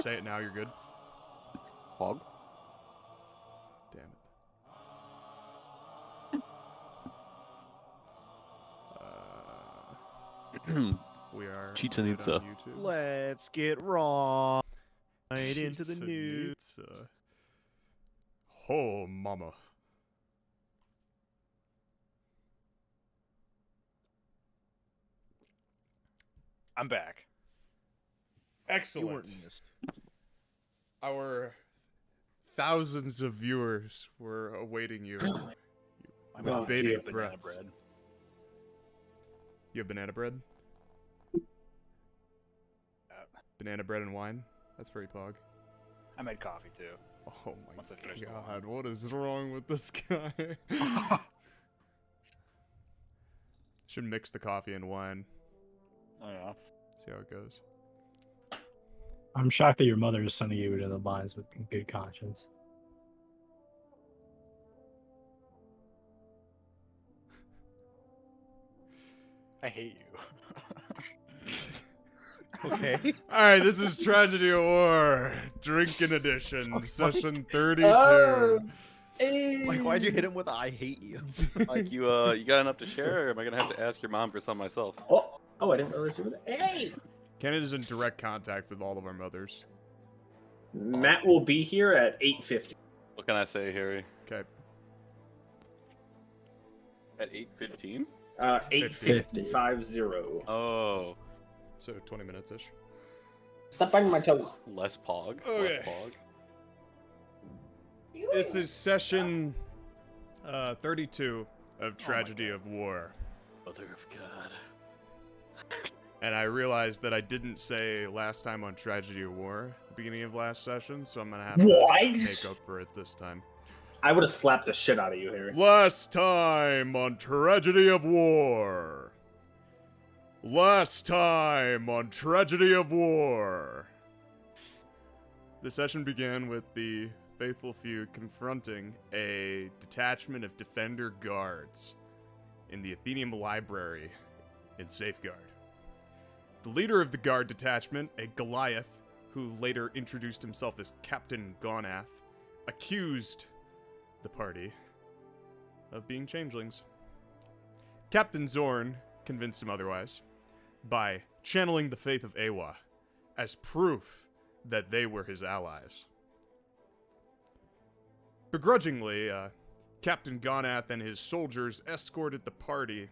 say it now. You're good. Hog. Damn it. We are Chichen good Itza. on YouTube. Let's get right into the Chichen news. Itza. Oh, mama. I'm back. You Excellent. weren't missed. Our thousands of viewers were awaiting you. I'm With on bated banana breaths. bread. You have banana bread? Banana bread and wine? That's very pog. I made coffee too. Oh Once I my finish the god, what is wrong with this guy? Should mix the coffee and wine. Oh yeah. See how it goes. I'm shocked that your mother is sending you to the mines with good conscience. I hate you. Okay. Alright, this is Tragedy of War, Drinking Edition, session 32. Like, why'd you hit him with "I hate you"? Mike, you got enough to share, or am I gonna have to ask your mom for some myself? Oh, I didn't realize you were there. Hey! Canada is in direct contact with all of our mothers. Matt will be here at 8:50. What can I say, Harry? Okay. At 8:15? 8:50. Oh, So 20 minutes-ish. Stop biting my toes. less pog. Okay. Less pog. This is session 32 of Tragedy of War. Mother of God. And I realized that I didn't say last time on Tragedy of War at the beginning of last session, so I'm gonna have to What? make up for it this time. I would have slapped the shit out of you, Harry. Last time on Tragedy of War. Last time on Tragedy of War. The session began with the faithful few confronting a detachment of defender guards in the Athenium Library in Safeguard. The leader of the guard detachment, a Goliath, who later introduced himself as Captain Gonath, accused the party of being changelings. Captain Zorn convinced him otherwise by channeling the faith of Aewa as proof that they were his allies. Begrudgingly, Captain Gonath and his soldiers escorted the party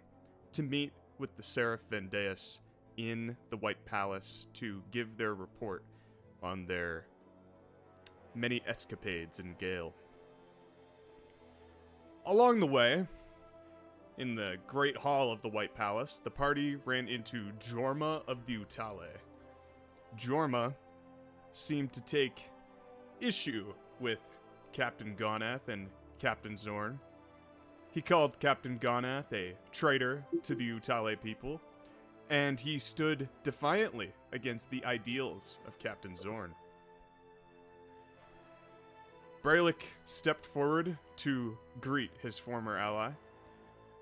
to meet with the Seraph Vendeus in the White Palace to give their report on their many escapades in Gale. Along the way, in the Great Hall of the White Palace, the party ran into Jorma of the Utale. Jorma seemed to take issue with Captain Gonath and Captain Zorn. He called Captain Gonath a traitor to the Utale people, and he stood defiantly against the ideals of Captain Zorn. Brelikk stepped forward to greet his former ally.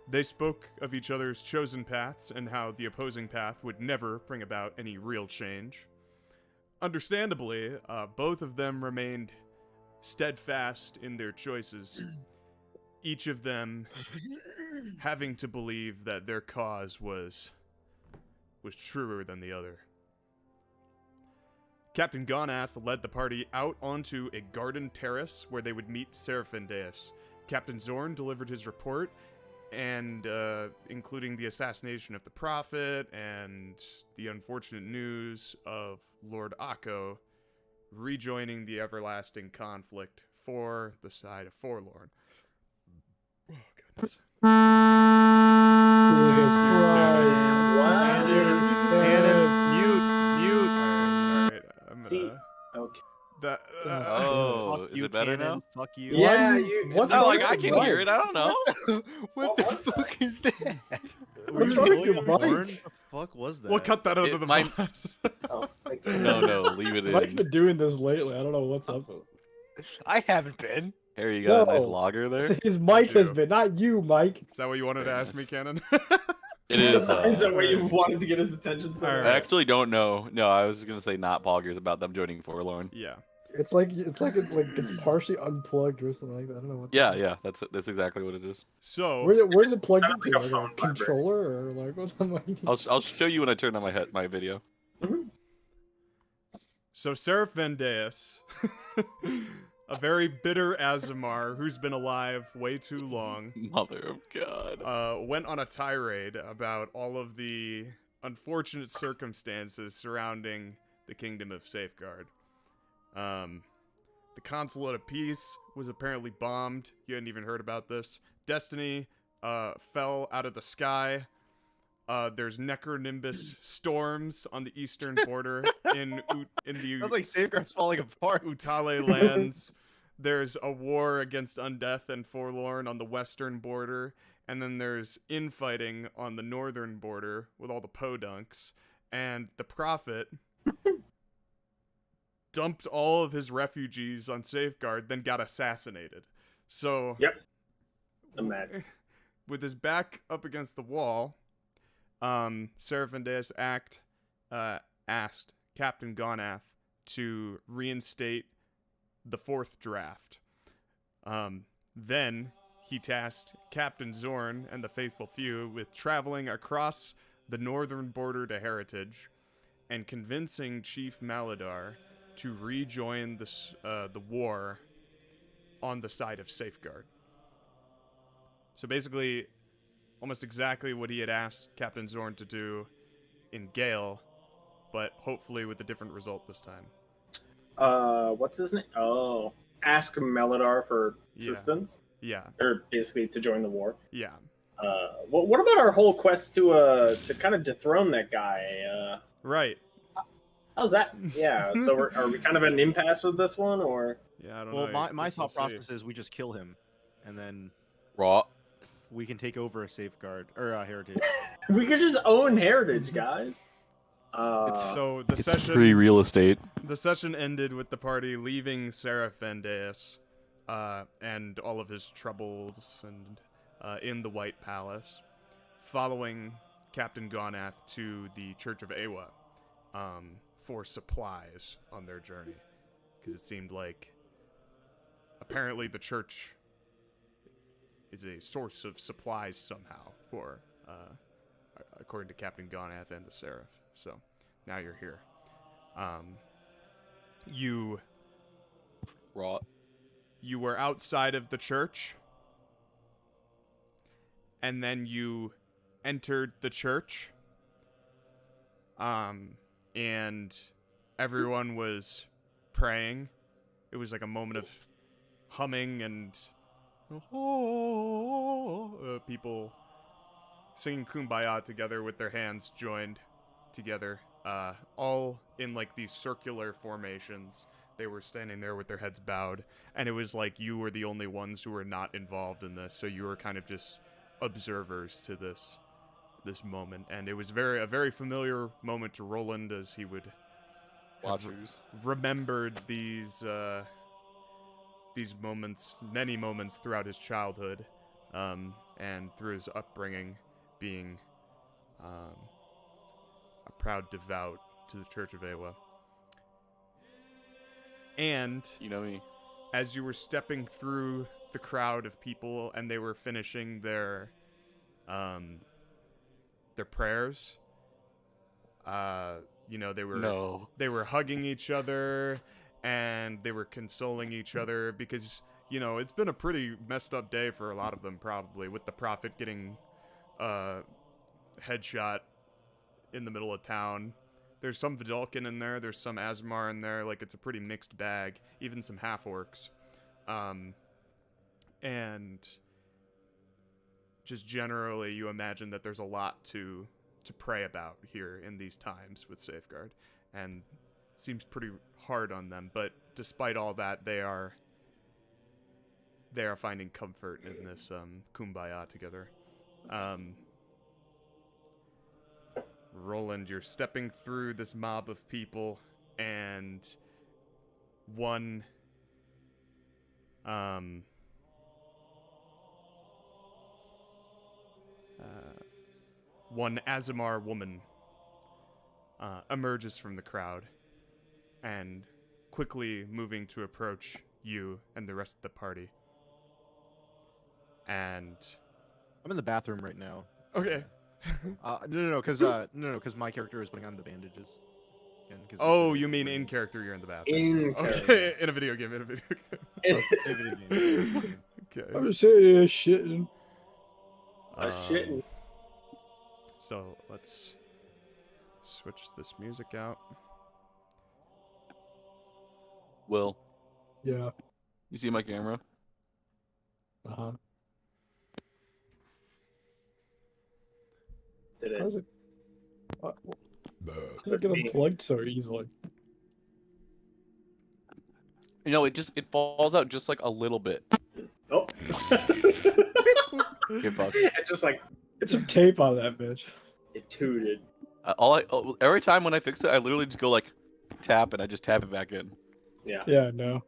They spoke of each other's chosen paths and how the opposing path would never bring about any real change. Understandably, both of them remained steadfast in their choices, each of them having to believe that their cause was truer than the other. Captain Gonath led the party out onto a garden terrace where they would meet Seraphindeus. Captain Zorn delivered his report, and including the assassination of the Prophet and the unfortunate news of Lord Akko rejoining the everlasting conflict for the side of Forlorn. Oh, goodness. Jesus Christ. Wow. Cannon, mute. Alright, I'm gonna... See, okay. That, Oh, Fuck is you, it better Cannon. now? Fuck you. Yeah, you- you. what's It's not wrong like I with can Mike? hear it. I don't know. What What the was fuck is that? What's wrong with your What mic? the fuck was that? we'll cut that out It of the might- pod. Oh, like, No, leave it Mike's in. been doing this lately. I don't know what's up with it. I haven't been. Harry, you got a nice No. lager there? His mic has do. been, not you, Mike. Is that what you wanted to Very ask me, nice. Cannon? It is. Is that what you Alright. wanted to get his attention so Alright. I actually don't know. No, I was gonna say not Poggers about them joining Forlorn. Yeah. It's like it's partially unplugged or something like that. I don't know what. Yeah, that's exactly what it is. So Where's it plugged Sounds into? like a Like phone a vibrating. controller or like what? I'll show you when I turn on my video. Seraph Vendeus, a very bitter Azamar who's been alive way too long, Mother of God. went on a tirade about all of the unfortunate circumstances surrounding the Kingdom of Safeguard. The Consulate of Peace was apparently bombed. You hadn't even heard about this. Destiny fell out of the sky. There's Necronimbus storms on the eastern border in the Sounds like Safeguard's falling apart. Utale lands. There's a war against Undeath and Forlorn on the western border, and then there's infighting on the northern border with all the podunks. And the Prophet dumped all of his refugees on Safeguard, then got assassinated. So, Yep. Imagine. with his back up against the wall, Seraphindeus asked Captain Gonath to reinstate the fourth draft. Then he tasked Captain Zorn and the Faithful Few with traveling across the northern border to Heritage and convincing Chief Maladar to rejoin the war on the side of Safeguard. So basically, almost exactly what he had asked Captain Zorn to do in Gale, but hopefully with a different result this time. What's his name? Oh, ask Meladar for Yeah. assistance, Yeah, or basically to join the war. yeah. What about our whole quest to kind of dethrone that guy? Right. How's that? Yeah. So are we kind of at an impasse with this one, or Yeah, I don't Well, know. my Guess we'll thought see. process is we just kill him, and then Raw. we can take over a Safeguard or a Heritage. we could just own Heritage, guys? So the It's session free real estate. The session ended with the party leaving Seraphindeus and all of his troubles and in the White Palace, following Captain Gonath to the Church of Aewa for supplies on their journey, because it seemed like apparently the church is a source of supplies somehow for according to Captain Gonath and the Seraph. So now you're here. You Raw. were outside of the church, and then you entered the church, and everyone was praying. It was like a moment of humming and people singing Kumbaya together with their hands joined together, all in like these circular formations. They were standing there with their heads bowed, and it was like you were the only ones who were not involved in this, so you were kind of just observers to this moment. And it was a very familiar moment to Rolland, as he would have Watchers. remembered these moments, many moments throughout his childhood, and through his upbringing, being a proud devout to the Church of Aewa. And You know me. as you were stepping through the crowd of people and they were finishing their prayers, they were No. they were hugging each other and they were consoling each other because, it's been a pretty messed up day for a lot of them, probably, with the Prophet getting headshot in the middle of town. There's some Vidalcan in there, there's some Asmar in there, like, it's a pretty mixed bag, even some half-orcs. And just generally, you imagine that there's a lot to pray about here in these times with Safeguard, and it seems pretty hard on them, but despite all that, they are finding comfort in this kumbaya together. Rolland, you're stepping through this mob of people, and one one Azamar woman emerges from the crowd and quickly moving to approach you and the rest of the party. And I'm in the bathroom right now. okay. No, because my character is putting on the bandages. Again, 'cause he Oh, said you mean when- in character? You're in the bathroom. In Okay, character. in a video game. In a video game. Hey, video game. Okay. I'm just sitting here shitting. Shitting. So let's switch this music out. Will, Yeah. you see my camera? Uh-huh. Did How's it? it? How does it get unplugged so easily? You know, it falls out just like a little bit. Oh. Get fucked. It's just like Get some tape on that bitch. it tooted. Every time when I fix it, I literally just go like tap and I just tap it back in. Yeah. Yeah, no.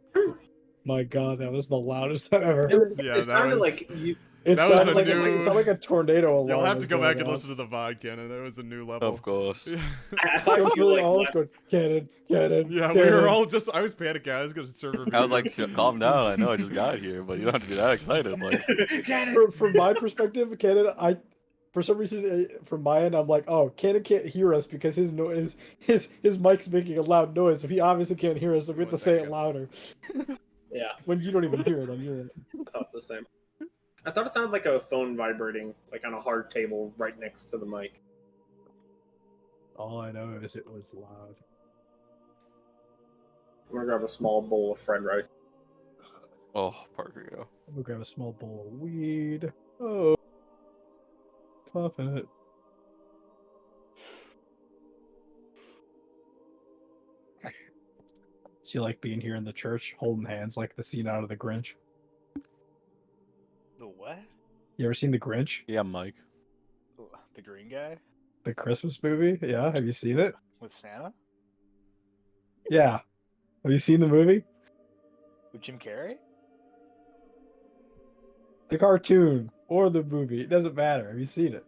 My God, that was the loudest I've ever heard. Yeah, it that sounded was- like you. It That was sounded a like new- it sounded like a tornado alarm. You'll have to was go going back and off. listen to the VOD canon. That was a new level. Of course. I It thought was you really like all left- going, cannon. Yeah, we were all just. I was panicking. I was gonna server. I was like, calm down. I know I just got here, but you don't have to be that excited. Like, From my perspective, Cannon, for some reason, from my end, I'm like, oh, Cannon can't hear us because his noise, his mic's making a loud noise, so he obviously can't hear us, so we have to One say it second. louder. Yeah, When you don't even hear it on your end. I thought the same. I thought it sounded like a phone vibrating, like on a hard table right next to the mic. All I know is it was loud. I'm gonna grab a small bowl of fried rice. oh, Parker, yo. I'm gonna grab a small bowl of weed. Oh, puffing it. So you like being here in the church, holding hands like the scene out of The Grinch? The what? You ever seen The Grinch? Yeah, Mike. The green guy The Christmas movie? Yeah, have you seen it? with Santa? Yeah. Have you seen the movie? With Jim Carrey? The cartoon or the movie. It doesn't matter. Have you seen it?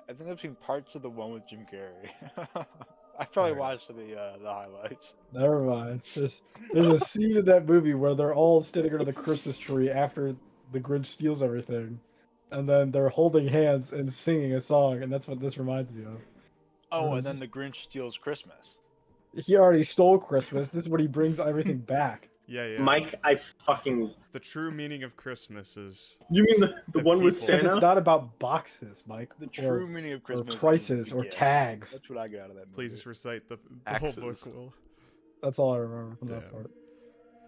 I think I've seen parts of the one with Jim Carrey. I probably watched the highlights. Never mind. There's a scene in that movie where they're all standing under the Christmas tree after the Grinch steals everything. And then they're holding hands and singing a song, and that's what this reminds me of. Oh, Or and is then this- the Grinch steals Christmas. He already stole Christmas. This is when he brings everything back. Yeah, yeah. Mike, I fucking. It's the true meaning of Christmas is You mean the The one with people. Because Santa? it's not about boxes, Mike. The or- true meaning of or Christmas. is prices the or gift. tags. That's what I got out of that movie. please recite the whole book. Axes. Will. That's all I remember from that Damn. part.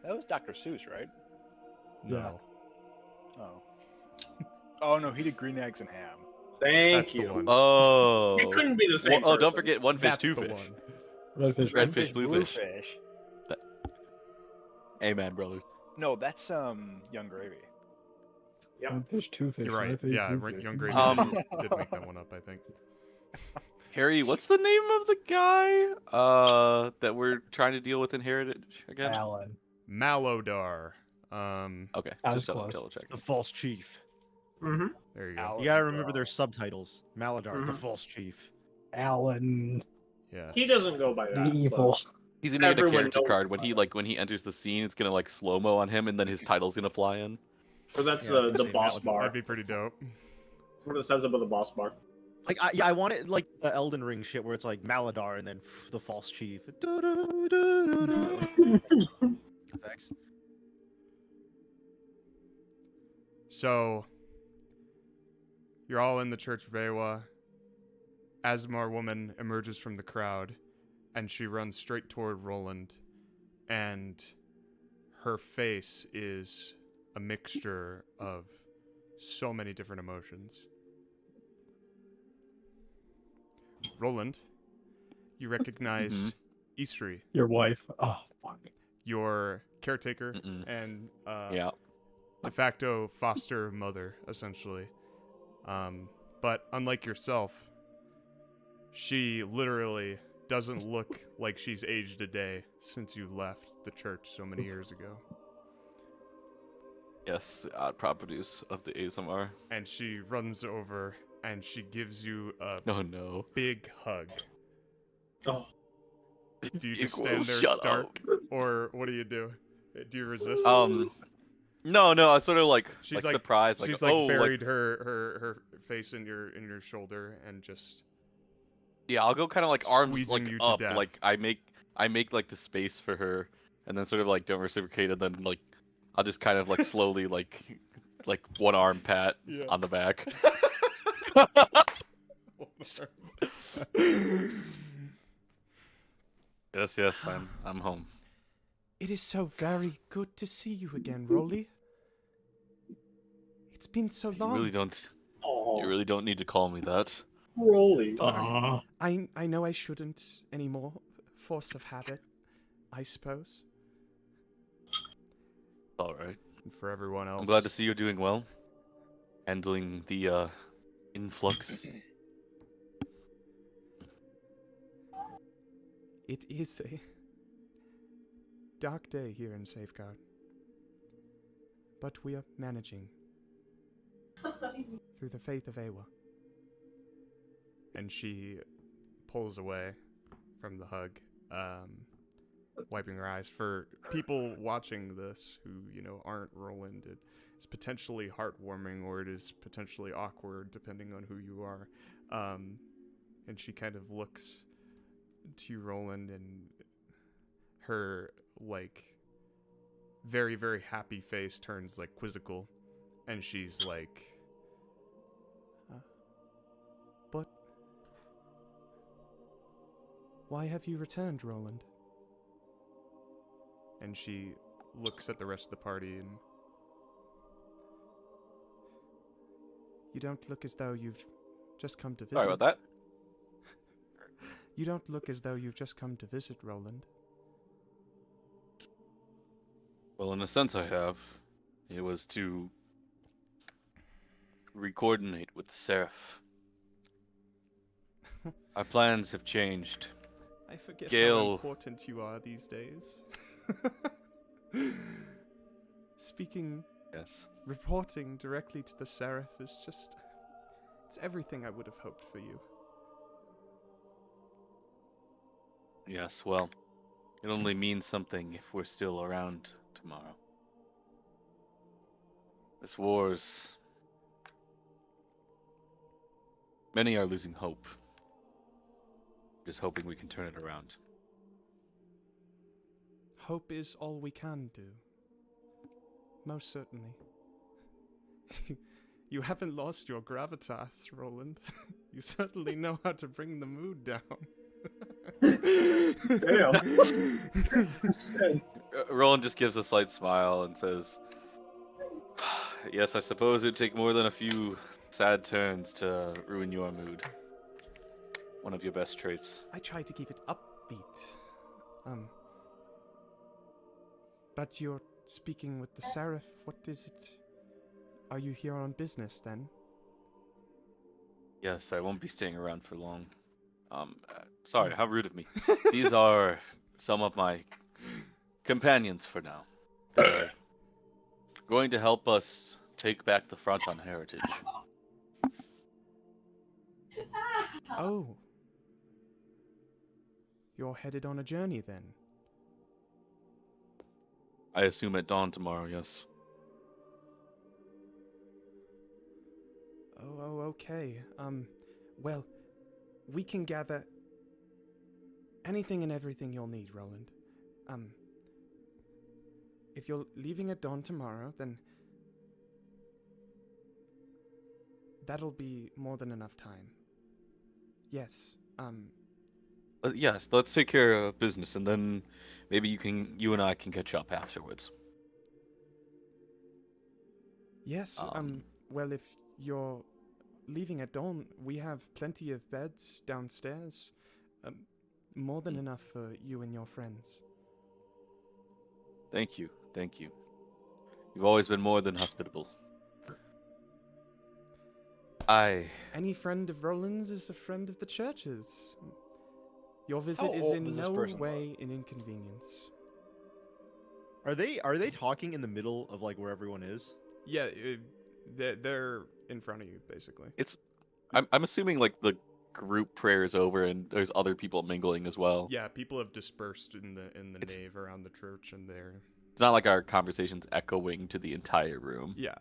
That was Dr. Seuss, right? No. Oh. Oh no, he did green eggs and ham. Thank That's the you. one. Oh. It couldn't be the same. Oh, don't person. forget one fish, That's two the fish. one. Red fish. Red fish, blue fish. fish. Amen, brother. No, that's Young Gravy. Red fish, two fish. You're right. red fish, Yeah, blue right, fish. Young Gravy did make that one up, I think. Harry, what's the name of the guy that we're trying to deal with in Heritage again? Alan. Malodar. Okay, That was just double close. check. The false chief. Mhm. There you go. Alan You gotta remember Bell. their subtitles. Maladar, the Mhm. false chief. Alan. Yes. He doesn't go by that. The evil. He's gonna get a Everyone character knows card when he enters the scene. It's gonna like slow mo on him, and then his title's gonna fly in. Or that's Yeah, I was the gonna say boss Malodar. bar. That'd be pretty dope. That's what it says above the boss bar. Like, I want it like the Elden Ring shit where it's like Maladar and then the false chief. Effects. So, you're all in the Church of Aewa. Asmar woman emerges from the crowd, and she runs straight toward Rolland, and her face is a mixture of so many different emotions. Rolland, you recognize Eastry, Your wife. Oh, fuck. your caretaker Mm-mm. and Yeah. de facto foster mother, essentially. But unlike yourself, she literally doesn't look like she's aged a day since you left the church so many years ago. Yes, the odd properties of the ASMR. And she runs over and she gives you a Oh no. big hug. Oh, Do you just Equals, stand there shut stark, or what do you do? Do you resist? No, I sort of like She's surprised, like she's oh, buried her face in your shoulder and just yeah, I'll go kind of like arms squeezing like you to up, death. like I make like the space for her, and then sort of like don't reciprocate, and then like I'll just kind of like slowly like one arm pat Yeah. on the back. Yes, I'm home. It is so very good to see you again, Rolly. It's been so You long. really don't need to call me that. Rolly. Aw. I know I shouldn't anymore. Force of habit, I suppose. All right. And for everyone else, I'm glad to see you're doing well. Handling the influx. it is a dark day here in Safeguard. But we are managing. Through the faith of Aewa. And she pulls away from the hug, wiping her eyes. For people watching this who, aren't Rolland, it is potentially heartwarming or it is potentially awkward depending on who you are. And she kind of looks to Rolland, and her, very, very happy face turns, quizzical. And she's like, but why have you returned, Rolland? And she looks at the rest of the party and... You don't look as though you've just come to visit. Sorry about that. You don't look as though you've just come to visit, Rolland. Well, in a sense I have. It was to re-coordinate with the Seraph. Our plans have changed. I forget how Gale. important you are these days. Speaking, Yes. reporting directly to the Seraph is just... It's everything I would have hoped for you. Yes, well, it only means something if we're still around tomorrow. This war's... Many are losing hope. Just hoping we can turn it around. Hope is all we can do. Most certainly. You haven't lost your gravitas, Rolland. You certainly know how to bring the mood down. Damn. Roland just gives a slight smile and says, yes, I suppose it'd take more than a few sad turns to ruin your mood. One of your best traits. I try to keep it upbeat. But you're speaking with the Seraph. What is it? Are you here on business then? Yes, I won't be staying around for long. Sorry, how rude of me. These are some of my companions for now. They're going to help us take back the front on Heritage. Oh. You're headed on a journey then? I assume at dawn tomorrow, yes. Oh, okay. Well, we can gather anything and everything you'll need, Rolland. If you're leaving at dawn tomorrow, then that'll be more than enough time. Yes, Yes, let's take care of business, and then maybe you and I can catch up afterwards. yes, well, if you're leaving at dawn, we have plenty of beds downstairs. More than enough for you and your friends. Thank you. You've always been more than hospitable. Any friend of Roland's is a friend of the church's. Your visit How is old in does this no person way an inconvenience. Are they talking in the middle of where everyone is? Yeah, they're in front of you, basically. I'm assuming like the group prayer is over and there's other people mingling as well. Yeah, people have dispersed in the It's- nave around the church, and they're It's not like our conversation's echoing to the entire room. yeah.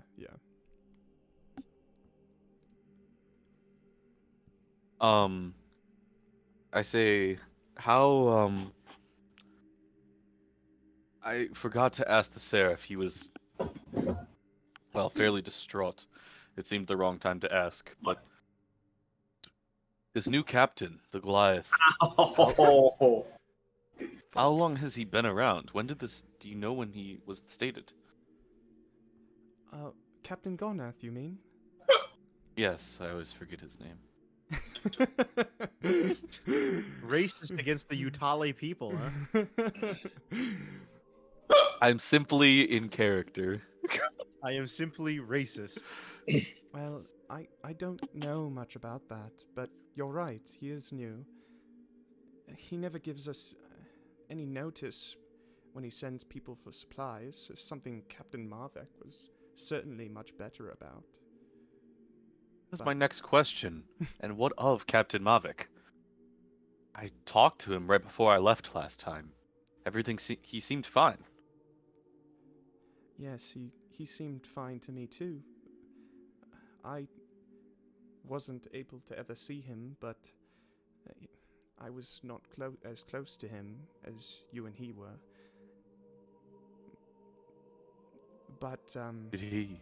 I say, how I forgot to ask the Seraph. He was, well, fairly distraught. It seemed the wrong time to ask, but his new captain, the Goliath, Oh, how long has he been around? When did this, do you know when he was stated? Captain Garnath, you mean? Yes, I always forget his name. Racist against the Utale people, huh? I'm simply in character. I am simply racist. Well, I don't know much about that, but you're right, he is new. He never gives us any notice when he sends people for supplies, something Captain Marvek was certainly much better about. That's my next question. And what of Captain Mavic? I talked to him right before I left last time. He seemed fine. Yes, he seemed fine to me too. I wasn't able to ever see him, but I was not as close to him as you and he were. But Did he?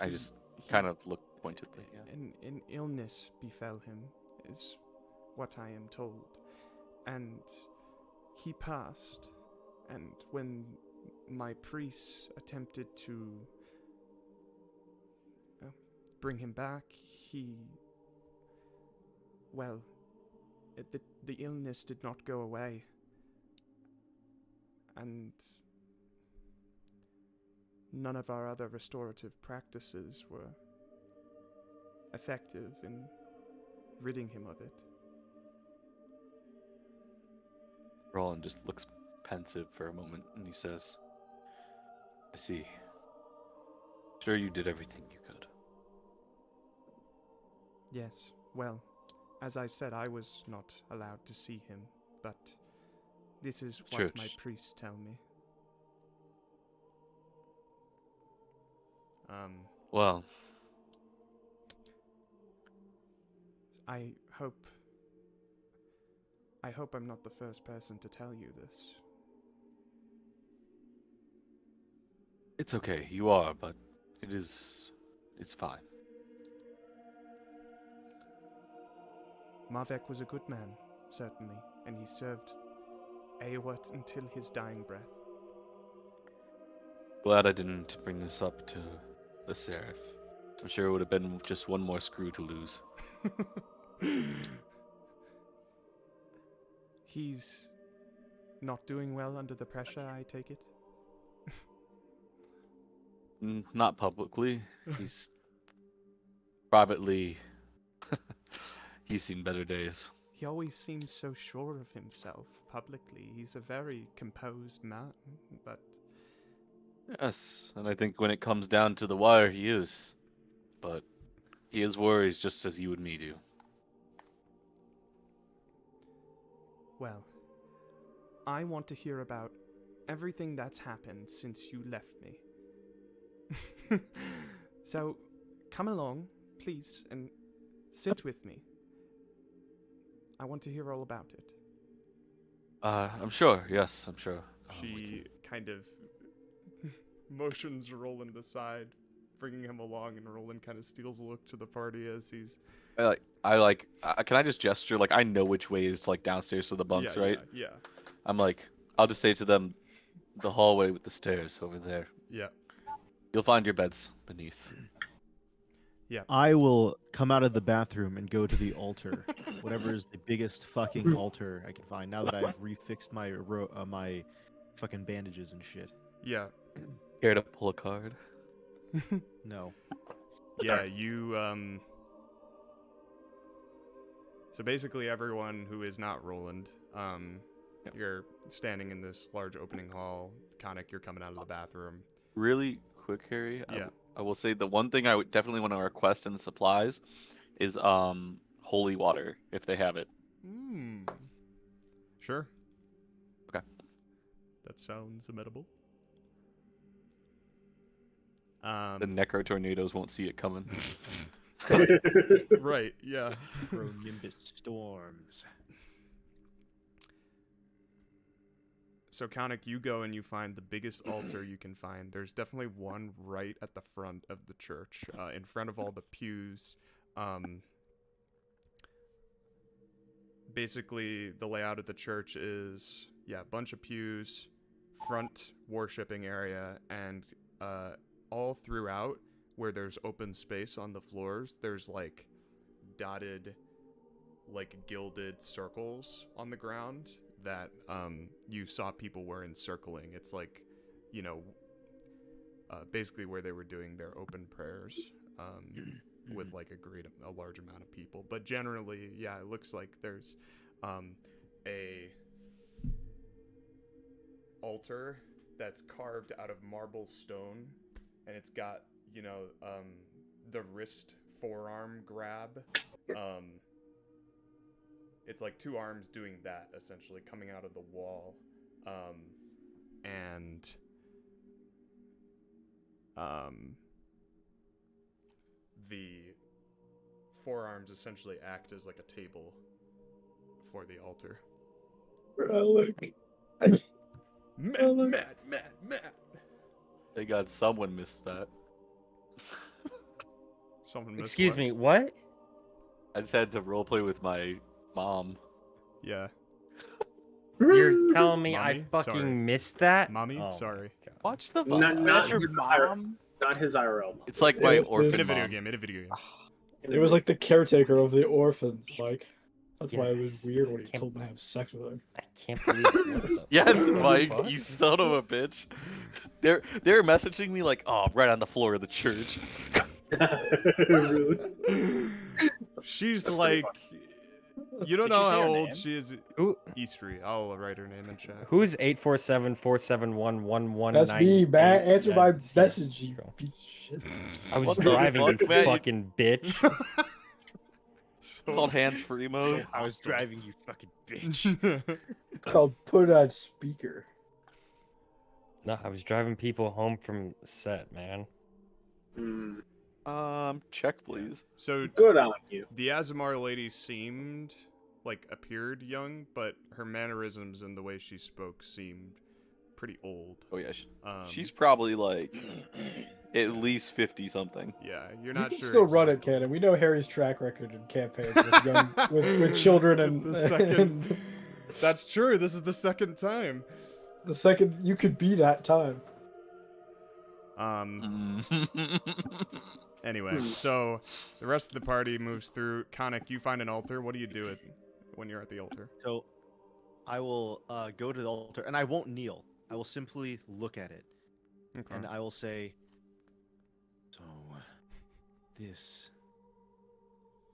I he- just he- kind of looked pointedly. Yeah. An illness befell him, is what I am told. And he passed, and when my priests attempted to bring him back, the illness did not go away. And none of our other restorative practices were effective in ridding him of it. Rolland just looks pensive for a moment and he says, I see. Sure you did everything you could. Yes, well, as I said, I was not allowed to see him, but this is what Church. my priests tell me. Well, I hope I'm not the first person to tell you this. it's okay. You are, but it's fine. Marvek was a good man, certainly, and he served Aewa until his dying breath. Glad I didn't bring this up to the Seraph. I'm sure it would have been just one more screw to lose. He's not doing well under the pressure, I take it? Not publicly. He's privately. He's seen better days. He always seems so sure of himself publicly. He's a very composed man, but Yes, and I think when it comes down to the wire, he is. But he has worries just as you and me do. well, I want to hear about everything that's happened since you left me. So, come along, please, and sit with me. I want to hear all about it. I'm sure. Yes, I'm sure. we She kind of motions Roland aside, bringing him along, and Roland kind of steals a look to the party as he's... can I just gesture? Like, I know which way is, like, downstairs to the bunks, right? Yeah. I'm like, I'll just say to them, the hallway with the stairs over there. Yeah. You'll find your beds beneath. I will come out of the bathroom and go to the altar, whatever is the biggest fucking altar I can find. Now that I've refixed my my fucking bandages and shit. Yeah. Care to pull a card? No. Yeah, you, So basically everyone who is not Roland, Yep. you're standing in this large opening hall. Khanek, you're coming out of the bathroom. Really quick, Harry. Yeah. I will say the one thing I would definitely want to request in the supplies is holy water if they have it. Sure. Okay. That sounds amenable. The necro tornadoes won't see it coming. Right, yeah. Nimbus storms. So, Khanek, you go and you find the biggest altar you can find. There's definitely one right at the front of the church, in front of all the pews. Basically, the layout of the church is, a bunch of pews, front worshipping area, and all throughout where there's open space on the floors, there's like dotted, like gilded circles on the ground that you saw people were encircling. It's like, basically where they were doing their open prayers with like a large amount of people. But generally, it looks like there's a altar that's carved out of marble stone, and it's got the wrist forearm grab. It's like two arms doing that, essentially, coming out of the wall. And the forearms essentially act as like a table for the altar. Relic. Matt. They got someone missed that. Someone missed Excuse what? me, what? I just had to roleplay with my mom. Yeah. You're telling me I Mommy? fucking Sorry. mist that? Mommy? Oh my Sorry. God. Watch the Not, vibe. not, Your his mom? not his IRL. It's like my It was orphan In a video mom. game, It was like the caretaker of the orphans, Mike. That's why it was Yes. weird when he Can't- told me to have sex with her. I can't believe it. What the Yes, fuck? Mike, you son of a bitch. They're messaging me like, oh, right on the floor of the church. Really? She's That's pretty like, you don't Did you know say how her old name? she is. Who? Eastery. I'll write her name in chat. Who's 847-471-1198? That's me, Matt. Answer my That's message, you true. piece of shit. I was What the driving, fuck, you man? fucking bitch. So- Called hands-free mode. I was driving, you fucking bitch. It's called put on speaker. No, I was driving people home from set, man. Hmm. Check please. So Good on you. the Azamar lady appeared young, but her mannerisms and the way she spoke seemed pretty old. Oh yeah, Um, she's probably like at least 50 something. Yeah, you're You not can sure. still run it, exactly. Cannon. We know Harry's track record in campaigns with young, with children and The second- and That's true. This is the second time. the second you could be that time. Anyway, so the rest of the party moves through. Khanek, you find an altar. What do you do when you're at the altar? So, I will go to the altar, and I won't kneel. I will simply look at it, Okay. and I will say, "So, this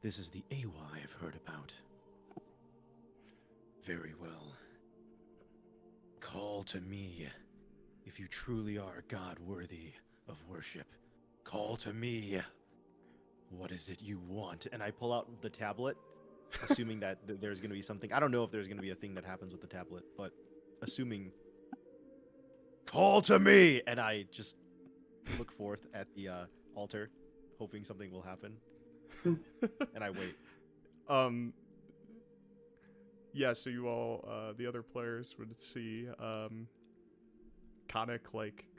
is the Aewa I have heard about. Very well. Call to me, if you truly are a god worthy of worship. Call to me. What is it you want?" And I pull out the tablet, assuming that there's going to be something. I don't know if there's going to be a thing that happens with the tablet, but assuming. Call to me! And I just look forth at the altar, hoping something will happen. And I wait. Yeah, so you all, the other players would see Khanek,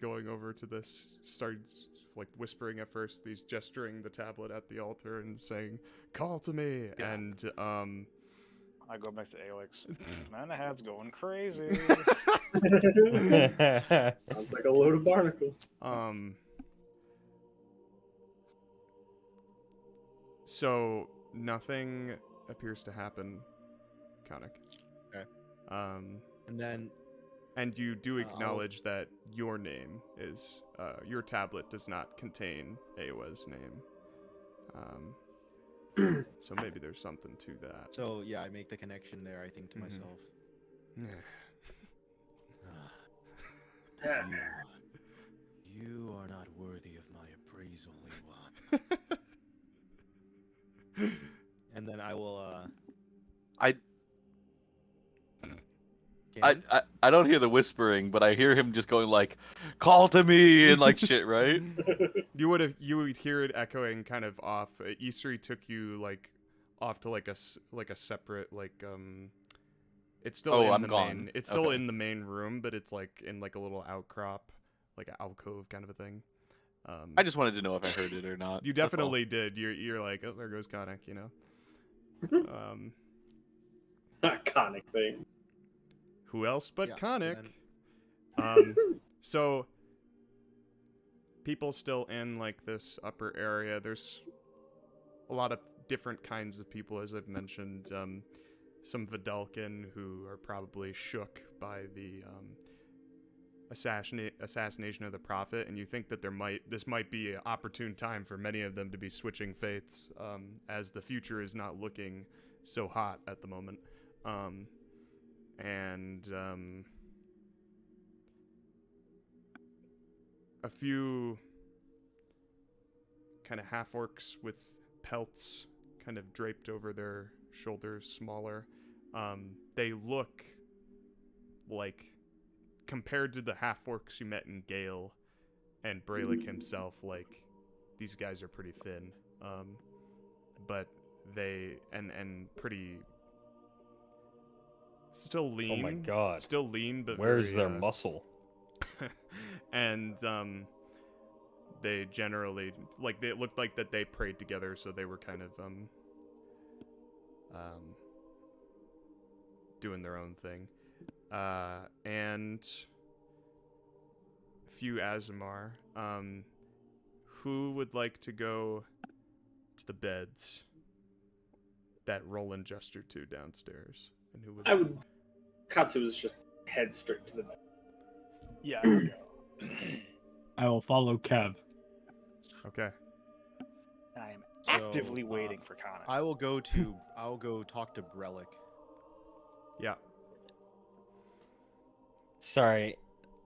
going over to this, starts, whispering at first, he's gesturing the tablet at the altar and saying, "Call to me!" Yeah. And, I go back to Alex. Man, the hat's going crazy. Sounds like a load of barnacles. So nothing appears to happen, Khanek. Okay. And then And you do I'll- acknowledge that your name is, your tablet does not contain Aewa's name. So maybe there's something to that. So yeah, I make the connection there. I think to Mhm. myself, Yeah. you are not worthy of my appraisal. I don't hear the whispering, but I hear him just going like, "Call to me" and like shit, right? You would hear it echoing kind of off. Eastery took you like off to like a separate it's still Oh, in I'm the gone. main. It's still Okay. in the main room, but it's like in like a little outcrop, like an alcove kind of a thing. I just wanted to know if I heard it or not. You that's all. definitely did. You're like, oh, there goes Khanek, you know. Iconic thing. Who else but Yeah, Khanek? and- So people still in like this upper area. There's a lot of different kinds of people, as I've mentioned. Some Vidalcan who are probably shook by the assassination of the prophet, and you think that this might be an opportune time for many of them to be switching faiths, as the future is not looking so hot at the moment. A few kind of half-orcs with pelts kind of draped over their shoulders, smaller. They look like, compared to the half-orcs you met in Gale and Brelikk himself, like, these guys are pretty thin. But they, and pretty, still lean. Oh my god. Still lean, but Where's very, their muscle? and they generally, like, they looked like that they prayed together, so they were kind of doing their own thing. And a few Azamar. Who would like to go to the beds that Rolland gestured to downstairs? And who would? I would. Katsu was just head straight to the bed. Yeah, I will go. I will follow Kev. Okay. And I am So, actively waiting for Khanek. I'll go talk to Brelikk. Yeah. Sorry,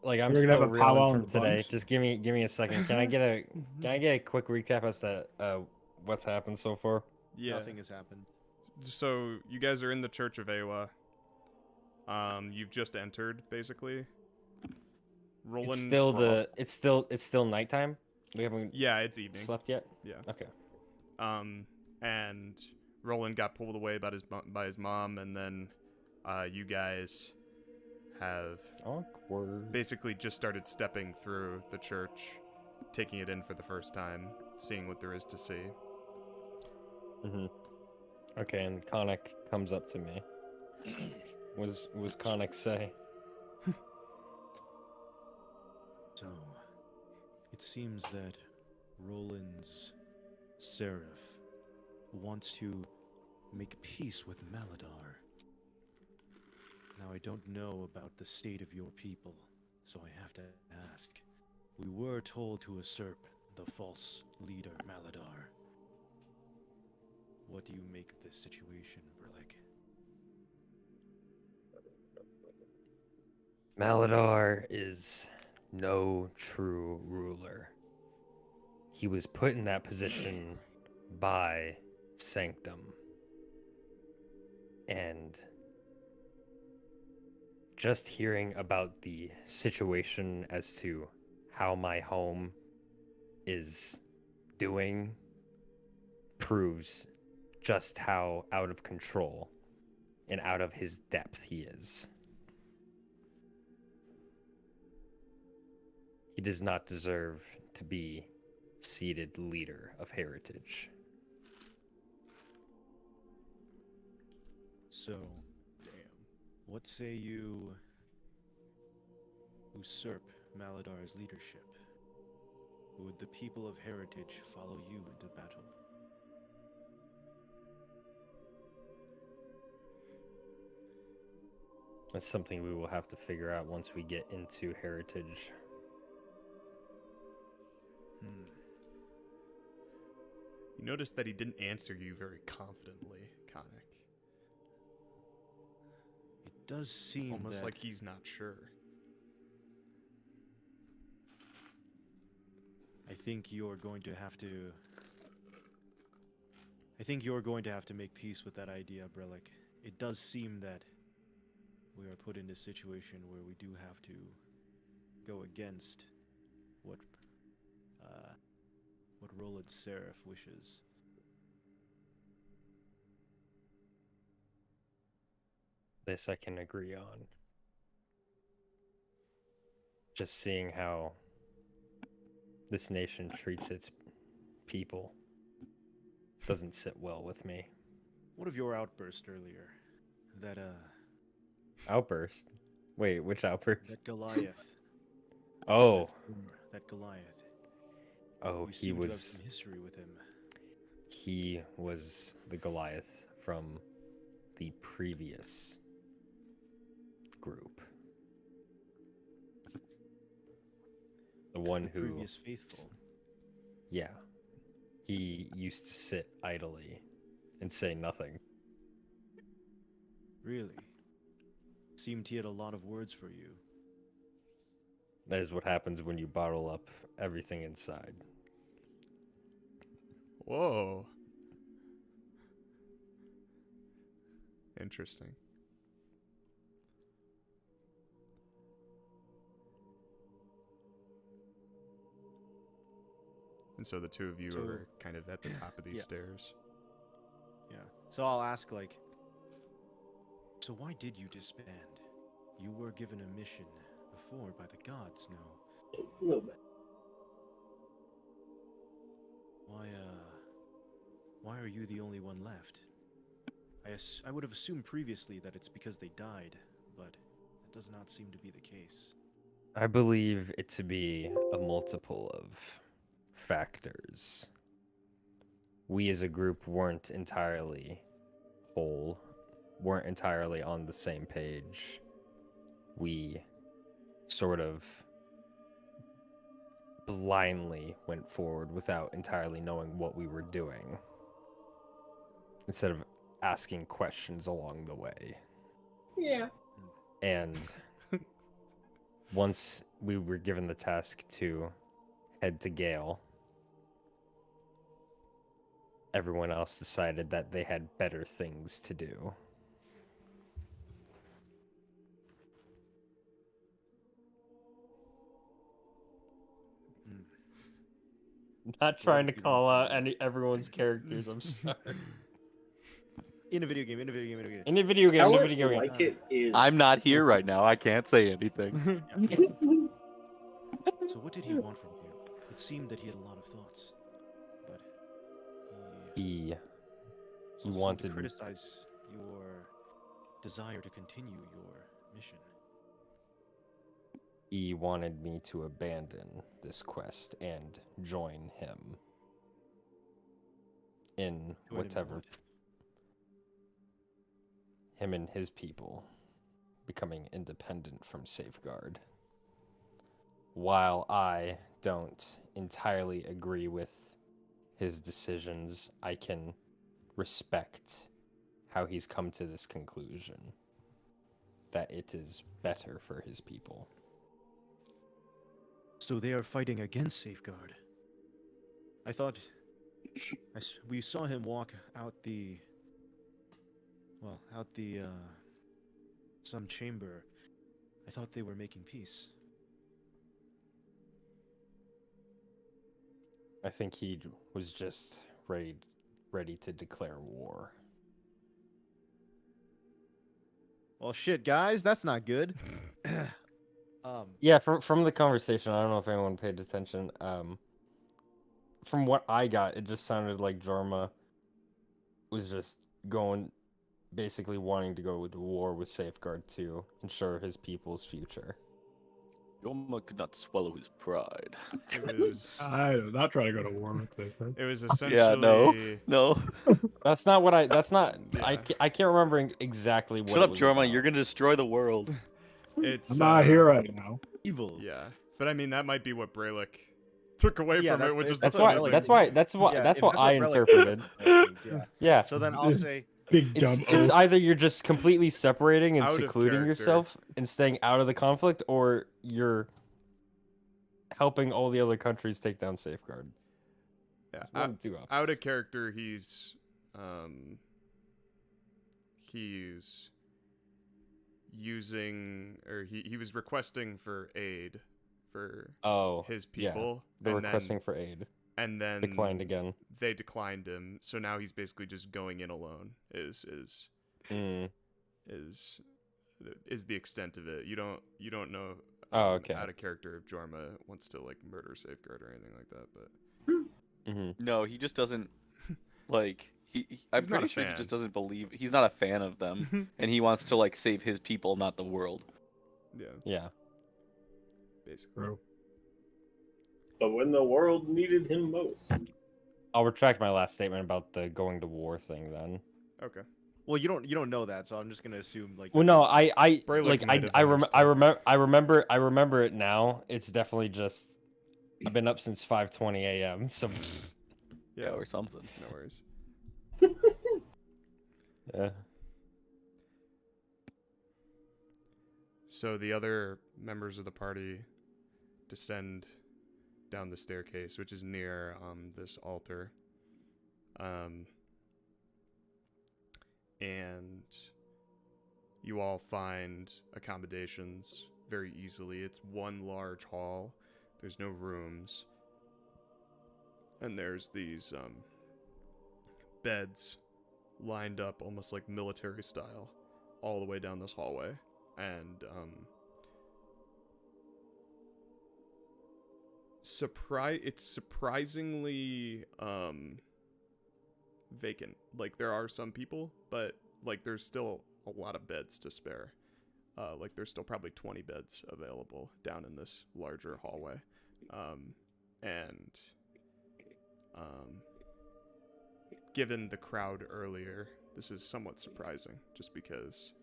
like I'm We're gonna still have a powwow reeling in from the today. bunks? Just give me a second. Can I get a quick recap as to what's happened so far? Yeah. Nothing has happened. So you guys are in the Church of Aewa. You've just entered, basically. Rolland. It's still nighttime. We haven't Yeah, it's evening. slept yet. Yeah. Okay. And Rolland got pulled away by his mom, and then you guys have Awkward. basically just started stepping through the church, taking it in for the first time, seeing what there is to see. Mm-hmm. Okay, and Khanek comes up to me. What does Khanek say? So, it seems that Roland's Seraph wants to make peace with Maladar. Now, I don't know about the state of your people, so I have to ask. We were told to usurp the false leader, Maladar. What do you make of this situation, Brelikk? Maladar is no true ruler. He was put in that position by Sanctum. And just hearing about the situation as to how my home is doing proves just how out of control and out of his depth he is. He does not deserve to be seated leader of Heritage. So, what say you usurp Maladar's leadership? Would the people of Heritage follow you into battle? That's something we will have to figure out once we get into Heritage. You notice that he didn't answer you very confidently, Khanek. It does seem Almost that like he's not sure. I think you're going to have to. I think you're going to have to make peace with that idea, Brelikk. It does seem that we are put in a situation where we do have to go against what Rolland Seraph wishes. This I can agree on. Just seeing how this nation treats its people doesn't sit well with me. What of your outburst earlier? That Outburst? Wait, which outburst? that Goliath. Oh, That Goliath. oh, You he seem to have was some history with him. he was the Goliath from the previous group. The one who Previous faithful. Yeah. He used to sit idly and say nothing. Really? Seemed he had a lot of words for you. That is what happens when you bottle up everything inside. Whoa. Interesting. And so the two of you So- are kind of at the top of these Yeah. stairs. Yeah. So I'll ask, like, so why did you disband? You were given a mission before by the gods, no? A little bit. Why are you the only one left? I would have assumed previously that it's because they died, but that does not seem to be the case. I believe it to be a multiple of factors. We as a group weren't entirely whole, weren't entirely on the same page. We sort of blindly went forward without entirely knowing what we were doing, instead of asking questions along the way. Yeah. And once we were given the task to head to Gale, everyone else decided that they had better things to do. Not trying to call out everyone's characters, I'm sorry. In a video game, in a video game, in a video game. In a video game, Tell in a it video game. like it is. I'm not here right now. I can't say anything. So what did he want from you? It seemed that he had a lot of thoughts, but He also seemed to wanted criticize your desire to continue your mission. he wanted me to abandon this quest and join him in Join him in whatever what? him and his people becoming independent from Safeguard. While I don't entirely agree with his decisions, I can respect how he's come to this conclusion, that it is better for his people. So they are fighting against Safeguard. I thought we saw him walk out the some chamber. I thought they were making peace. I think he was just ready to declare war. Well, shit, guys, that's not good. Yeah, from the conversation, I don't know if anyone paid attention. From what I got, it just sounded like Jorma was just basically wanting to go to war with Safeguard to ensure his people's future. Yoma could not swallow his pride. It was I am not trying to go to war with it. it was essentially Yeah, no. That's not what that's not. Yeah. I can't remember exactly what. Shut it up, was Jorma. about. You're gonna destroy the world. It's I'm not here right now. Evil. Yeah. But I mean that might be what Brelikk took away Yeah, from it, that's- which is That's the why. funny That's thing. why. That's what. Yeah, that's if what I Relic interpreted. things, yeah. Yeah. So then I'll This- say Big It's dumb it's oaf. either you're just completely separating and Out of secluding character. yourself and staying out of the conflict, or you're helping all the other countries take down Safeguard. Yeah, It's one of the two options. out of character, he's using, or he was requesting for aid for Oh, his yeah. people. They're and requesting for aid. and then Declined again. They declined him, so now he's basically just going in alone. Is Mm. the extent of it. You don't know Oh, okay. out of character if Jorma wants to like murder Safeguard or anything like that, but No, he just doesn't like. I'm He's not pretty a sure he fan. just doesn't believe. He's not a fan of them, and he wants to like save his people, not the world. yeah, Yeah. basically. True. But when the world needed him most. I'll retract my last statement about the going to war thing then. Okay. Well, you don't know that, so I'm just gonna assume like. Well, no, I Brelikk like might have I understood. remember it now. It's definitely just I've been up since 5:20 a.m. So Yeah, or something. No worries. yeah. So the other members of the party descend down the staircase, which is near this altar. And you all find accommodations very easily. It's one large hall. There's no rooms. And there's these beds lined up almost like military style all the way down this hallway. And it's surprisingly vacant. Like there are some people, but like there's still a lot of beds to spare. Like there's still probably 20 beds available down in this larger hallway. Given the crowd earlier, this is somewhat surprising, just because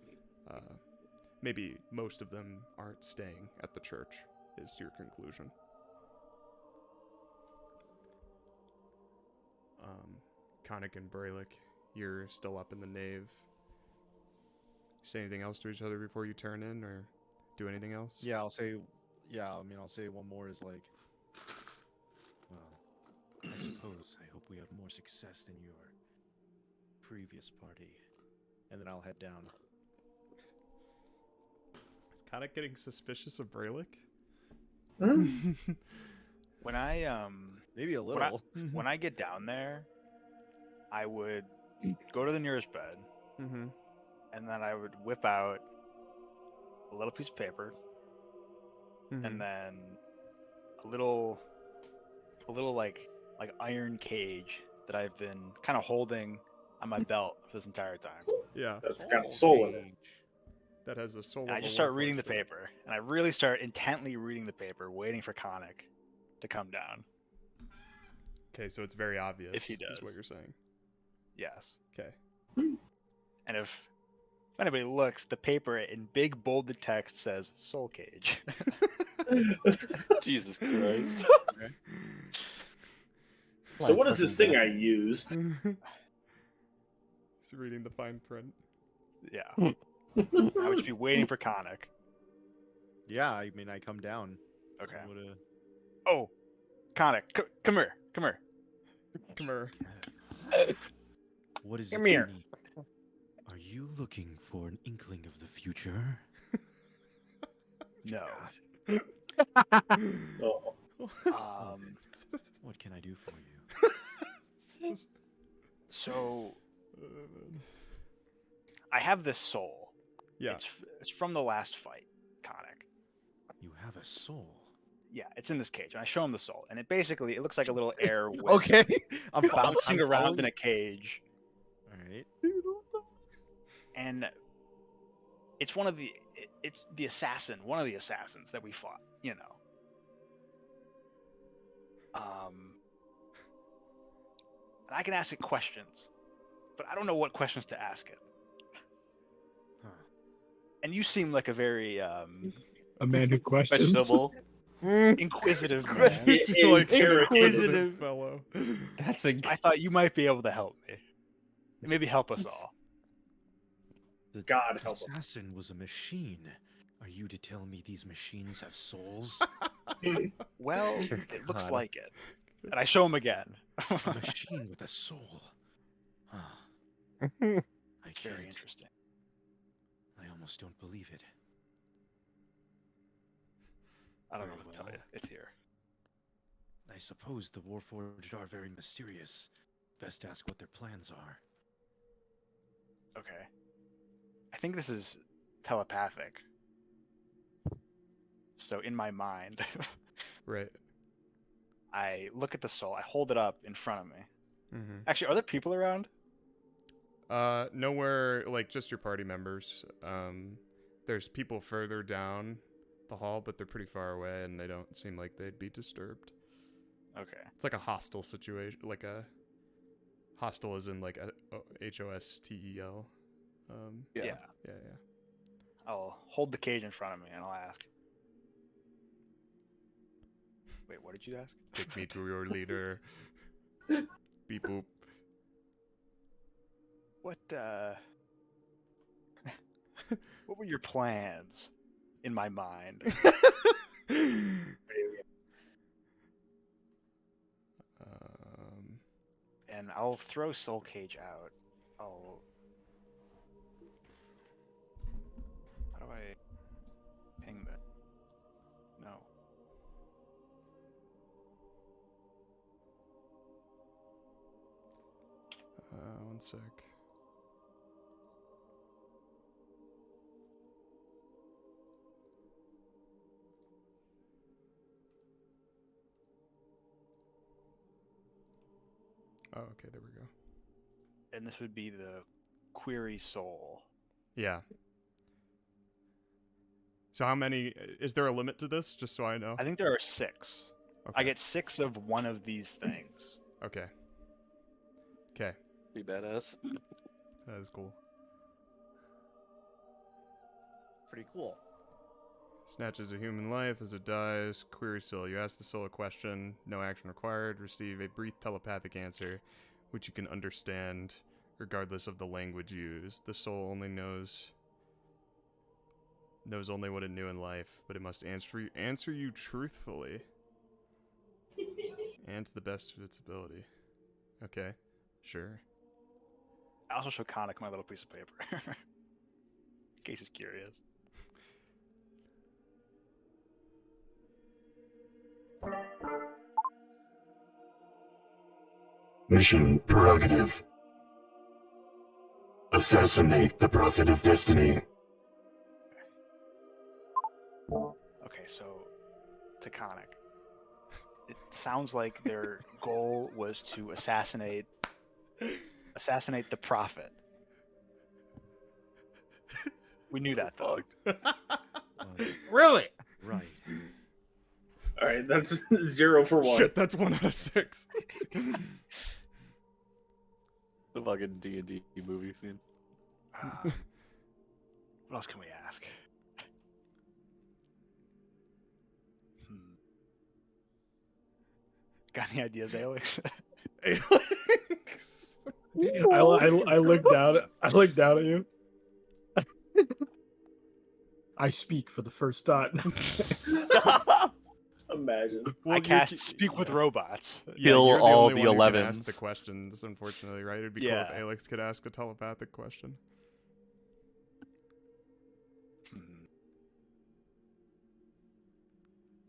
maybe most of them aren't staying at the church, is your conclusion. Khanek and Brelikk, you're still up in the nave. Say anything else to each other before you turn in, or do anything else? Yeah, I'll say. Yeah, I mean, I'll say one more is like. Well, I suppose I hope we have more success than your previous party, and then I'll head down. Is Khanek getting suspicious of Brelikk? When I Maybe a little. when I get down there, I would go to the nearest bed, Mm-hmm. and then I would whip out a little piece of paper, and then a little like iron cage that I've been kind of holding on my belt this entire time. Yeah. That's got soul in it. That has a soul. And I of a just start Warforged reading the sword. paper, and I really start intently reading the paper, waiting for Khanek to come down. Okay, so it's very obvious. If he is does. what you're saying. Yes. Okay. And if anybody looks, the paper in big bolded text says "Soul Cage." Jesus Christ. So what is this thing I used? He's reading the fine print. Yeah. I would just be waiting for Khanek. Yeah, I mean, I come down. Okay. Would've- Oh, Khanek, come here. Come here. Come here. What is Come it? here. you need? Are you looking for an inkling of the future? No. Oh. What can I do for you? So I have this soul. Yeah. It's from the last fight, Khanek. You have a soul. Yeah, it's in this cage, and I show him the soul, and it looks like a little air wisp Okay. I'm bouncing I'm around following in a you. cage, All right. and it's one of the one of the assassins that we fought. You know. And I can ask it questions, but I don't know what questions to ask it. Huh. And you seem like a very A man who questions. Questionable. inquisitive man. Like Inquisitive. fellow. That's a I thought you might be able to help me. And maybe help us all. The God help him. assassin was a machine. Are you to tell me these machines have souls? Well, Dear it looks God. like it. And I show him again. A machine with a soul. Huh. It's very interesting. I almost almost don't believe it. I don't know Very what to tell well. you. It's here. I suppose the Warforged are very mysterious. Best ask what their plans are. Okay. I think this is telepathic. So in my mind, Right. I look at the soul. I hold it up in front of me. Mm-hmm. Actually, are there people around? Nowhere, like, just your party members. There's people further down the hall, but they're pretty far away, and they don't seem like they'd be disturbed. Okay. It's like a hostile situation, like a hostile is in like a HOSTEL. Yeah. Yeah. Yeah. I'll hold the cage in front of me and I'll ask. Wait, what did you ask? Take me to your leader. Beep boop. What what were your plans in my mind? And I'll throw Soul Cage out. How do I ping that? No. One sec. Oh, okay, there we go. And this would be the Query Soul. Yeah. So how many, is there a limit to this, just so I know? I think there are 6. Okay. I get 6 of one of these things. Okay. Okay, Be badass. that is cool. Pretty cool. Snatches a human life as it dies. Query soul. You ask the soul a question. No action required. Receive a brief telepathic answer, which you can understand regardless of the language used. The soul only knows only what it knew in life, but it must answer you truthfully and to the best of its ability. Okay, sure. I also show Khanek my little piece of paper. In case he's curious. Mission prerogative. Assassinate the Prophet of Destiny. Okay, so to Khanek. It sounds like their goal was to assassinate the prophet. We knew that though. Really? Right. All right, that's 0 for 1. Shit, that's 1 out of 6. The fucking D&D movie scene. What else can we ask? Got any ideas, Alex? Alex. I look down. I look down at you. I speak for the first time. Imagine. Well, I cast Speak with Robots. Yeah, Kill you're the all only the one who can ask the 11s. questions, unfortunately, right? It'd be Yeah. cool if Alex could ask a telepathic question.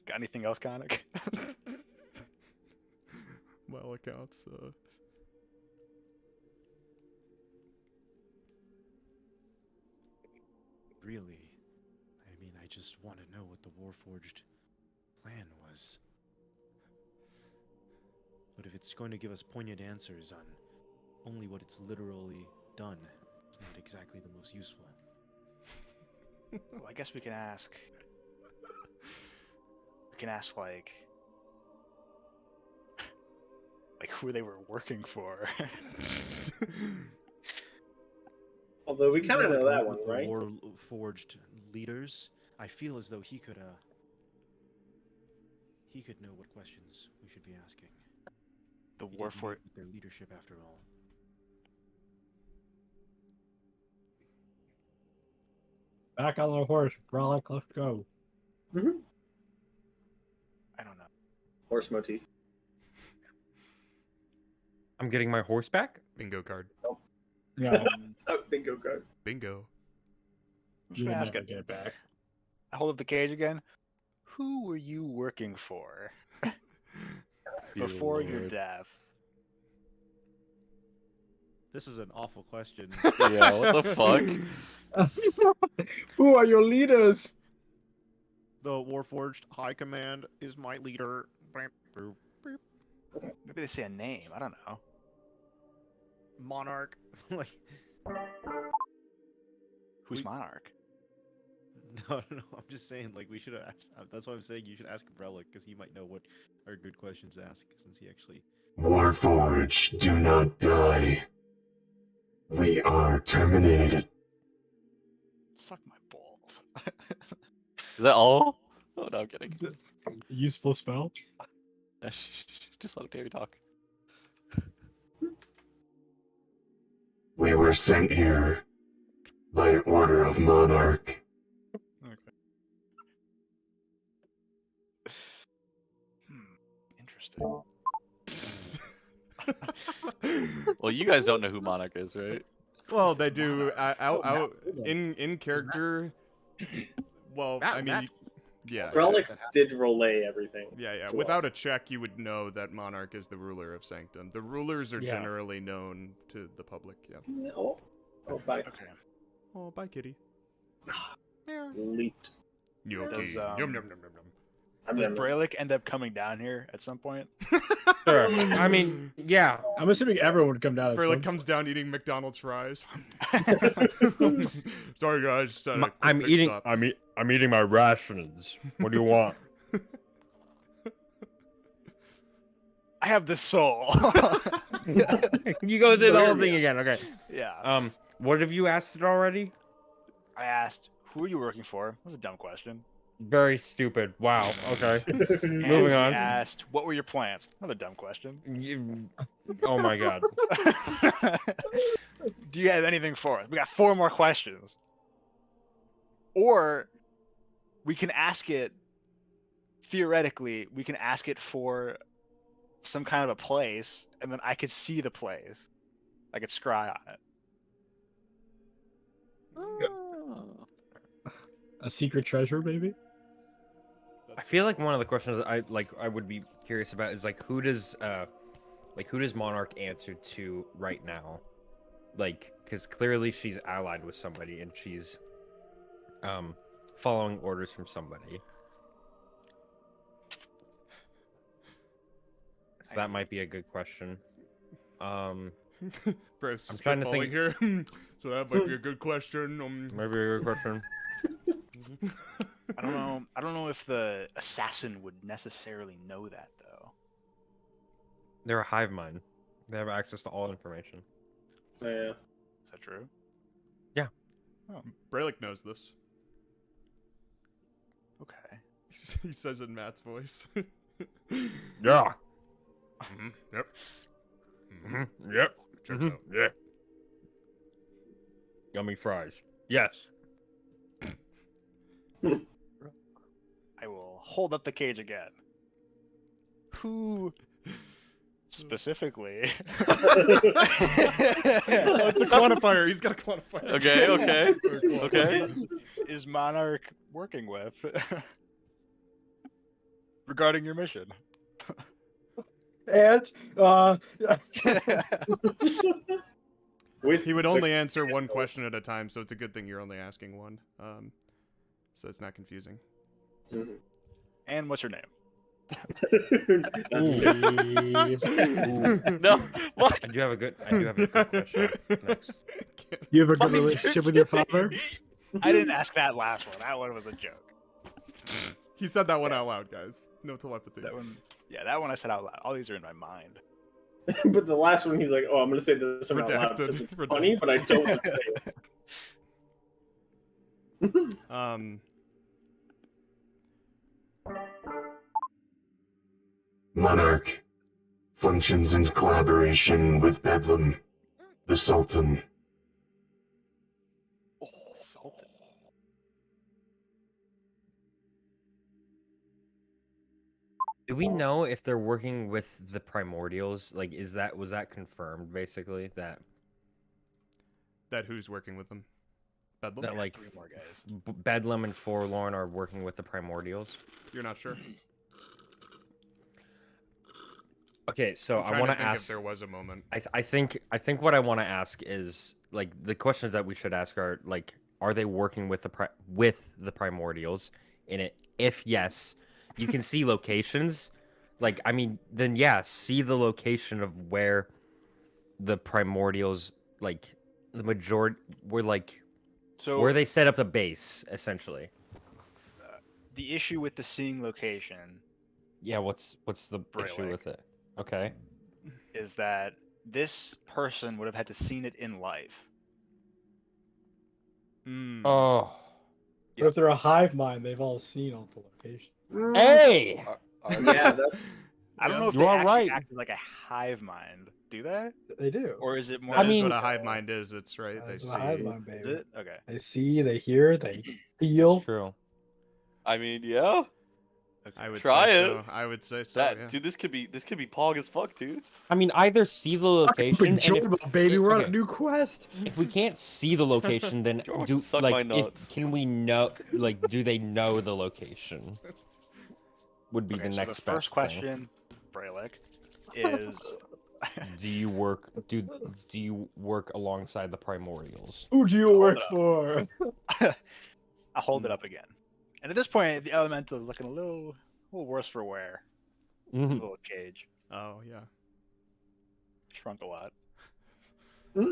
Got anything else, Khanek? By all accounts, Really? I mean, I just want to know what the Warforged plan was. But if it's going to give us poignant answers on only what it's literally done, it's not exactly the most useful. Well, I guess we can ask. We can ask like who they were working for. Although we kind of know that one, With the right? Warforged leaders, I feel as though he could know what questions we should be asking. The He didn't meet Warforged. with their leadership after all. Back on the horse, Rolland, let's go. I don't know. Horse motif. I'm getting my horse back. bingo card. Yeah. Oh, bingo card. Bingo. just You gonna will ask never it. get it back. I hold up the cage again. Who were you working for before your Lord. death? This is an awful question. Yeah, what the fuck? Who are your leaders? The Warforged High Command is my leader. Maybe they say a name. I don't know. Monarch. Like, Who's Monarch? no. I'm just saying, like, we should have asked. That's why I'm saying you should ask Brelikk, because he might know what are good questions to ask, since he actually. Warforged, do not die. We are terminated. Suck my balls. Is that all? Oh no, I'm kidding. Useful spell. Just let Terry talk. We were sent here by order of Monarch. Interesting. Well, you guys don't know who Monarch is, right? Well, they do out in character. Well, I mean, yeah. Brelikk did relay everything. Yeah. to Without us. a check, you would know that Monarch is the ruler of Sanctum. The rulers are Yeah. generally known to the public. Yeah. Oh, bye. Okay. Oh, bye, kitty. Leaked. You okay? Does, Yum yum yum yum yum. I'm Does never- Brelikk end up coming down here at some point? Sure. I mean, yeah. I'm assuming everyone would come down. At Brelikk some comes down eating McDonald's fries. Sorry, guys. Just had a quick I'm pit eating. stop. I'm eating my rations. What do you want? I have the soul. You go through the whole thing again. Okay. Yeah. What have you asked it already? I asked, who are you working for? That was a dumb question. Very stupid. Wow. Okay. And Moving we on. asked, what were your plans? Another dumb question. Oh my god. Do you have anything for us? We got 4 more questions. Or we can ask it, theoretically, we can ask it for some kind of a place, and then I could see the place. I could scry on it. Oh. A secret treasure, maybe? I feel like one of the questions I would be curious about is who does Monarch answer to right now? Like, because clearly she's allied with somebody and she's following orders from somebody. So that might be a good question. Bro, I'm trying to think- here. So that might be a good question. Maybe a good question. I don't know. I don't know if the assassin would necessarily know that though. They're a hive mind. They have access to all information. Yeah. Is that true? Brelikk knows this. Okay. He says in Matt's voice. Yeah. Yep. Yep. Checks out. Yeah. Yummy fries. Yes. I will hold up the cage again. Who specifically? Oh, it's a quantifier. He's got a quantifier. Okay. Is Monarch working with regarding your mission? And He would only answer one question at a time, so it's a good thing you're only asking one. So it's not confusing. And what's your name? That's No. What? I do have a good question next. you have a good relationship with your father? I didn't ask that last one. That one was a joke. He said that one out loud, guys. No telepathy. That one, yeah, that one I said out loud. All these are in my mind. But the last one, he's like, "Oh, I'm gonna say this one out loud Redacted. because it's funny, but I don't want to say it." Monarch functions in collaboration with Bedlam, the Sultan. Sultan. Do we know if they're working with the primordials? Like, was that confirmed basically that? That who's working with them? Bedlam? that like 3 more guys. Bedlam and Forlorn are working with the primordials? You're not sure? Okay, so I'm I trying want to to think ask. if there was a moment. I think what I want to ask is like the questions that we should ask are like, are they working with the primordials in it? If yes, you can see locations. Like, I mean, then yeah, see the location of where the primordials, like the majority, were like So where they set up the base essentially. the issue with the seeing location Yeah, what's the issue Brelikk. with it? Okay. is that this person would have had to seen it in life. Hmm. Oh. But if they're a hive mind, they've all seen all the locations. Hey. Yeah, that's I don't know if You they are actually right. act like a hive mind. Do they? They do. Or is it more? That I is mean- what a hive mind is. It's right. They That's see. what a hive mind, Is baby. it? Okay. They see, they hear, they feel. That's true. I mean, yeah. I would Try say it. so. I would say so. That Yeah. dude, this could be pog as fuck, dude. I mean, either see the location, and if, baby, we're on okay. a new quest. if we can't see the location, then Jordan do can suck my like if nuts. can we know like do they know the location? Would be Okay, the so next the first best question, Brelikk, is thing. Do you work alongside the primordials? Who do you Hold work it up. for? I'll hold it up again. And at this point, the elemental is looking a little worse for wear. Mhm. Little cage Oh yeah. shrunk a lot. This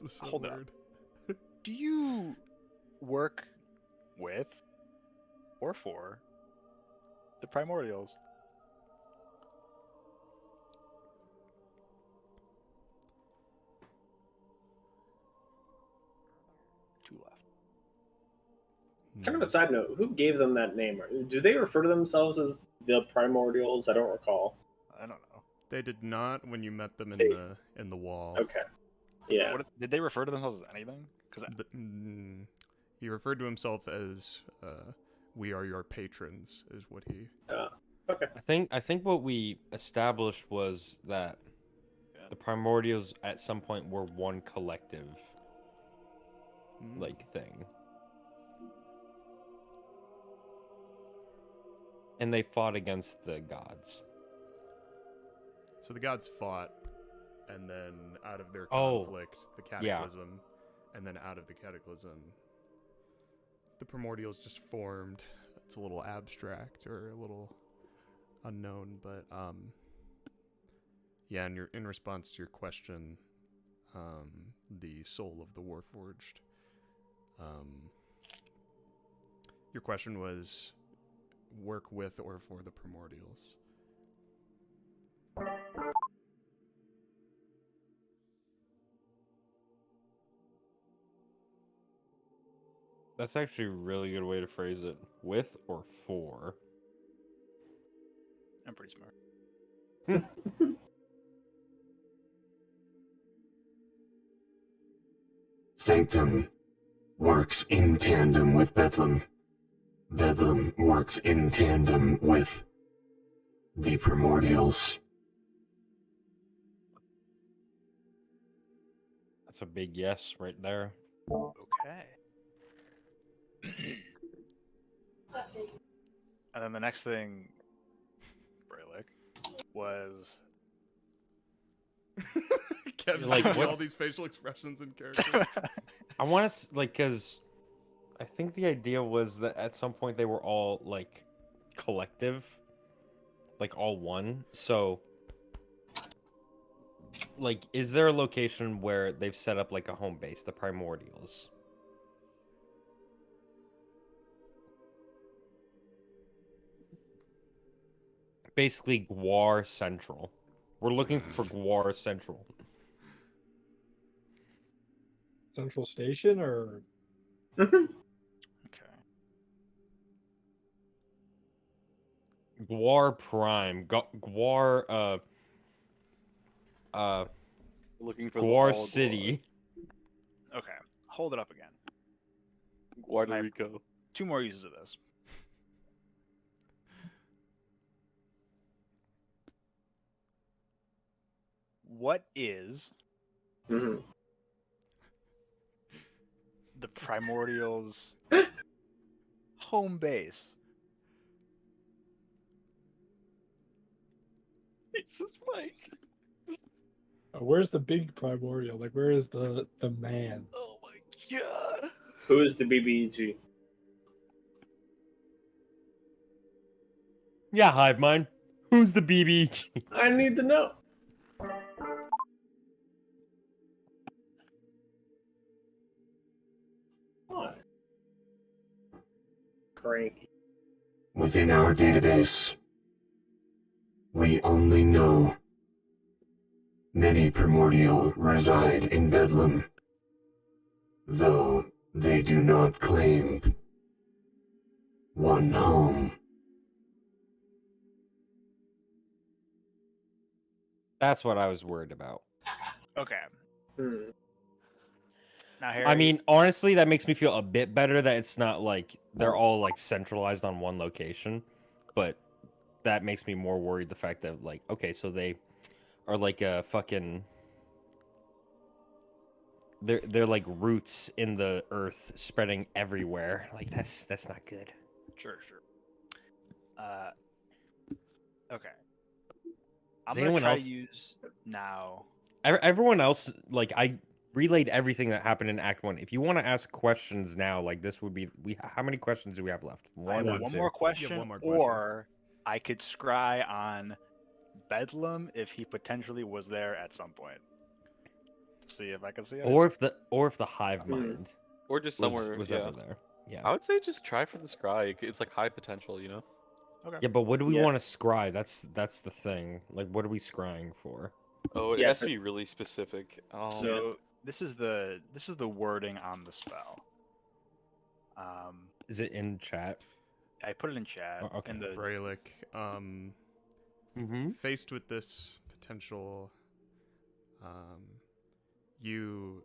is so Hold it up. weird. Do you work with or for the primordials? Two left. kind of a side note. Who gave them that name? Do they refer to themselves as the primordials? I don't recall. I don't know. They did not when you met them They- in the wall. Okay. Yeah. What, did they refer to themselves as anything? Because He referred to himself as "We are your patrons," is what he. Okay. I think what we established was that the primordials at some point were one collective like thing. And they fought against the gods. So the gods fought, and then out of their Oh, conflict, the yeah. Cataclysm, and then out of the Cataclysm, the primordials just formed. It's a little abstract or a little unknown, but yeah. And in response to your question, the soul of the Warforged. Your question was work with or for the primordials. That's actually a really good way to phrase it. With or for. I'm pretty smart. Sanctum works in tandem with Bedlam. Bedlam works in tandem with the primordials. That's a big yes right there. Okay. And then the next thing, Brelikk, was Kev's Like, making what- all these facial expressions and characters. I want to like because I think the idea was that at some point they were all like collective, like all one. So, like, is there a location where they've set up like a home base, the primordials? Basically, Gwar Central. We're looking for Gwar Central. Central Station or okay. Gwar Prime. Gwar. Looking for Gwar the all City. Okay. Hold it up again. Puerto Rico. 2 more uses of this. What is Mhm. the primordials' home base. Jesus, Mike. Where's the big primordial? Like, where is the man? Oh my god. Who is the BBG? Yeah, hive mind. Who's the BBG? I need to know. What? Cranky. Within our database, we only know many primordial reside in Bedlam, though they do not claim one home. That's what I was worried about. Okay. Hmm. Now, Harry, I mean, honestly, that makes me feel a bit better that it's not like they're all like centralized on one location, but that makes me more worried the fact that like, okay, so they are like a fucking they're like roots in the earth spreading everywhere. Like that's not good. sure. Okay. I'm Does gonna anyone try else- to use now. Everyone else, like I relayed everything that happened in Act 1. If you want to ask questions now, like this would be how many questions do we have left? I have or one two? more question, one more question. or I could scry on Bedlam if he potentially was there at some point. See if I can see it. Or if the hive mind Or just was, somewhere. was yeah. ever there. Yeah. I would say just try for the scry. It's like high potential, you know? Okay. Yeah, but what do we Yeah. want to scry? That's the thing. Like, what are we scrying for? Oh, it Yeah, has to but- be really specific. So this is the wording on the spell. Is it in chat? I put it in chat. Oh, okay. In the Brelikk, Mm-hmm. faced with this potential, you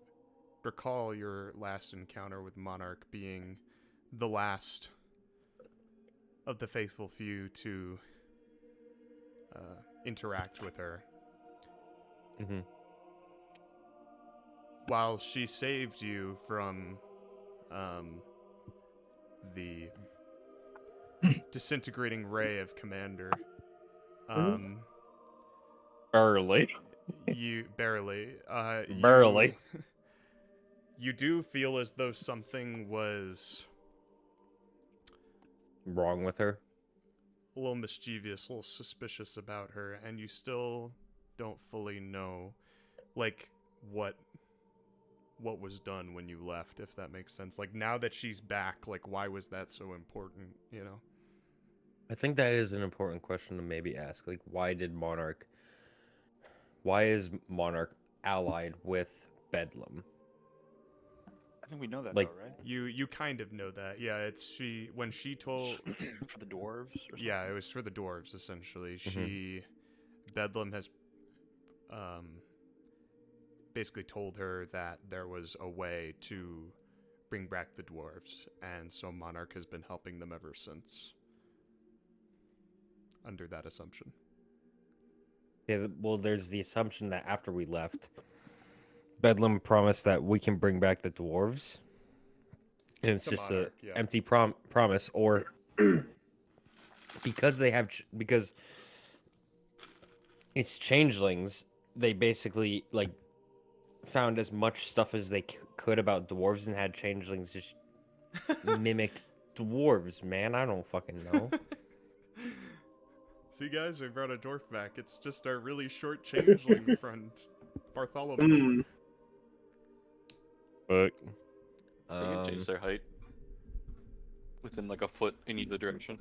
recall your last encounter with Monarch being the last of the faithful few to interact with her. Mm-hmm. While she saved you from the disintegrating ray of Commander, Barely. you barely, Barely. you do feel as though something was Wrong with her. a little mischievous, a little suspicious about her, and you still don't fully know, like, what was done when you left, if that makes sense. Like, now that she's back, like, why was that so important, you know? I think that is an important question to maybe ask. Like, why is Monarch allied with Bedlam? I think we know that Like- though, right? You kind of know that. Yeah, it's when she told For the dwarves. Or something? yeah, it was for the dwarves essentially. Bedlam has basically told her that there was a way to bring back the dwarves, and so Monarch has been helping them ever since. Under that assumption. Yeah, well, there's the assumption that after we left, Bedlam promised that we can bring back the dwarves. And it's To just Monarch, a yeah. empty promise, or because because it's changelings, they basically like found as much stuff as they could about dwarves and had changelings just mimic dwarves. Man, I don't fucking know. See, guys, we brought a dwarf back. It's just our really short changeling friend, Bartholomew. But They can change their height within like a foot in either direction.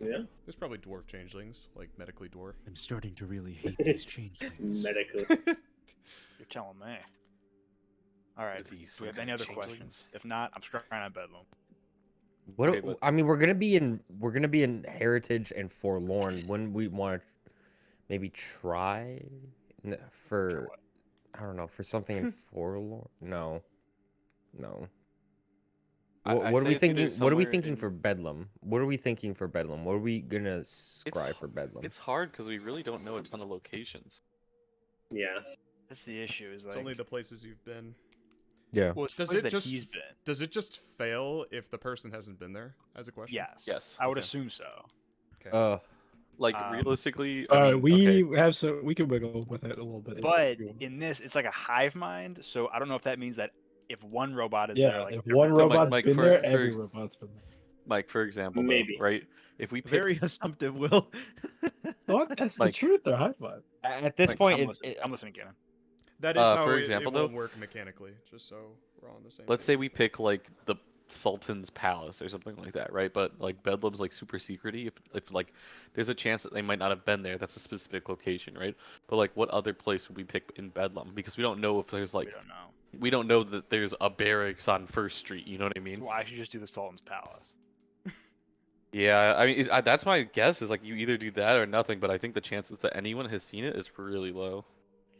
Yeah, There's probably dwarf changelings, like medically dwarf. I'm starting to really hate these changelings. medically. You're telling me. All right. These Do we have looking any other changelings. questions? If not, I'm scrying on Bedlam. what? Okay, but- I mean, we're gonna be in Heritage and Forlorn. Wouldn't we want to maybe try for? what? I don't know, for something in Forlorn. No. I What are say we it's either thinking? What are we somewhere thinking in- for Bedlam? What are we thinking for Bedlam? What are we gonna scry h- for Bedlam? It's hard because we really don't know a ton of locations. Yeah. That's the issue. Is It's like only the places you've been. Yeah. Well, it's Does does it that just he's been. does it just fail if the person hasn't been there? As a question. Yes. Yes. I would Okay. assume so. Okay. Like Um, realistically, We okay. have some. We can wiggle with it a little bit. But in this, it's like a hive mind, so I don't know if that means that if one robot is there, yeah, like if one So, robot's Mike, been for- there, for- every robot's been there. Mike, for example, Maybe. though, right? If we pick, Very assumptive, Will. What? That's Like- the truth. They're hive mind. At this Like, point, I'm listening, Cannon. That is how for it example, will though- work mechanically. Just so we're all on the same. let's page. say we pick like the Sultan's palace or something like that, right? But like Bedlam's like super secrety. If like there's a chance that they might not have been there, that's a specific location, right? But like what other place would we pick in Bedlam? Because we don't know if there's like We don't know. we don't know that there's a barracks on First Street. You know what I mean? So I should just do the Sultan's Palace. Yeah, I mean that's my guess is like you either do that or nothing. But I think the chances that anyone has seen it is really low.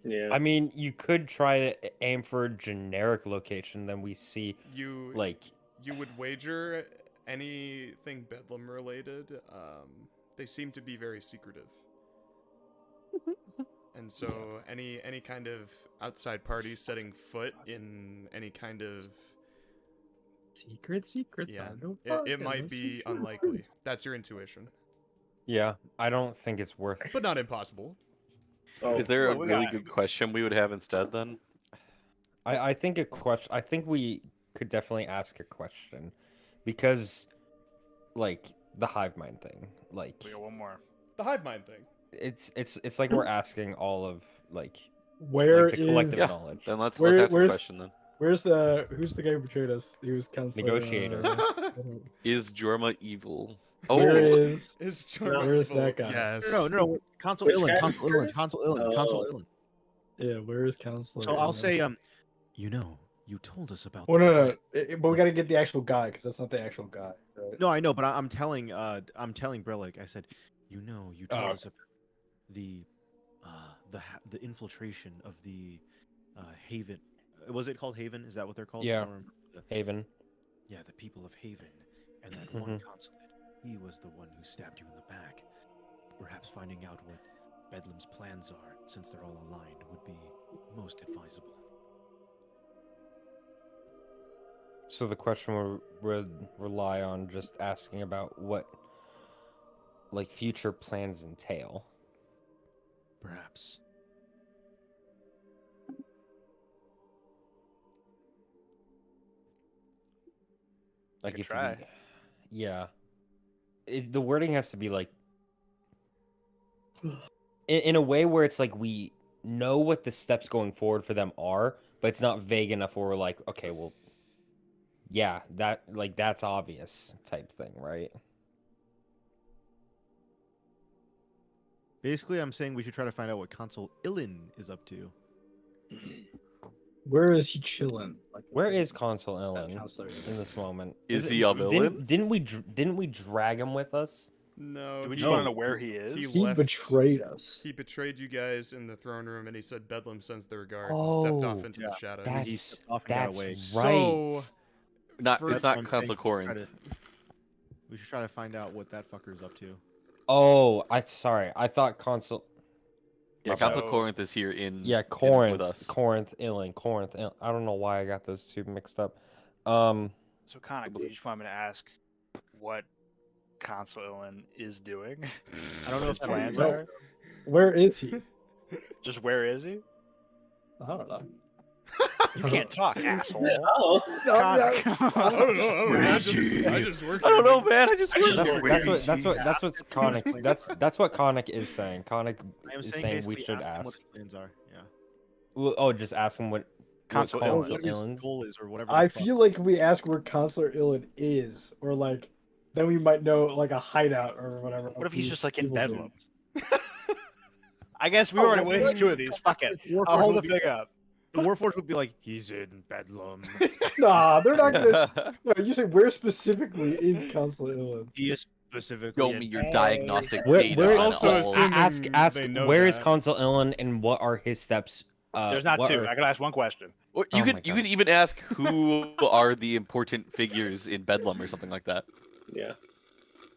Yeah. I mean, you could try to aim for a generic location, then we see you like you would wager anything Bedlam related. They seem to be very secretive. And so any kind of outside party setting foot in any kind of Secret. yeah, I don't it fucking might know be secret. unlikely. That's your intuition, yeah, I don't think it's worth. but not impossible. Oh, Is there a well, we really got- good question we would have instead then? I think a question. I think we could definitely ask a question, because, like the hive mind thing, like We got one more. The hive mind thing. it's like we're asking all of like Where the collective is- knowledge. Then let's Where- ask a where's- question then. who's the guy who betrayed us? He was counselor. Negotiator. Is Jorma evil? Where is? Is Where is that guy? Yes. No. Consul Which Illan, guy? Consul Illan, Consul Illan, Consul Oh. Illan. Yeah, where is counselor? So I'll Illan? say, you know, you told us about. Well, the no. plan- But we gotta get the actual guy because that's not the actual guy. Right? No, I know, but I'm telling Brelikk. I said, you know, you told Oh. us about the infiltration of the Haven. Was it called Haven? Is that what they're called? I Yeah. don't remember. Haven. Yeah, the people of Haven, and that one Mhm. consulate. He was the one who stabbed you in the back. Perhaps finding out what Bedlam's plans are, since they're all aligned, would be most advisable. So the question would rely on just asking about what like future plans entail. Perhaps. Like could if try. yeah, the wording has to be like in a way where it's like we know what the steps going forward for them are, but it's not vague enough where we're like, okay, well, yeah, that's obvious type thing, right? Basically, I'm saying we should try to find out what Consul Illan is up to. Where is he chilling? Like, Where is Consul that Ellen counselor in this moment? Is it- he a villain? Didn't we drag him with us? No. Do we he- just want to know where he is? he He left- betrayed us. He betrayed you guys in the throne room, and he said Bedlam sends the regards and stepped off Oh, into the shadows. He That's stepped off and got that's away. right. So- Not For- it's That's what not I'm saying, Council we should try Corinth. to- We should try to find out what that fucker's up to. Oh, I thought Consul. Yeah, My Council bad. Corinth is here in Yeah, in Corinth, with us. Corinth, Corinth. I don't know why I got those two mixed up. So, Khanek, do you just want me to ask what Consul Illan is doing? I don't know His if that plans No. are. Where is he? Just where is he? I don't know. You can't talk, asshole. Oh, Khanek. I don't know. I just work. I don't here, know, man. I just I just- That's what Khanek is saying. Khanek I'm is saying saying we basically should ask him ask. what the plans are. Yeah. Well, oh, just ask him what Consul what Illan. Consul What his Illan's- goal is or whatever. I the fuck. feel like if we ask where Counselor Illan is, or like, then we might know like a hideout or whatever. What if he's these just like in evil Bedlam? dudes. I guess we already wasted two of these. Fuck it. I'll hold the thing up. The Warforged would be like, he's in Bedlam. Nah, they're not gonna. No, you say where specifically is Counselor Illan? He is specifically. Show in me your Bedlam. diagnostic Where- data. where- on Also all. assuming ask they know where is that. Consul Illan and what are his steps? There's not what two. are- I can ask one question. Or Oh you my could you God. could even ask who are the important figures in Bedlam or something like that, yeah.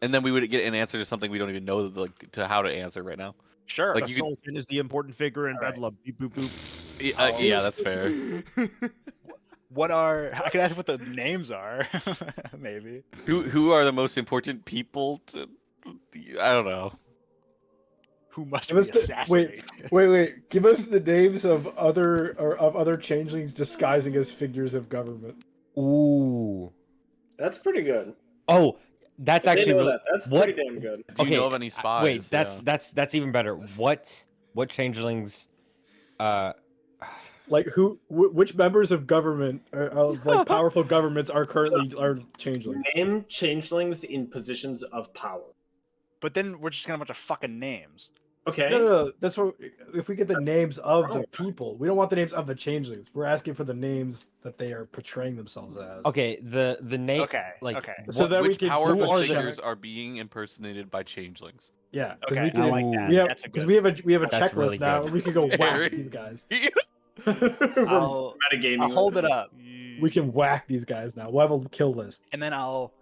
and then we would get an answer to something we don't even know like to how to answer right now. Sure. Like The you could- Sultan is the important figure in Alright. Bedlam. Beep, boop, boop. Yeah, that's fair. I could ask what the names are, maybe. Who are the most important people to? I don't know. Who must Give be us the, assassinated? wait. Give us the names of other changelings disguising as figures of government. Ooh. That's pretty good. Oh, that's If actually they know really. that. That's what? pretty damn good. Do you know of any spies? Wait, Yeah. that's even better. What changelings? Like which members of government, of like powerful governments, are changelings? Name changelings in positions of power. But then we're just gonna have a bunch of fucking names. Okay. No. That's what. If we get the names of the people, we don't want the names of the changelings. We're asking for the names that they are portraying themselves as. Okay, the name. Okay. Like, okay. So that we Which can. powerful who are the- figures are being impersonated by changelings? Yeah. 'Cause Okay. we can, I like that. We have That's a because good. we have a That's checklist really now, good. and we can go Harry? whack these guys. I'll Metagaming. hold it up, We can whack these guys now. We'll have a kill list. and then I'll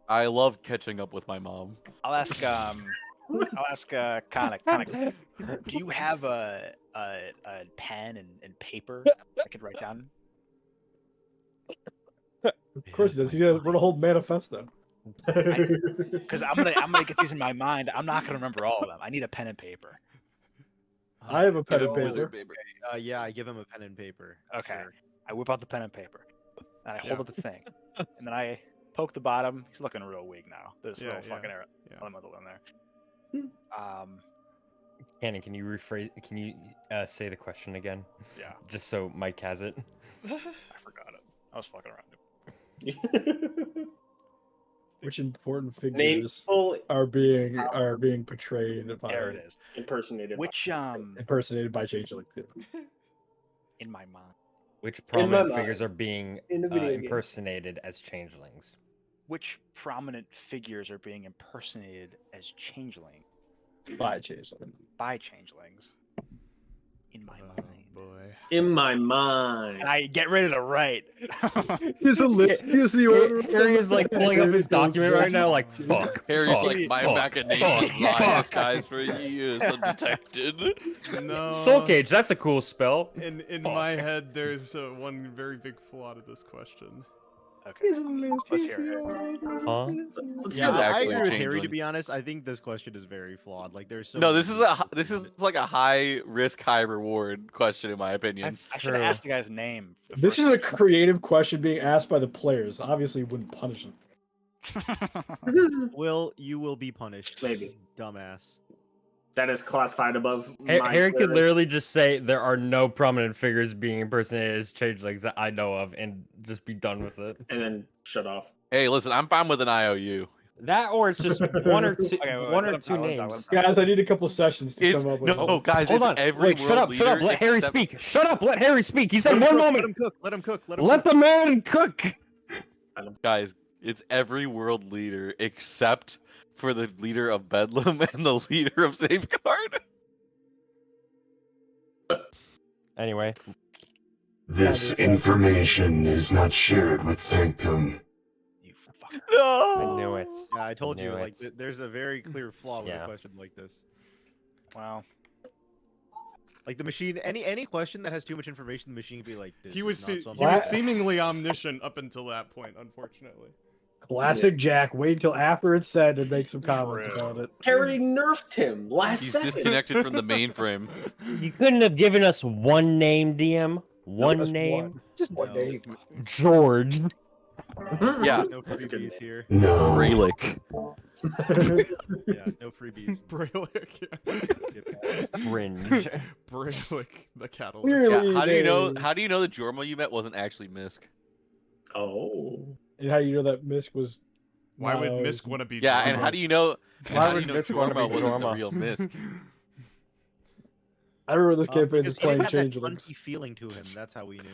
I love catching up with my mom. ask Khanek. Khanek, do you have a pen and paper I could write down? Of course, he does. He's gonna wrote a whole manifesto. Because I'm gonna get these in my mind. I'm not gonna remember all of them. I need a pen and paper. I have a pen and Wizard paper. paper. Yeah, I give him a pen and paper. Okay. Sure. I whip out the pen and paper, and I hold up the thing, and then I poke the bottom. He's looking real weak now. There's Yeah, little yeah, fucking yeah. elemental in there. Cannon, can you rephrase? Can you say the question again? Yeah. Just so Mike has it. I forgot it. I was fucking around. Which important Name figures full are being portrayed by There it is. impersonated. Which impersonated by changelings? in my mind, Which In my prominent figures mind. are being In a video game. impersonated as changelings? which prominent figures are being impersonated as changeling By changelings. by changelings? In my mind. Boy. In my mind. And I get ready to write. Here's a list. Here's the order. Harry is like pulling up his document right now, like fuck. Harry's fuck, like, my fuck, machinations fuck, lie fuck. guys for years undetected. No. Soul Cage, that's a cool spell. In my head, there's one very big flaw to this question. Okay. Let's hear it. Huh? Let's Yeah, hear that. I actually agree with Harry. To changeling. be honest, I think this question is very flawed. Like, there's so. No, many this is like a high risk, high reward question in my opinion. That's I should true. have asked the guy's name. the This first is a creative question being asked by the players. Obviously, wouldn't punish them. Will you will be punished? Maybe. Dumbass. That is classified above. my Harry could clearance. literally just say there are no prominent figures being impersonated as changelings that I know of, and just be done with it. And then shut off. Hey, listen, I'm fine with an IOU. That, or it's just one or two, Okay, wait, one let or him two talk, let him talk, names. let him Guys, I need a couple sessions to It's come up with. no, guys. Hold it's on, every wait, shut up, world shut up. leader Let Harry except- speak. Shut up, let Harry speak. He said Let one him moment. cook. Let him cook. Let him Let cook. the man cook. Guys, it's every world leader except for the leader of Bedlam and the leader of Safeguard. Anyway, This information is not shared with Sanctum. You fucker. No. I knew it. Yeah, I told you. knew Like, it. there's a very clear flaw with Yeah. a question like this. Well, Like the machine, any question that has too much information, the machine can be like, "This He was is not he something." was seemingly omniscient up until that point, unfortunately. Classic Jack. Wait until after it's said to make some comments True. about it. Harry nerfed him last He's second. disconnected from the mainframe. You couldn't have given us one name, DM. One Just name. Just one No. name. George. Yeah. No That's a good freebies name. here. No. Brelikk. Yeah, no freebies. Brelikk. Cringe. Brelikk, the catalyst. Clearly, Yeah, how do you know? they- How do you know the Jorma you met wasn't actually Misk? Oh. And how you know that Misk was? Why would No, Misk want to be? Yeah, and Jorma? how do you know? Why how do would you know Misk wanna be Jorma wasn't the Jorma? real Misk? I remember this campaign Because is he playing didn't have that changelings. hunty feeling to him. That's how we knew.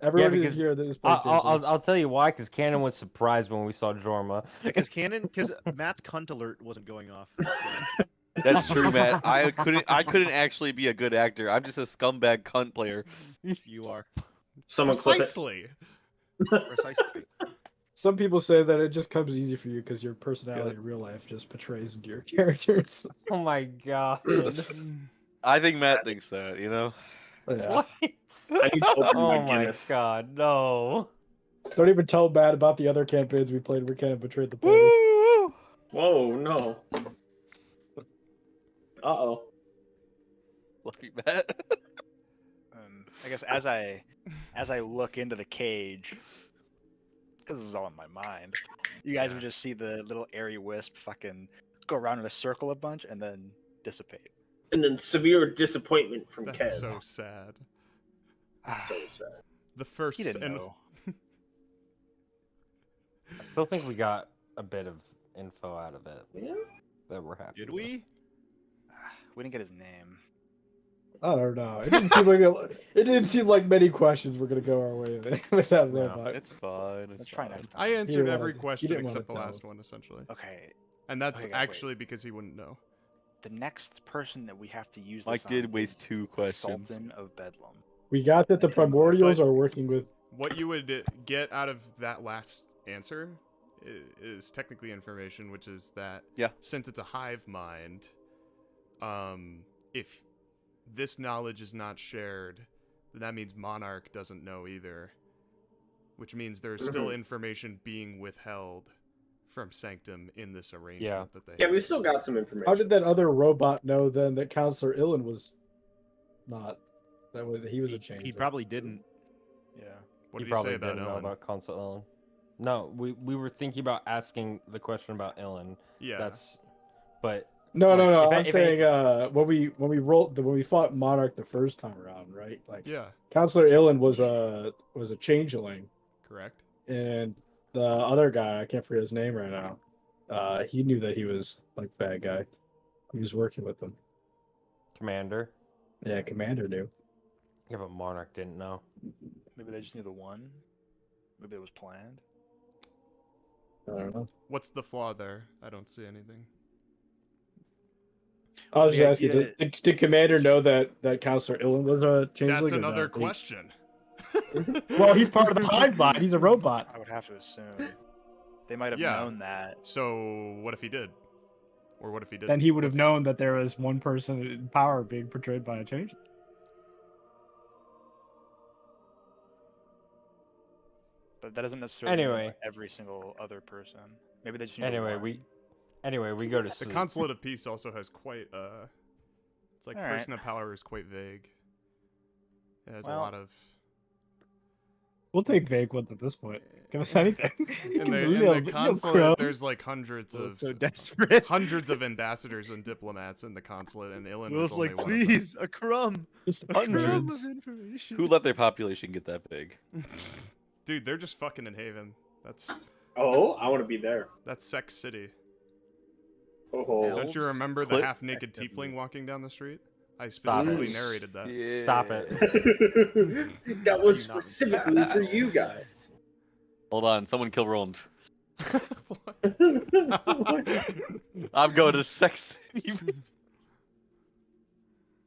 Everyone because here that is playing changelings. I'll tell you why. Because Cannon was surprised when we saw Jorma. Because Matt's cunt alert wasn't going off. That's true, Matt. I couldn't actually be a good actor. I'm just a scumbag cunt player. You are Someone clip it. Precisely. precisely. Some people say that it just comes easy for you because your personality in real life just portrays into your characters. Oh my god. I think Matt thinks that, you know. Yeah. What? I need to open Oh my my Guinness. god, no. Don't even tell Matt about the other campaigns we played where Ken betrayed the party. Woo! Whoa, no. Uh-oh. Lucky Matt. I guess as I look into the cage, because this is all in my mind, you guys would just see the little airy wisp fucking go around in a circle a bunch and then dissipate. And then severe disappointment from That's Kev. so sad. So sad. The first He didn't and know. I still think we got a bit of info out of it Yeah. that we're happy did with. we? We didn't get his name. I don't know. It didn't seem like many questions were gonna go our way with that No, robot. It's fine. It's Let's try fine. next time. I answered wanna- every he question didn't wanna except the tell. last one, essentially. Okay, And that's Okay, wait. actually because he wouldn't know. the next person that we have to use. Mike this did on waste is 2 the questions. Sultan of Bedlam. We got that the primordials But- are working with. What you would get out of that last answer is technically information, which is that Yeah. since it's a hive mind, if this knowledge is not shared, then that means Monarch doesn't know either, which means there's still information being withheld from Sanctum in this arrangement that they Yeah, have. we still got some information. How did that other robot know then that Counselor Illen was not? He was a change. He probably didn't. Yeah. What He did you probably say about didn't know Ellen? about Consul Ellen. No, we were thinking about asking the question about Ellen. Yeah. But No, like, no. if I'm if saying anything- when we fought Monarch the first time around, right? Like Yeah, Counselor Illen was a changeling, correct. and the other guy, I can't forget his name right now. He knew that he was like bad guy. He was working with them. Commander. Yeah, Commander knew. Yeah, but Monarch didn't know. Maybe they just knew the one. Maybe it was planned. I don't know. What's the flaw there? I don't see anything. I was The just asking, idea- did Commander know that Counselor Illen was a changeling? That's or another not? question. Well, he's part of the hive mind. He's a robot. I would have to assume they might have Yeah. known that. So what if he did? Or what if he didn't? Then he would have What's- known that there was one person in power being portrayed by a changeling. But that doesn't necessarily mean Anyway. every single other person. Maybe they just knew Anyway, we go to The sleep. Consulate of Peace also has quite it's like Alright. person of power is quite vague. It has a Well- lot of We'll take vague ones at this point. Give us anything. in the, Real- in the real consulate crumbs. there's like hundreds Will's of so desperate. hundreds of ambassadors and diplomats in the consulate, and Illen Will's is only like, one of them. please, a crumb. Just A crumb hundreds. of information. Who let their population get that big? Dude, they're just fucking in Haven. That's Oh, I want to be there. Sex City. Oh, Don't you remember the Clip. half-naked tiefling walking down the street? I Stop specifically it. narrated that. Stop it. that was Do not specifically for you guys. Hold on, someone kill Rolland. I'm going to sex.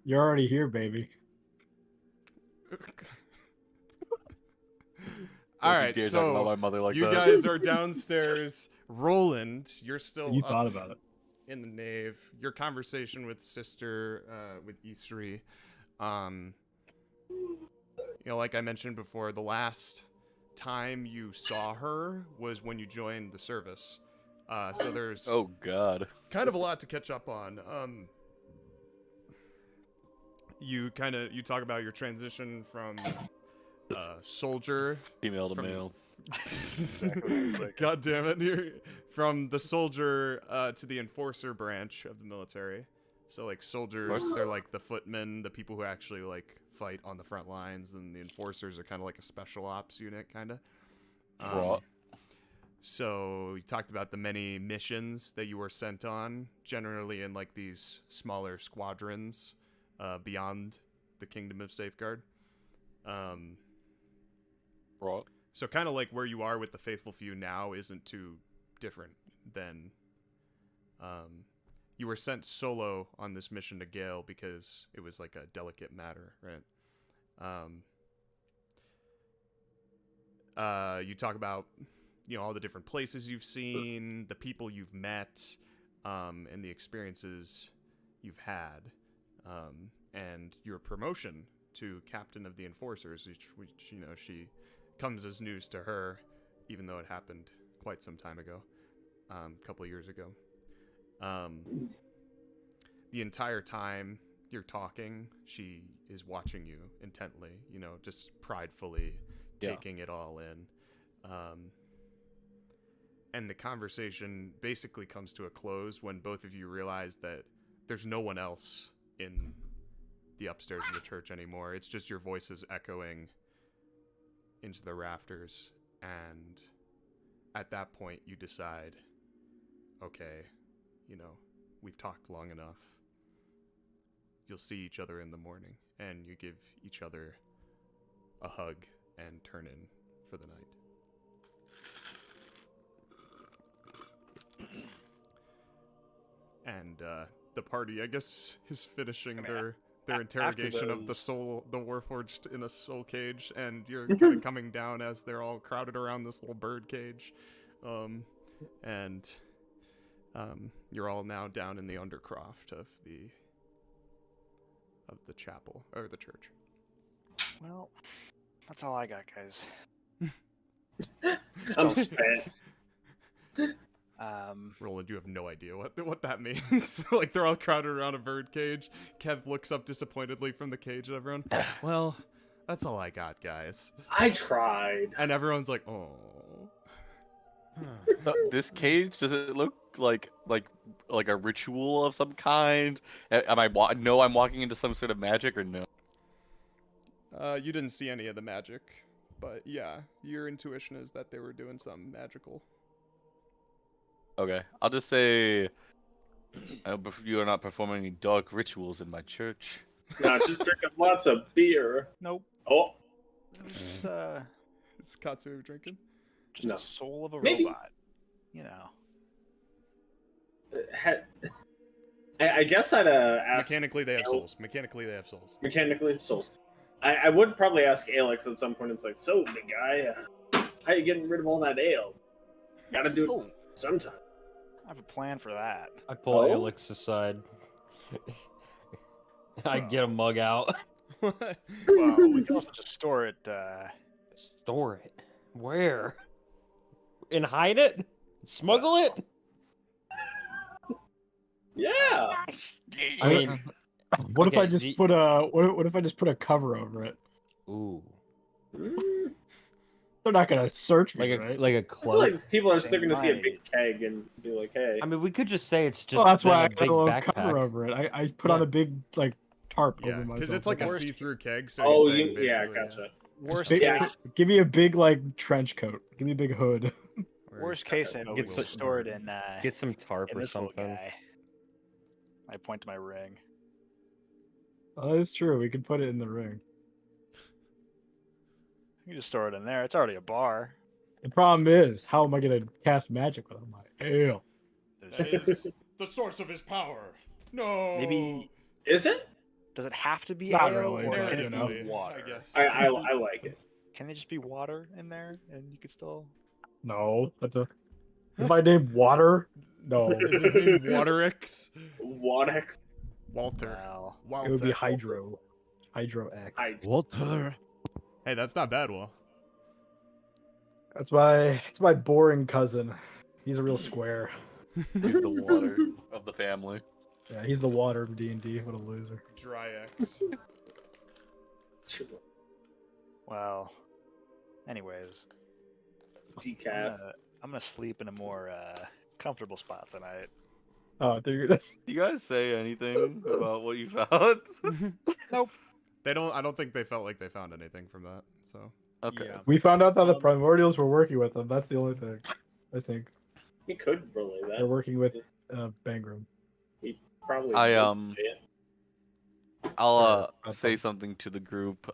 You're already here, baby. All Don't you right, dare talk about my so mother like you that. guys are downstairs. Rolland, you're still You up thought about it. in the nave. Your conversation with sister, with Isri, like I mentioned before, the last time you saw her was when you joined the service. So there's Oh god. kind of a lot to catch up on. You talk about your transition from soldier Female to From- male. God damn it. You're from the soldier to the enforcer branch of the military. So like soldiers, they're like the footmen, the people who actually like fight on the front lines, and the enforcers are kind of like a special ops unit kind of. Right. So you talked about the many missions that you were sent on, generally in like these smaller squadrons beyond the Kingdom of Safeguard. Right. So kind of like where you are with the Faithful Few now isn't too different than you were sent solo on this mission to Gale because it was like a delicate matter, right? You talk about all the different places you've seen, the people you've met, and the experiences you've had, and your promotion to captain of the enforcers, which she comes as news to her, even though it happened quite some time ago, a couple of years ago. The entire time you're talking, she is watching you intently, just pridefully taking it all in. And the conversation basically comes to a close when both of you realize that there's no one else in the upstairs of the church anymore. It's just your voices echoing into the rafters. And at that point, you decide, okay, we've talked long enough. You'll see each other in the morning, and you give each other a hug and turn in for the night. And the party, I guess, is finishing their interrogation of the Warforged in a soul cage, and you're kind of coming down as they're all crowded around this little bird cage, and you're all now down in the undercroft of the chapel or the church. Well, that's all I got, guys. I'm spent. Rolland, you have no idea what that means. Like, they're all crowded around a bird cage. Kev looks up disappointedly from the cage at everyone. Well, that's all I got, guys. I tried. And everyone's like, oh. This cage, does it look like a ritual of some kind? Am I'm walking into some sort of magic, or no? You didn't see any of the magic, but yeah, your intuition is that they were doing something magical. Okay, I'll just say you are not performing any dark rituals in my church. No, just drinking lots of beer. Nope. Oh. It's Is Katsu drinking? just No. a soul of a Maybe. robot. I guess I'd ask. Mechanically, they have souls. Mechanically, souls. I would probably ask Alex at some point. It's like, so big guy, how you getting rid of all that ale? Gotta do it sometime. I have a plan for that. I pull Alex aside. I get a mug out. Well, we can also just store it. Store it? Where? And hide it? Smuggle it? Yeah. I mean, What if okay, I just put a what if I just put a cover over it? ooh, They're not gonna search me, like a right? like a I feel cloak. like people are still gonna see a might. big keg and be like, hey. I mean, we could just say it's just Well, that's why I a got big a little backpack. cover over it. I put on a big tarp Yeah, over myself. because it's like a Worst- see-through keg. So Oh, he's saying yeah, basically, gotcha. Worst Big- case, Give me a big trench coat. Give me a big hood. worst case, I Get would some- store it in. Get some tarp in or this little something. guy. I point to my ring. Oh, that's true. We could put it in the ring. You can just store it in there. It's already a bar. The problem is, how am I gonna cast magic with it? I'm like, hell. That is the source of his power. No. Maybe Is it? does it have to be Not ale, really, or but, can you it know. be water? I guess. I like it. Can it just be water in there, and you could still? No, that's a. If I name water, no, Is his name Waterix? Wadex. Walter. Well, Walter. it would be Hydro. Hydro X. Walter. Hey, that's not bad, Will. That's my boring cousin. He's a real square. He's the water of the family. Yeah, he's the water of D&D. What a loser. Dry X. well. Anyways, Decaf. I'm gonna sleep in a more comfortable spot tonight. Oh, that's Do you guys say anything about what you found? Nope. I don't think they felt like they found anything from that. So. Okay. Yeah. we found out that the primordials were working with them. That's the only thing. I think He could relay they're that. working with Bangram. He probably. I, would say it. I'll Or- say something to the group.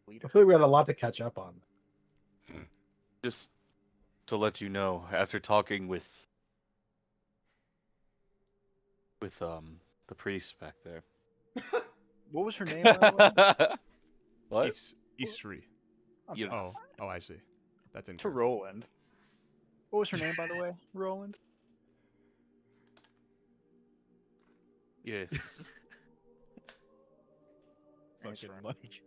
Leader. I feel like we had a lot to catch up on. Just to let you know, after talking with the priest back there. What was her name? By the way? What? Isri. Yes. Oh, I see. That's To interesting. Rolland. What was her name, by the way? Rolland. Yes. Thanks, fucking Ron. mic.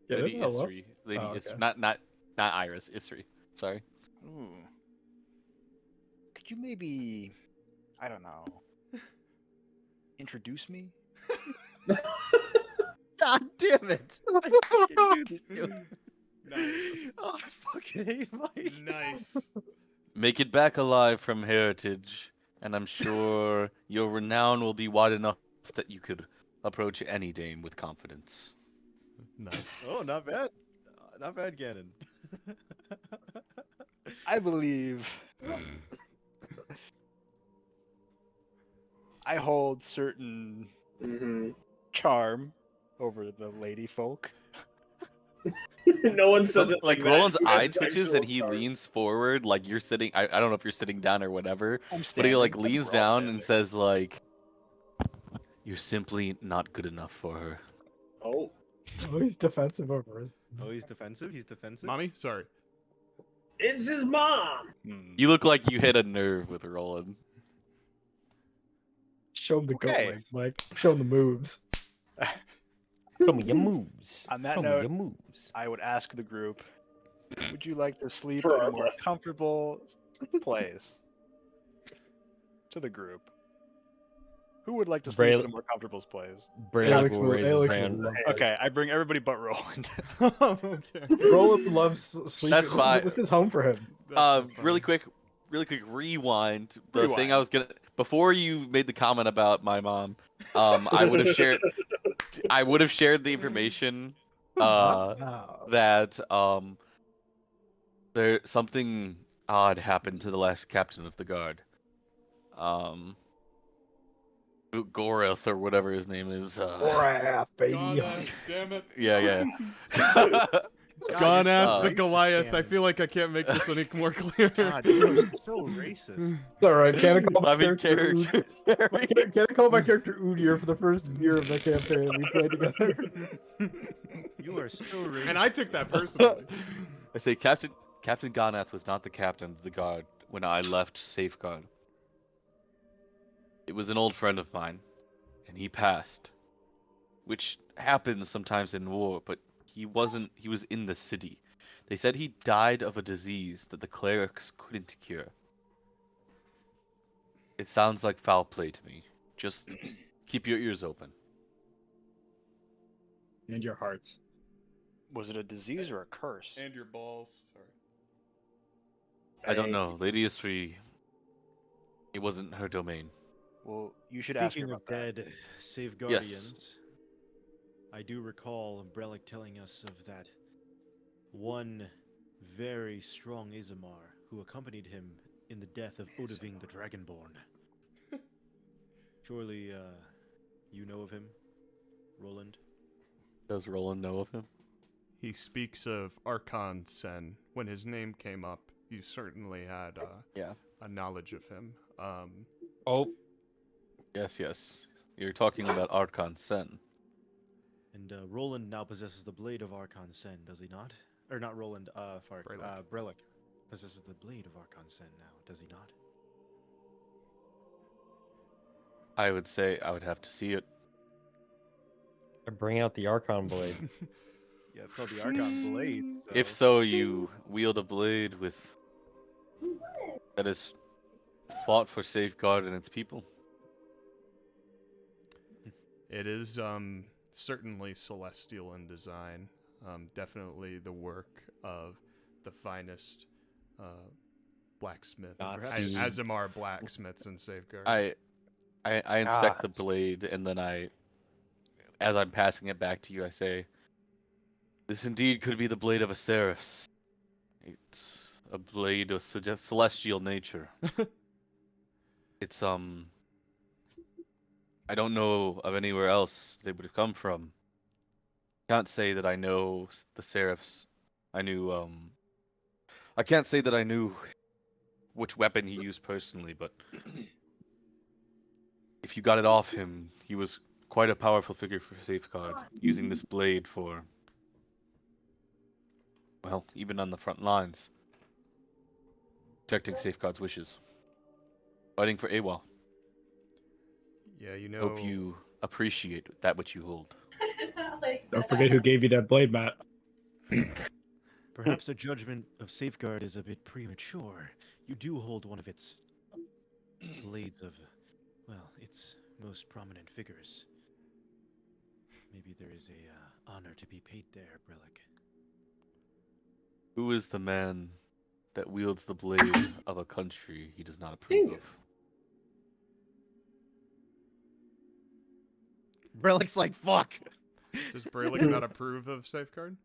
Get Lady it? Hello? Isri. Lady Oh, Isri. okay. Not Iris. Isri. Sorry. Ooh. Could you maybe, I don't know, introduce me? God damn it! I fucking knew this joke. Nice. Oh, I fucking hate Mike. Nice. Make it back alive from heritage, and I'm sure your renown will be wide enough that you could approach any dame with confidence. Nice. Oh, not bad. Not bad, Gannon. I believe I hold certain Hmm. charm over the lady folk. No one says it Like that. Roland's He eye has twitches actual and he charm. leans forward like you're sitting. I don't know if you're sitting down or whatever, I'm but standing. he like I think leans we're all down standing. and says like, "You're simply not good enough for her." Oh. Oh, he's defensive over it. Oh, he's defensive. He's defensive. Mommy, sorry. It's his mom! Hmm. You look like you hit a nerve with Roland. Show him the goat Okay. legs, Mike. Show him the moves. Show me your moves. On that Show me note- your moves. I would ask the group, would you like to sleep For in our a more blessing. comfortable place? To the group. Who would like to sleep in a more comfortable place? Brelikk Alex will will- raise his Alex will hand. love- Okay, I bring everybody but Roland. Okay. Roland loves sleeping. That's fine. This is home for him. That's so Really funny. quick, rewind. The thing Rewind. I was gonna before you made the comment about my mom, I would have shared. I would have shared the information. Wow. That there something odd happened to the last captain of the guard. Goreth or whatever his name is. Wrath, baby. God, damn it. Yeah. Gone you're at so the racist, Goliath. I Gannon. feel like I can't make this any more clear. God, you're so racist. It's alright, can't I call my I mean, character character. Can I call my character Udyr for the first year of the campaign we played together? You are so racist. And I took that personally. I say Captain Gonath was not the captain of the guard when I left Safeguard. It was an old friend of mine, and he passed. Which happens sometimes in war, but he wasn't. He was in the city. They said he died of a disease that the clerics couldn't cure. It sounds like foul play to me. Just keep your ears open. And your hearts. Was it a disease or a curse? And your balls. Sorry. I don't know. Lady Isri, it wasn't her domain. Well, you should ask her Speaking of about that. dead safeguardians, I do recall Brelikk telling us of that one very strong Ismar who accompanied him in the death of Odoving the Dragonborn. Surely, you know of him, Roland? Does Roland know of him? He speaks of Archon Sen. When his name came up, you certainly had a knowledge of him. Oh, Yes. You're talking about Archon Sen. And Roland now possesses the blade of Archon Sen, does he not? Or not Roland, Brelikk possesses the blade of Archon Sen now, does he not? I would say I would have to see it. bring out the Archon blade. Yeah, it's called the Archon blade. If so, you wield a blade that is fought for Safeguard and its people. It is certainly celestial in design. Definitely the work of the finest blacksmith, Nazi. Azimar blacksmiths in Safeguard. I inspect the God. blade, and then as I'm passing it back to you, I say, "This indeed could be the blade of a Seraphs. It's a blade of celestial nature. It's I don't know of anywhere else they would have come from. Can't say that I know the Seraphs. I can't say that I knew which weapon he used personally, but if you got it off him, he was quite a powerful figure for Safeguard, using this blade for, well, even on the front lines, protecting Safeguard's wishes, fighting for Aewa. Yeah, you know. Hope you appreciate that which you hold. Don't forget who gave you that blade, Matt. Perhaps a judgment of Safeguard is a bit premature. You do hold one of its blades of, well, its most prominent figures. Maybe there is a honor to be paid there, Brelikk. Who is the man that wields the blade of a country he does not approve of? Brelick's like, fuck! Does Brelikk not approve of Safeguard?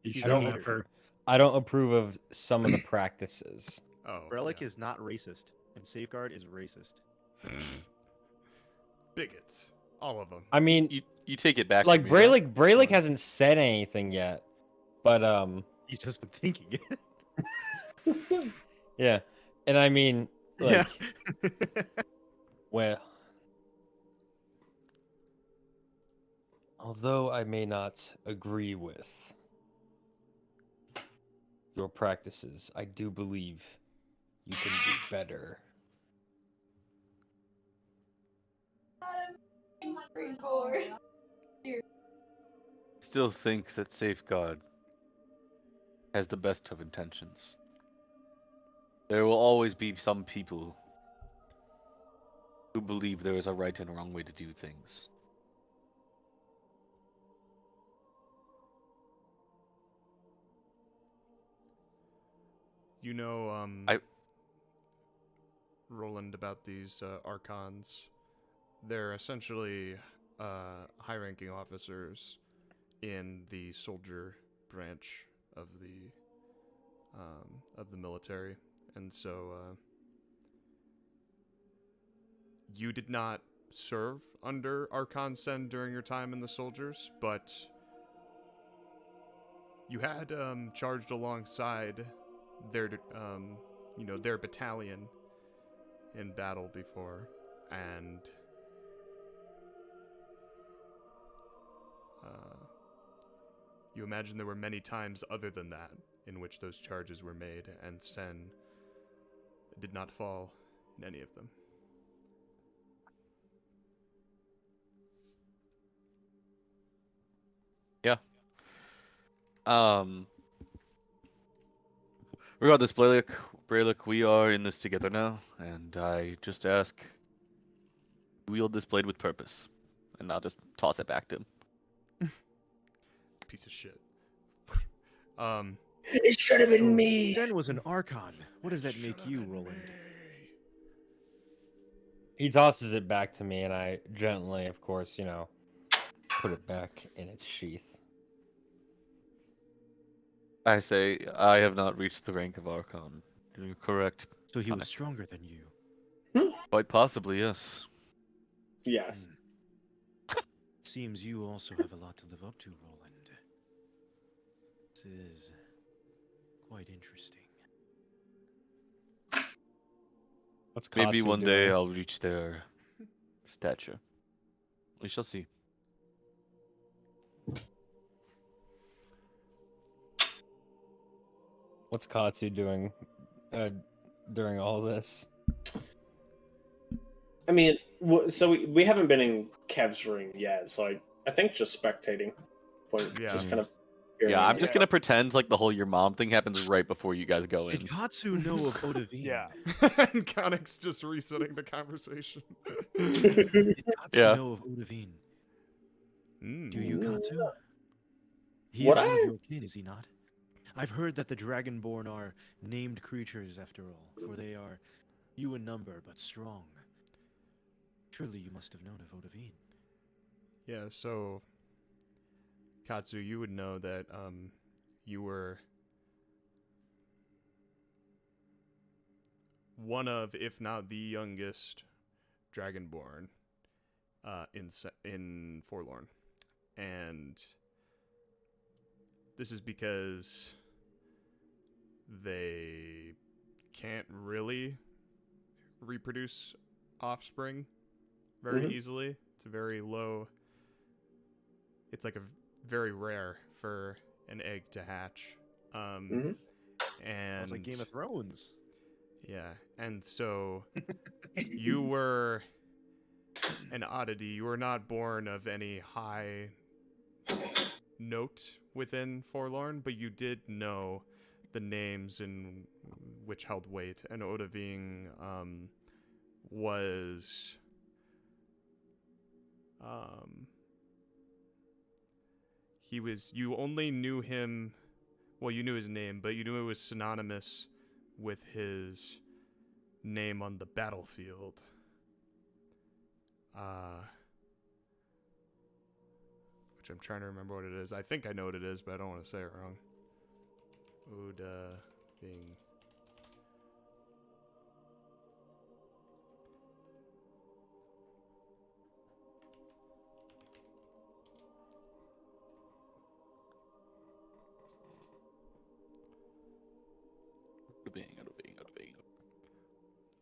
You He's don't a have her. I don't approve of some of the practices. Oh, Brelikk yeah. is not racist, and Safeguard is racist. Bigots. All of them. I mean, You take it back. like from me, huh? Brelikk hasn't said anything yet, but He's just been thinking it. yeah, and I mean, like, Yeah. well, although I may not agree with your practices, I do believe you can do better. Still think that Safeguard has the best of intentions. There will always be some people who believe there is a right and wrong way to do things. You know, Rolland, about these archons. They're essentially high-ranking officers in the soldier branch of the military, and so you did not serve under Archon Sen during your time in the soldiers, but you had charged alongside their their battalion in battle before, and you imagine there were many times other than that in which those charges were made, and Sen did not fall in any of them. Yeah. Regardless, Brelikk, we are in this together now, and I just ask, wield this blade with purpose, and I'll just toss it back to him. Piece of shit. It should have been So, me. Sen was an Archon. What does that make you, Rolland? He tosses it back to me, and I gently, of course, put it back in its sheath. I say, I have not reached the rank of Archon. You're correct. So he was Khanek. stronger than you. Quite possibly, yes. Yes. Seems you also have a lot to live up to, Rolland. This is quite interesting. What's Maybe Katsu one day doing? I'll reach their stature. We shall see. What's Katsu doing during all this? I mean, so we haven't been in Kev's ring yet, so I think just spectating. Yeah. Just kind of. Yeah, I'm just gonna pretend like the whole your mom thing happens right before you guys go in. Did Katsu know of Odavine? Yeah. And Khanek's just resetting the conversation. Did Katsu Yeah. know of Odavine? Do you, Mm. Katsu? He What is one I- of your kin, is he not? I've heard that the Dragonborn are named creatures after all, for they are few in number but strong. Surely you must have known of Odavine. Yeah, so Katsu, you would know that you were one of, if not the youngest, Dragonborn in Forlorn, and this is because they can't really reproduce offspring very Mhm. easily. It's a very low. It's like a very rare for an egg to hatch. Mhm. And Sounds like Game of Thrones. yeah, and so you were an oddity. You were not born of any high note within Forlorn, but you did know the names in which held weight. And Odaving was you only knew him, well, you knew his name, but you knew it was synonymous with his name on the battlefield. Which I'm trying to remember what it is. I think I know what it is, but I don't want to say it wrong. Odaving.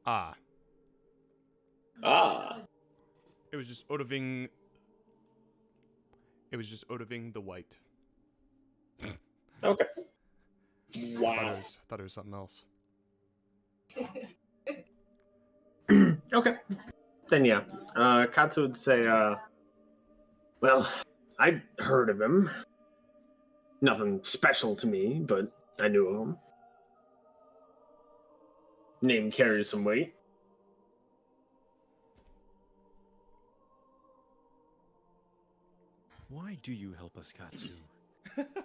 Ah. It was just Odaving. It was just Odaving the White. Okay. I Wow. thought it was something else. Okay. Then yeah. Katsu would say, well, I'd heard of him. Nothing special to me, but I knew of him. Name carries some weight. Why do you help us, Katsu?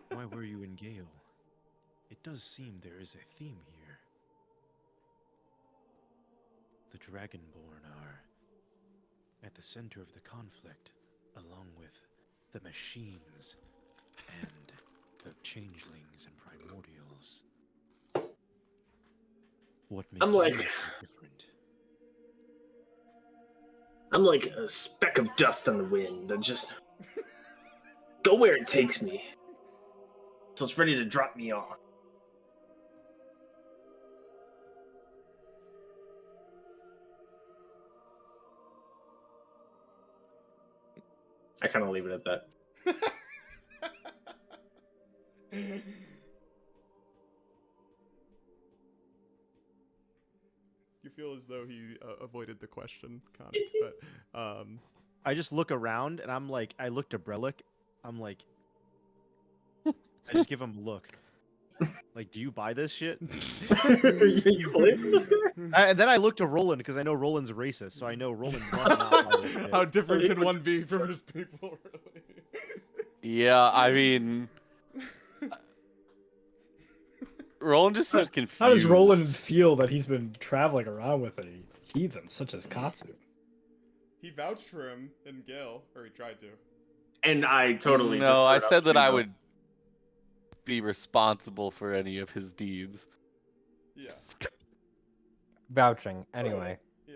Why were you in Gale? It does seem there is a theme here. The Dragonborn are at the center of the conflict, along with the machines and the changelings and primordials. What makes I'm like- you so different? I'm like a speck of dust on the wind that just go where it takes me till it's ready to drop me off. I kind of leave it at that. You feel as though he avoided the question, Khanek, but I just look around and I'm like, I look to Brelikk. I'm like, I just give him a look. Like, do you buy this shit? You believe in this guy? And then I look to Rolland because I know Roland's racist, so I know Rolland must not buy this shit. how different can one be from his people, really? Yeah, I mean, Rolland just seems confused. How does Rolland feel that he's been traveling around with a heathen such as Katsu? He vouched for him in Gale, or he tried to. And I totally No, just I threw it said up that to I you, would be responsible for any of his deeds. Yeah, Vouching. Anyway. yeah.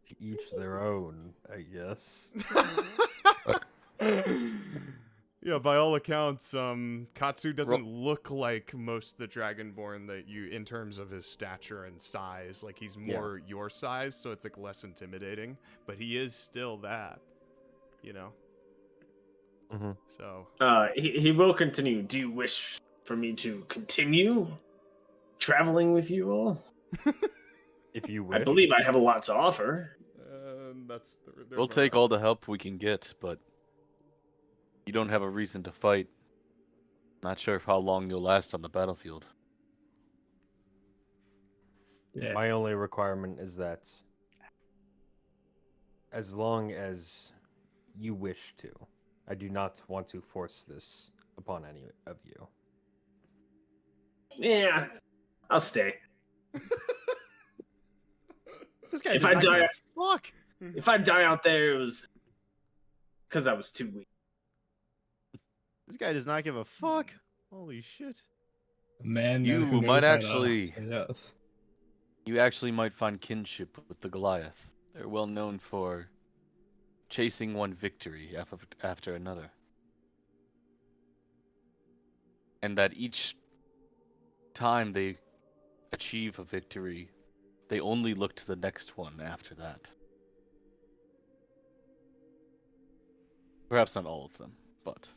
To each their own, I guess. Yeah, by all accounts, Katsu doesn't look like most of the Dragonborn that you, in terms of his stature and size. Like, he's more your size, so it's like less intimidating. But he is still that, you know. Mm-hmm. So. He will continue. Do you wish for me to continue traveling with you all? If you wish. I believe I have a lot to offer. We'll take all the help we can get, but you don't have a reason to fight. Not sure how long you'll last on the battlefield. Yeah. My only requirement is that as long as you wish to, I do not want to force this upon any of you. Yeah, I'll stay. This guy If does I not give die- a fuck. If I die out there, it was because I was too weak. This guy does not give a fuck. Holy shit. Man, You who knows might how to actually- say yes. You actually might find kinship with the Goliath. They're well known for chasing one victory after another. And that each time they achieve a victory, they only look to the next one after that. Perhaps not all of them, but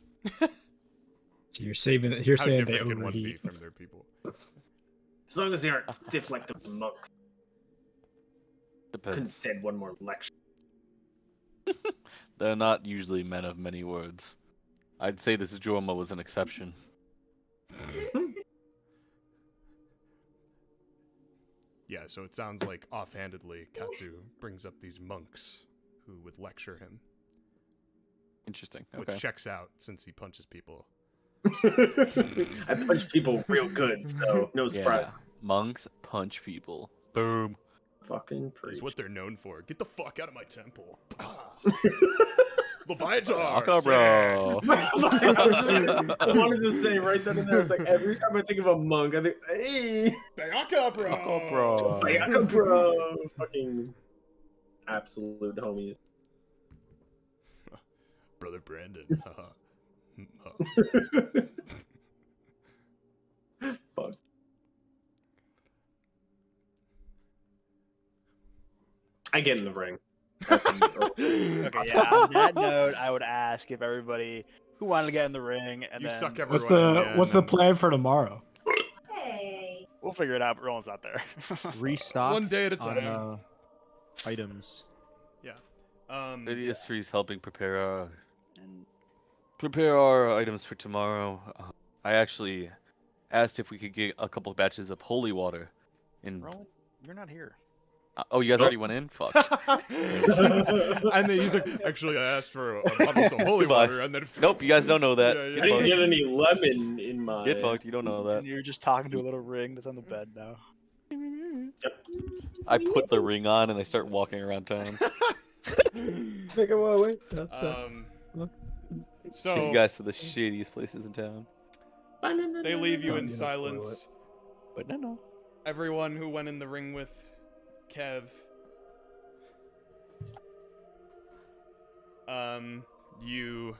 So you're saying they How different can one be overheat. from their people? As long as they aren't stiff like the monks. Couldn't Depends. stand one more lecture. They're not usually men of many words. I'd say this Jorma was an exception. Yeah, so it sounds like offhandedly Katsu brings up these monks who would lecture him, Interesting. which Okay. checks out since he punches people. I punch people real good, so no surprise. Yeah. Monks punch people. Boom. Fucking That's preach. what they're known for. Get the fuck out of my temple. Leviathan! Aka, bro. I wanted to say right then and there, it's like every time I think of a monk, I think, hey, Bayaka, bro! Aka, bro. Bayaka, bro. Fucking absolute homies. Brother Brandon. Fuck. I get in the ring. Okay, yeah. On that note, I would ask if everybody who wanted to get in the ring, and You then suck everyone What's in, the man, what's the and plan for tomorrow? we'll figure it out. But Roland's not there. Restock One day at a on, time. items. Yeah. Lydia's Three's helping prepare our And items for tomorrow. I actually asked if we could get a couple batches of holy water. In Roland, you're not here. oh, you guys already went in? Fuck. And then he's like, actually, I asked for a bottle of holy Goodbye. water, and then Nope, you guys don't know that. Yeah, yeah. Get I didn't fucked. get any lemon in my. Get fucked. You don't know that. And you're just talking to a little ring that's on the bed now. I put the ring on and I start walking around town. Make it way. So You guys to the shadiest places in town. they leave you in Don't spoil silence. But no. Everyone who went in the ring with Kev. You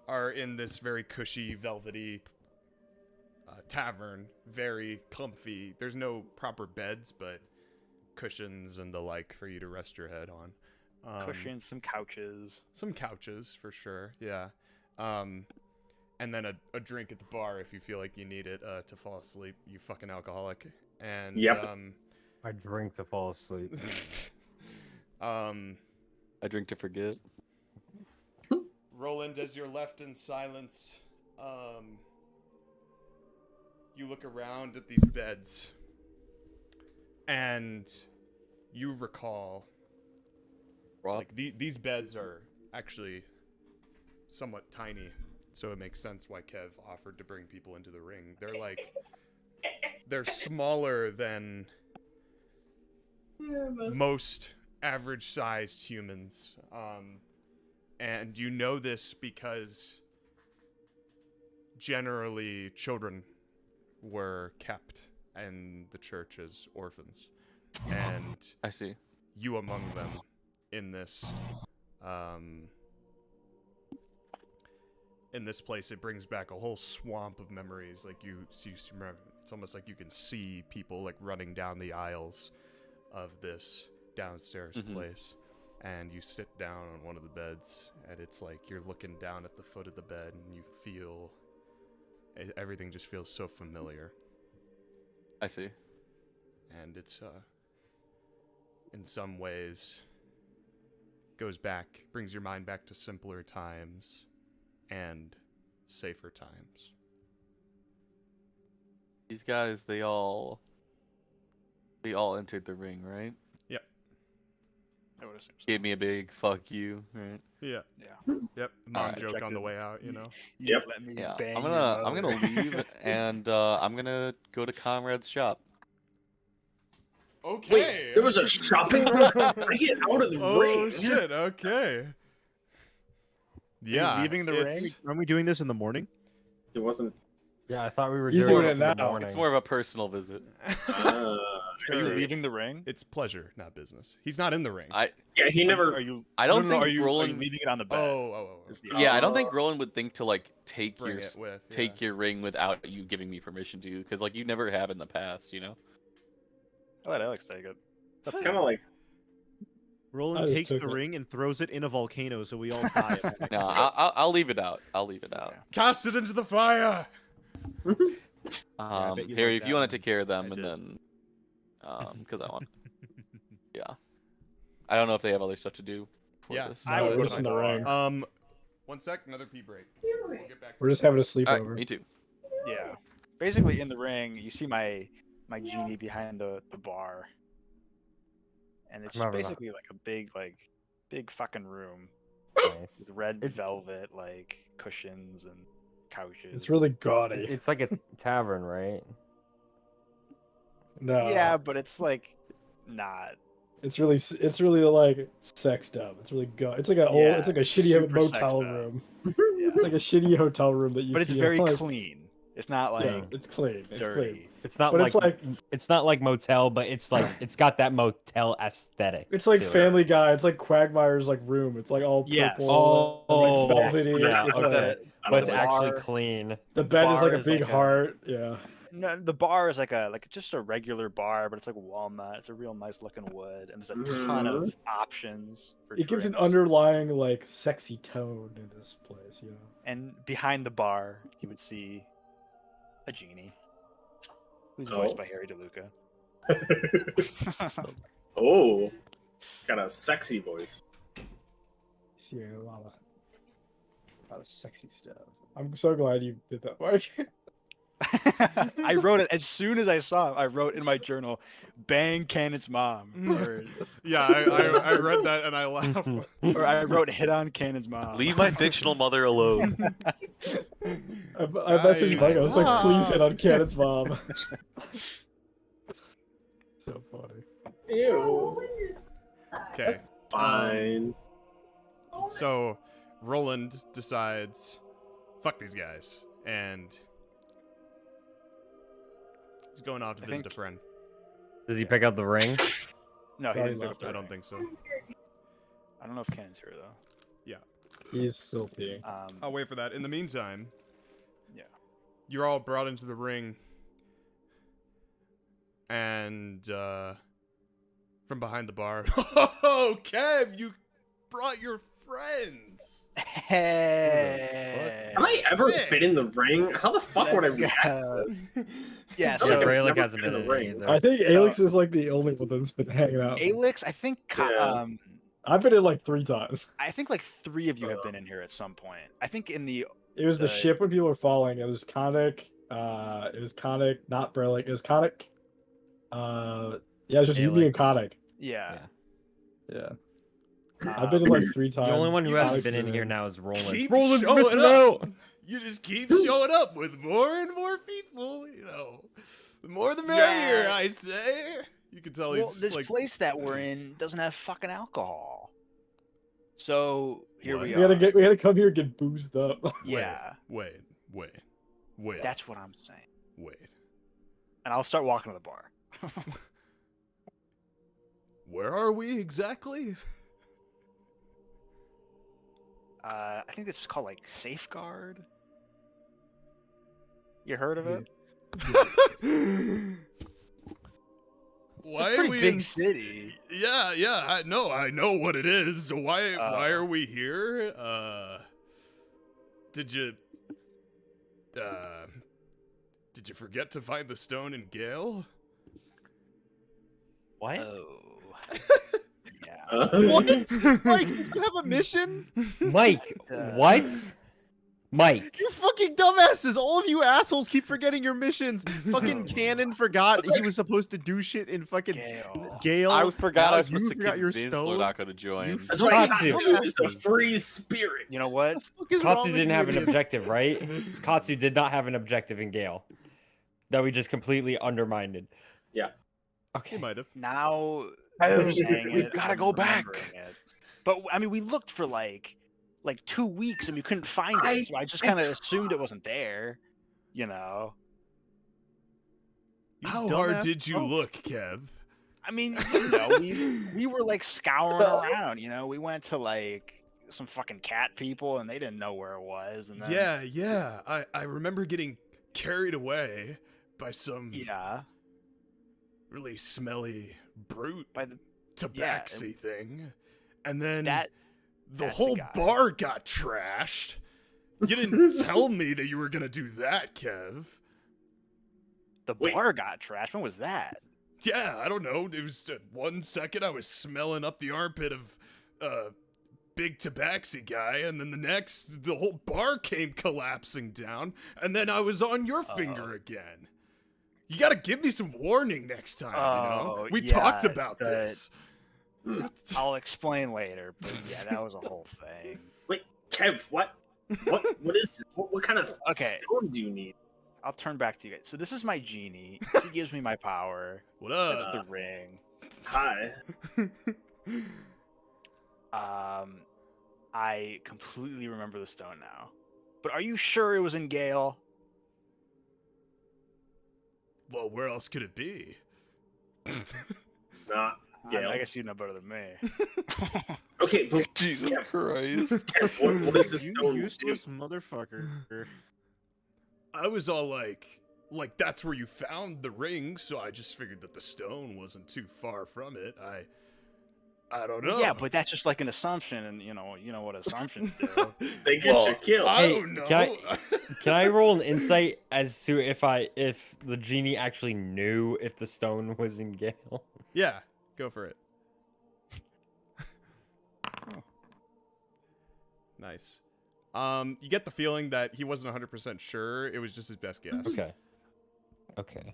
are in this very cushy, velvety tavern. Very comfy. There's no proper beds, but cushions and the like for you to rest your head on. Cushions, some couches. Some couches, for sure, yeah. And then a drink at the bar if you feel like you need it to fall asleep, you fucking alcoholic. And, Yep. I drink to fall asleep. I drink to forget. Rolland, as you're left in silence, you look around at these beds, and you recall, Rob? like, these beds are actually somewhat tiny, so it makes sense why Kev offered to bring people into the ring. They're like, they're smaller than most average-sized humans. And you know this because generally children were kept in the church as orphans. And I see. you among them in this place, it brings back a whole swamp of memories. Like you remember, it's almost like you can see people like running down the aisles of this downstairs place, and you sit down on one of the beds, and it's like you're looking down at the foot of the bed, and you feel everything just feels so familiar. I see. And it's in some ways brings your mind back to simpler times and safer times. These guys, they all entered the ring, right? Yep. I would assume so. Gave me a big fuck you, right? Yeah. Yeah. Yep. Mom Alright. joke on the Rejected. way out, you know. You Yep. let me Yeah. bang I'm your gonna mother. leave and I'm gonna go to Conrad's shop. Okay. Wait, there was a shopping room? I get out of the Oh ring. shit, okay. Yeah. leaving the ring? Aren't we doing this in the morning? It wasn't. Yeah, I thought we were He's doing doing this it in the now. morning. It's more of a personal visit. Uh, Are you see. leaving the ring? It's pleasure, not business. He's not in the ring. Yeah, he never. Are you? I don't no, no, think are you Roland. leaving it on the bed? Oh. Is the- Yeah, I don't think Roland would think to like take Bring your it with. take your ring without you giving me permission to, because like you never have in the past, you know. I'll let Alex take it. It's up to Kind of you. like. Roland just takes took the it. ring and throws it in a volcano, so we all die. No, I'll leave it out. I'll leave it out. Cast it into the fire. I bet you Harry, like if you that want to one. take care of them, I and did. then, because I want, yeah, I don't know if they have other stuff to do for Yeah. this. I No, would we're go just to in the my ring. bar. 1 sec, another pee break. We'll get back to We're just having a All sleepover. right, me too. Yeah. Basically, in the ring, you see my genie behind the bar, and it's Remember that. basically like a big fucking room Nice. with red It's- velvet like cushions and couches. It's really gaudy. It's like a tavern, right? No. yeah, but it's like not. It's really like sexed up. It's really It's like Yeah, it's like a shitty super sexed motel up. room. Yeah. It's like a shitty hotel room that you But it's see. very like, clean. It's not like Yeah, it's clean. It's dirty. clean. It's not But like it's not like motel, but it's like it's got that motel aesthetic. It's like to it. Family Guy. It's like Quagmire's like room. It's like all purple. Yes. Oh, and, like, velvety. yeah, It's okay. like, But it's the actually bar- clean. the bed is bar like a is big like a- heart. Yeah. No, the bar is like just a regular bar, but it's like walnut. It's a real nice looking wood, and there's a ton of options for It gives an drinks. underlying like sexy tone in this place. You know. And behind the bar, you would see a genie, who's voiced by Harry DeLuca. Oh, got a sexy voice. See a lot of sexy stuff. I'm so glad you did that, Mike. I wrote it as soon as I saw it. I wrote in my journal, "Bang Canon's mom," or, Yeah, I read that and I laughed. or I wrote "Hit on Canon's mom." Leave my fictional mother alone. I messaged Mike. I was like, please hit on Cannon's mom. So funny. Ew. Okay. Fine. So Roland decides, fuck these guys, and he's going off to I visit a think- friend. Does he pick up the ring? No, he No, didn't he pick up the I don't ring. think so. I don't know if Canon's here though. He's still peeing. I'll wait for that. In the meantime, Yeah. you're all brought into the ring, and from behind the bar, oh, Kev, you brought your friends. Hey. Have I ever Yeah. been in the ring? How the fuck would I Let's react go. to this? Yeah, I so feel like I've Brelikk never hasn't been been in in the it ring. either. I think Alex is like the only one that's been hanging out. Alix, I think Yeah. I've been in like 3 times. I think like 3 of you have been in here at some point. I think in the It was the The- ship when people were falling. It was Khanek. It was Khanek, not Brelikk. It was Khanek. Yeah, it was just you, me, and Alex. Khanek. yeah. Yeah. I've been in like 3 times. The only one who You hasn't just- been in here now is Roland. Keep Roland's showing missing up. out. You just keep showing up with more and more people. You know, the more the merrier. Yeah. I say. You can tell Well, he's this like, place that we're in doesn't have fucking alcohol. So here What? we We are. gotta come here and get boozed up. Yeah, wait. that's what I'm saying. Wait. And I'll start walking to the bar. Where are we exactly? I think this is called like Safeguard. You heard of it? Why It's a are pretty we big in... city. Yeah, I know what it is. So why are Oh. we here? Did you forget to find the stone in Gale? What? Oh. Yeah. What? Mike, you have a mission? Mike, Uh, what? Mike. You fucking dumbasses! All of you assholes keep forgetting your missions. Fucking Cannon forgot he was supposed to do shit in fucking Gale. Gale. I forgot Now I was you supposed to forgot keep your Vince stone. not going to join. You That's what I Katsu. got is the free spirit. You know what? What the fuck is wrong Katsu with didn't you have an idiots? objective, right? Katsu did not have an objective in Gale. That we just completely undermined. Yeah. He Okay. might have. Now We've you're saying we've it, gotta I'm go back. remembering it. But I mean, we looked for like 2 weeks and we couldn't find it, so I just kind of assumed it wasn't there. You know. You How hard dumbass did you punks. look, Kev? I mean, you know, we were like scouring around. You know, we went to like some fucking cat people and they didn't know where it was. And then, Yeah. I remember getting carried away by some yeah. really smelly brute By the tabaxi thing. and then That- the that's whole the guy. bar got trashed. You didn't tell me that you were gonna do that, Kev. The Wait. bar got trashed. When was that? Yeah, I don't know. It was 1 second I was smelling up the armpit of big tabaxi guy, and then the next, the whole bar came collapsing down, and then I was on your finger again. You gotta give me some warning next time, you know? Oh, We yeah, talked about the- this. I'll explain later, but yeah, that was a whole thing. Wait, Kev, what is this? What kind of Okay. stone do you need? I'll turn back to you guys. So this is my genie. He gives me my power. What That's up? the ring. Hi. I completely remember the stone now. But are you sure it was in Gale? Well, where else could it be? Not Gale. I guess you know better than me. Okay, but Jesus Kev, Christ. Kev, what is this You stone? useless motherfucker. I was all like that's where you found the ring, so I just figured that the stone wasn't too far from it. I don't know. Yeah, but that's just like an assumption, and you know what assumptions do. They get you killed. I Hey, don't know. Can I roll an insight as to if the genie actually knew if the stone was in Gale? Yeah, go for it. Nice. You get the feeling that he wasn't 100% sure. It was just his best guess. Okay.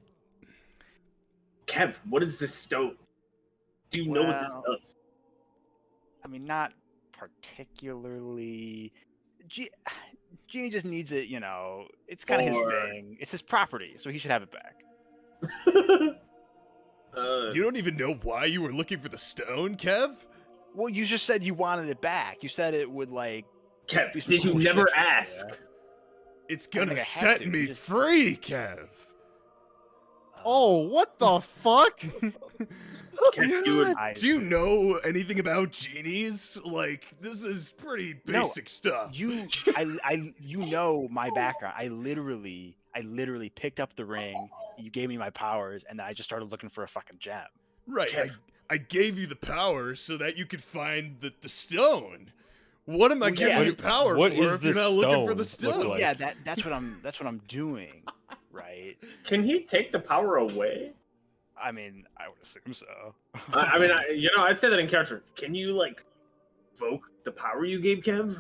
Kev, what is this stone? Do you know what this Well, does? I mean, not particularly. Genie just needs it, you know. It's kind of his Or- thing. It's his property, so he should have it back. You don't even know why you were looking for the stone, Kev? Well, you just said you wanted it back. You said it would like. Kev, do some did you cool never shit for you. ask? It's I don't gonna think I had set to, me you just- free, Kev. Oh, what the fuck? Kev, you would, I Do you know anything about genies? Like, this is pretty No, basic stuff. you know my background. I literally picked up the ring. You gave me my powers, and then I just started looking for a fucking gem. Right. Kev. I gave you the power so that you could find the stone. What am I Well, giving yeah. you power What for is if you're the not looking for the stone look stone? like? Yeah, that's what I'm doing, right? can he take the power away? I mean, I would assume so. I mean, I'd say that in character. Can you like evoke the power you gave Kev?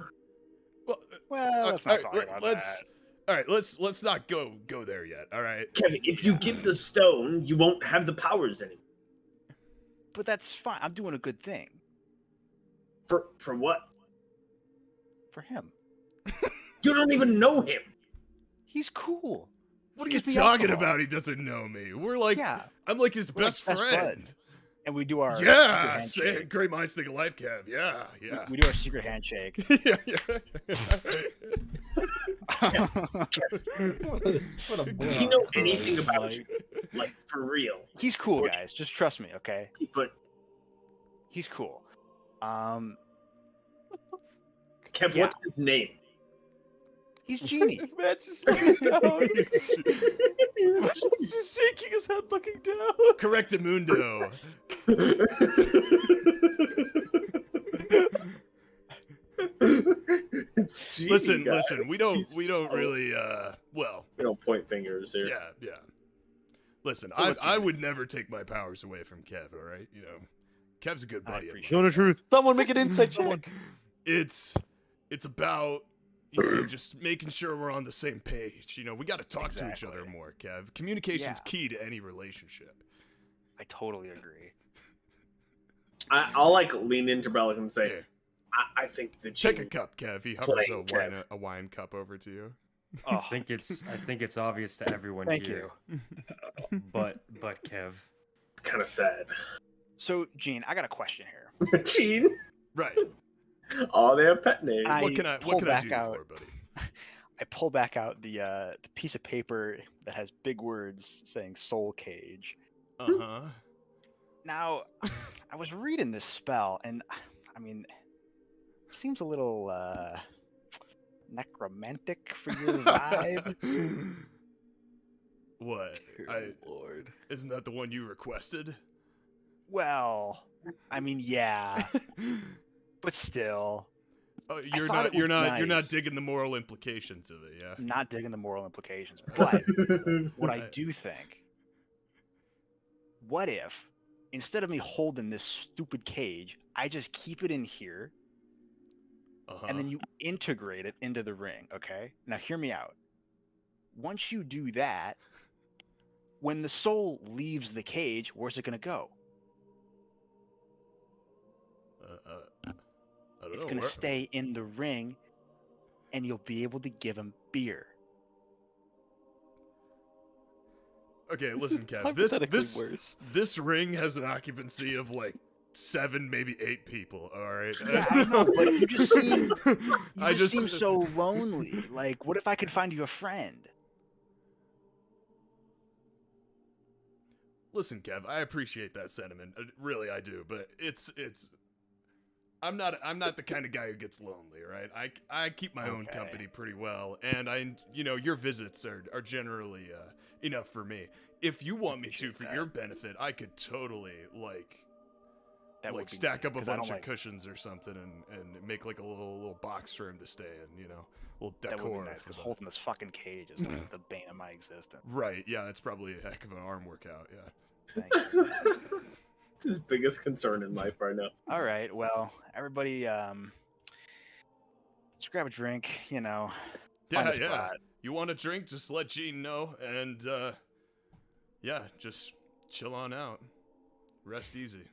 Well, let's all not right, talk about let's that. all right. Let's not go there yet. All right. Kev, if you give the stone, you won't have the powers anymore. But that's fine. I'm doing a good thing For what? for him. You don't even know him. He's cool. What are He you gives me talking alcohol. about? He doesn't know me. We're like, Yeah, I'm like his we're like best best friend. buds. and we do our secret Yeah, say handshake. it. Great minds think alike, Kev. Yeah, yeah. We do our secret handshake. yeah, yeah. What a Does he know moron. anything about you? Like for real? He's cool, guys. Just trust me, okay? But He's cool. Kev, Yeah. what's his name? He's Genie. Matt's just looking down. He's just shaking his head looking down. Correctamundo. It's Genie, Listen, guys. we don't He's- really well, We don't point fingers here. yeah, yeah. Listen, Well, look, I would never take my powers away from Kev, all right? You know, Kev's a good I buddy of appreciate mine. Know the truth. Someone make an insight check. It's about you know, just making sure we're on the same page. You know, we got to talk to each other Exactly. more, Kev. Communication's Yeah. key to any relationship. I totally agree. I'll like lean into Brelikk and say, Yeah. I think the Check a Genie- cup, Kev. He hovers Playing a wine cup over to you. Oh, I think it's obvious to everyone thank here. you. But Kev, It's kind of sad. So, Gene, I got a question here. Gene? Right. Oh, they have pet names. I What can I pull do back you out- for, buddy? I pull back out the piece of paper that has big words saying "Soul Cage." Uh-huh. Now, I was reading this spell, and I mean, it seems a little necromantic for your vibe. What? Lord. Isn't that the one you requested? Well, I mean, yeah. But still, You're thought not it was you're not nice. digging the moral implications of it, yeah. I'm not digging the moral implications. But what I Right. do think, what if instead of me holding this stupid cage, I just keep it in here and then you integrate it into the ring, okay? Now hear me out. Once you do that, when the soul leaves the cage, where's it going to go? I don't It's know. going to stay in the ring and you'll be able to give him beer. Okay, listen, Kev. Hypothetically worse. This ring has an occupancy of like 7, maybe 8 people. All right. Yeah, I know, but you just seem seem so lonely. Like, what if I could find you a friend? Listen, Kev. I appreciate that sentiment. Really, I do. But it's. I'm not the kind of guy who gets lonely, right? I keep my own company pretty well, and your visits are generally enough for me. If you want me to, for your benefit, I could totally stack up a bunch of cushions or something and make like a little box for him to stay in, little decor. That would be nice, because holding this fucking cage is like the bane of my existence. Right? Yeah, it's probably a heck of an arm workout. Yeah. Thank you. It's his biggest concern in life right now. All right, well, everybody, just grab a drink, find a Yeah. spot. You want a drink? Just let Gene know, and just chill on out. Rest easy.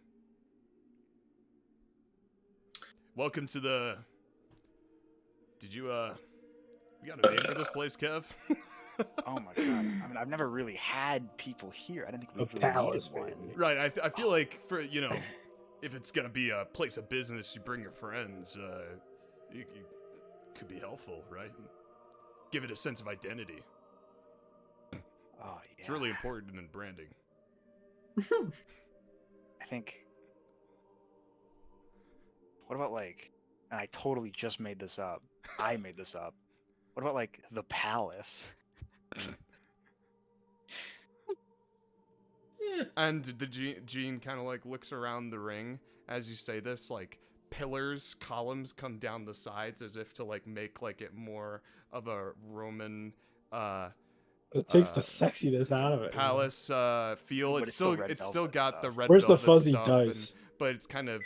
Welcome to the. Did you we got a name for this place, Kev? Oh my god! I mean, I've never really had people here. I didn't think we A really palace, needed one. Right. I feel like for if it's gonna be a place of business, you bring your friends. You could be helpful, right? Give it a sense of identity. Oh yeah. It's really important in branding. I think. What about and I totally just made this up. I made this up. What about the palace? And the Gene kind of looks around the ring as you say this, pillars, columns come down the sides as if to make it more of a Roman It takes the sexiness out of it. palace feel. But It's it's still still red velvet got stuff. the red Where's the velvet fuzzy stuff, dice? but it's kind of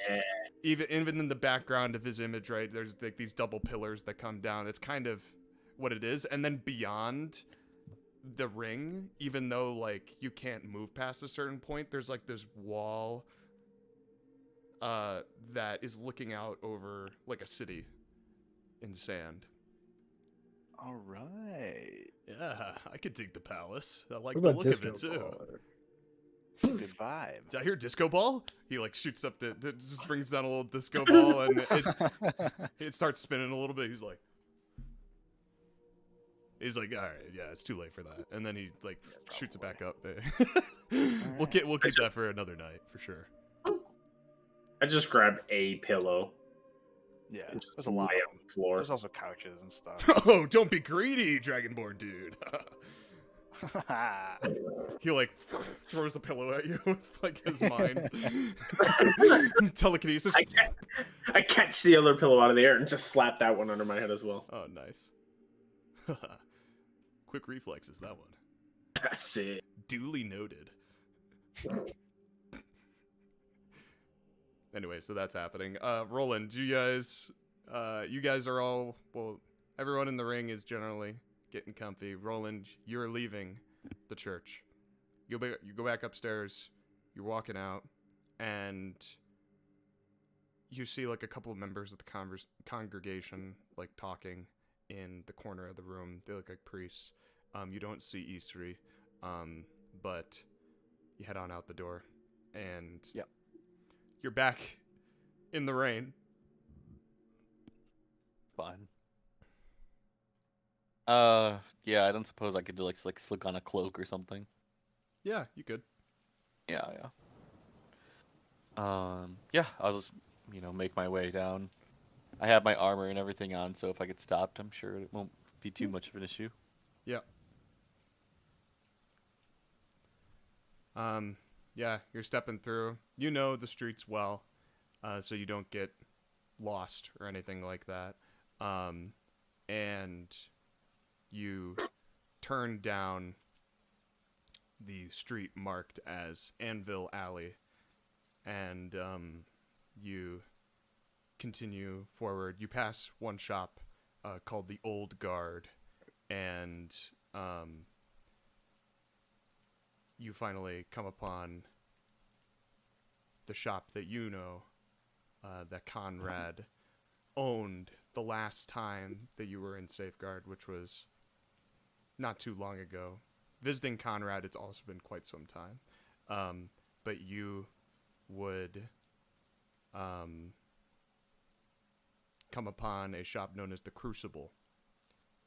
even in the background of his image, right? There's these double pillars that come down. It's kind of what it is, and then beyond the ring, even though you can't move past a certain point, there's this wall that is looking out over a city in sand. All right. Yeah, I could dig the palace. I like What the about look of it disco too. ball? Good vibe. Did I hear disco ball? He shoots up just brings down a little disco ball and it starts spinning a little bit. He's like, all right, yeah, it's too late for that. And then he shoots it back up. We'll keep that for another night for sure. I just grabbed a pillow. Yeah, And just there's a lot. lay on the floor. There's also couches and stuff. Oh, don't be greedy, Dragonborn dude. He throws a pillow at you with his mind. Telekinesis. I catch the other pillow out of the air and just slap that one under my head as well. Oh, nice. Quick reflexes, that one. That's it. Duly noted. Anyway, so that's happening. Rolland, you guys are all, everyone in the ring is generally getting comfy. Rolland, you're leaving the church. You go back upstairs. You're walking out, and you see a couple of members of the congregation talking in the corner of the room. They look like priests. You don't see Eastery, but you head on out the door, and you're back in the rain. Fine. Yeah, I don't suppose I could do slick on a cloak or something. Yeah, you could. Yeah. Yeah, I'll just make my way down. I have my armor and everything on, so if I get stopped, I'm sure it won't be too much of an issue. Yeah. Yeah, you're stepping through. You know the streets well, so you don't get lost or anything like that. And you turn down the street marked as Anvil Alley, and you continue forward. You pass one shop called the Old Guard, and you finally come upon the shop that you know that Conrad owned the last time that you were in Safeguard, which was not too long ago. Visiting Conrad, it's also been quite some time. But you would come upon a shop known as the Crucible.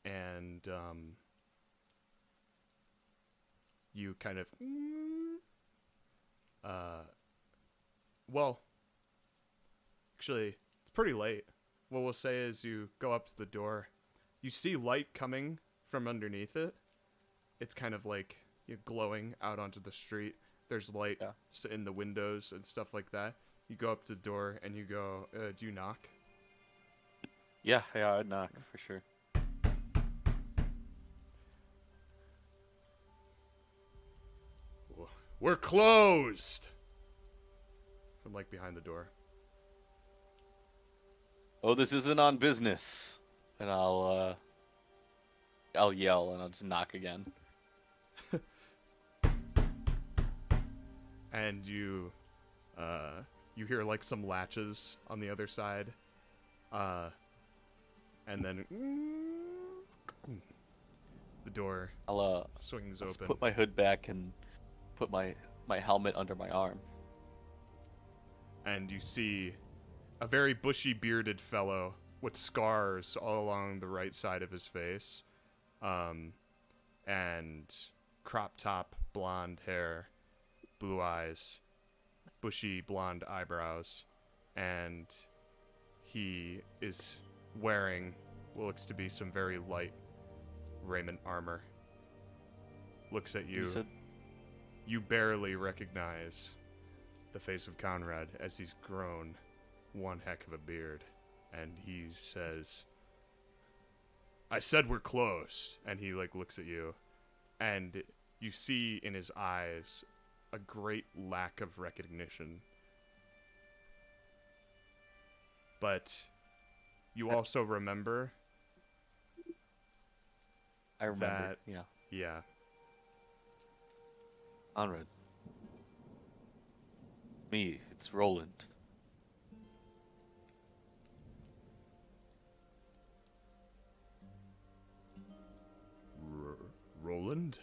And you kind of... well, actually, it's pretty late. What we'll say is you go up to the door. You see light coming from underneath it. It's kind of like glowing out onto the street. There's light in the windows and stuff like that. You go up to the door and you go, do you knock? Yeah, I'd knock for sure. We're closed! From like behind the door. Oh, this isn't on business. And I'll yell and I'll just knock again. And you hear like some latches on the other side, and then the door swings I'll open. Put my hood back and put my helmet under my arm. And you see a very bushy bearded fellow with scars all along the right side of his face, and crop top blonde hair, blue eyes, bushy blonde eyebrows, and he is wearing what looks to be some very light raiment armor. Looks at you. You barely recognize the face of Conrad as he's grown one heck of a beard, and he says, "I said we're closed." And he like looks at you, and you see in his eyes a great lack of recognition. But you also remember. I remember. That, yeah. Conrad. Me, it's Rolland. Rolland?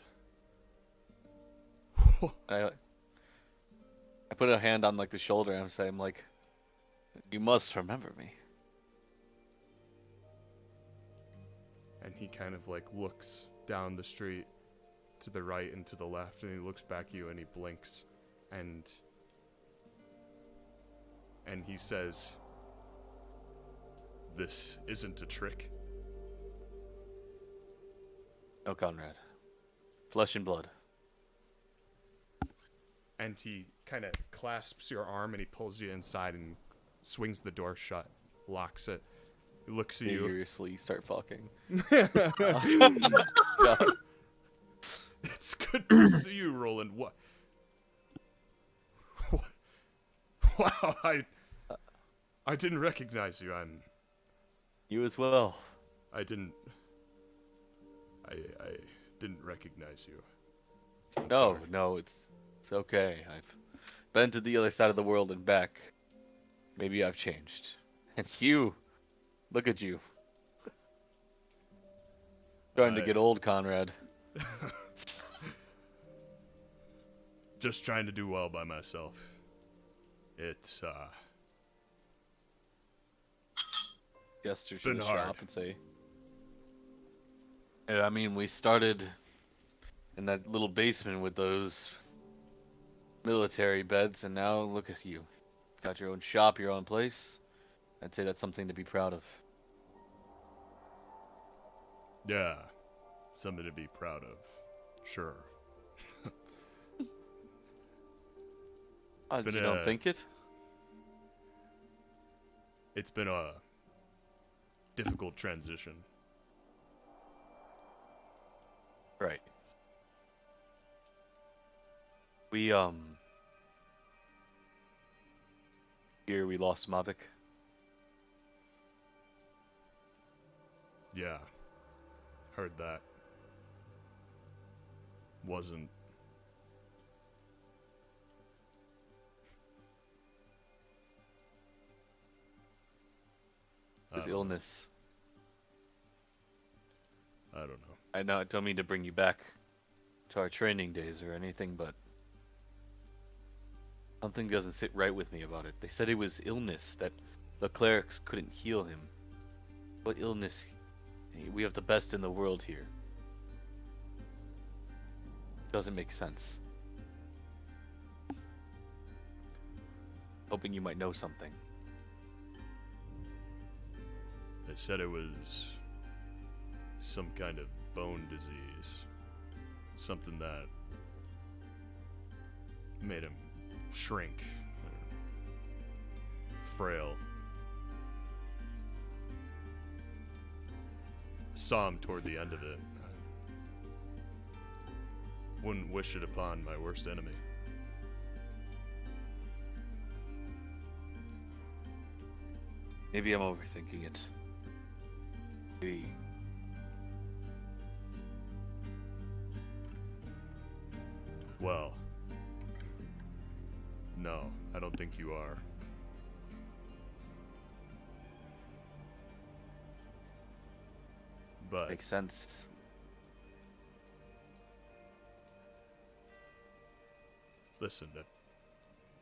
I put a hand on like the shoulder and I'm saying like, you must remember me. And he kind of like looks down the street to the right and to the left, and he looks back at you and he blinks, and he says, "This isn't a trick." No, Conrad. Flesh and blood. And he kind of clasps your arm and he pulls you inside and swings the door shut, locks it. He looks at you. Seriously, start fucking. It's good to see you, Rolland. What? Wow, I didn't recognize you. You as well. I didn't recognize you. No, it's okay. I've been to the other side of the world and back. Maybe I've changed. And you, look at you. Starting to get old, Conrad. Just trying to do well by myself. It's Gesture it's to been the hard. shop and say, yeah, I mean, we started in that little basement with those military beds, and now look at you. Got your own shop, your own place. I'd say that's something to be proud of. Yeah, something to be proud of. Sure. You don't think it? it's been a difficult transition. Right. We here we lost Mavic. Yeah, heard that. Wasn't. His illness. I don't know. I know I don't mean to bring you back to our training days or anything, but something doesn't sit right with me about it. They said it was illness, that the clerics couldn't heal him. What illness? We have the best in the world here. Doesn't make sense. Hoping you might know something. They said it was some kind of bone disease. Something that made him shrink. Frail. Saw him toward the end of it. I wouldn't wish it upon my worst enemy. Maybe I'm overthinking it. Maybe. Well, no, I don't think you are. But Makes sense. listen,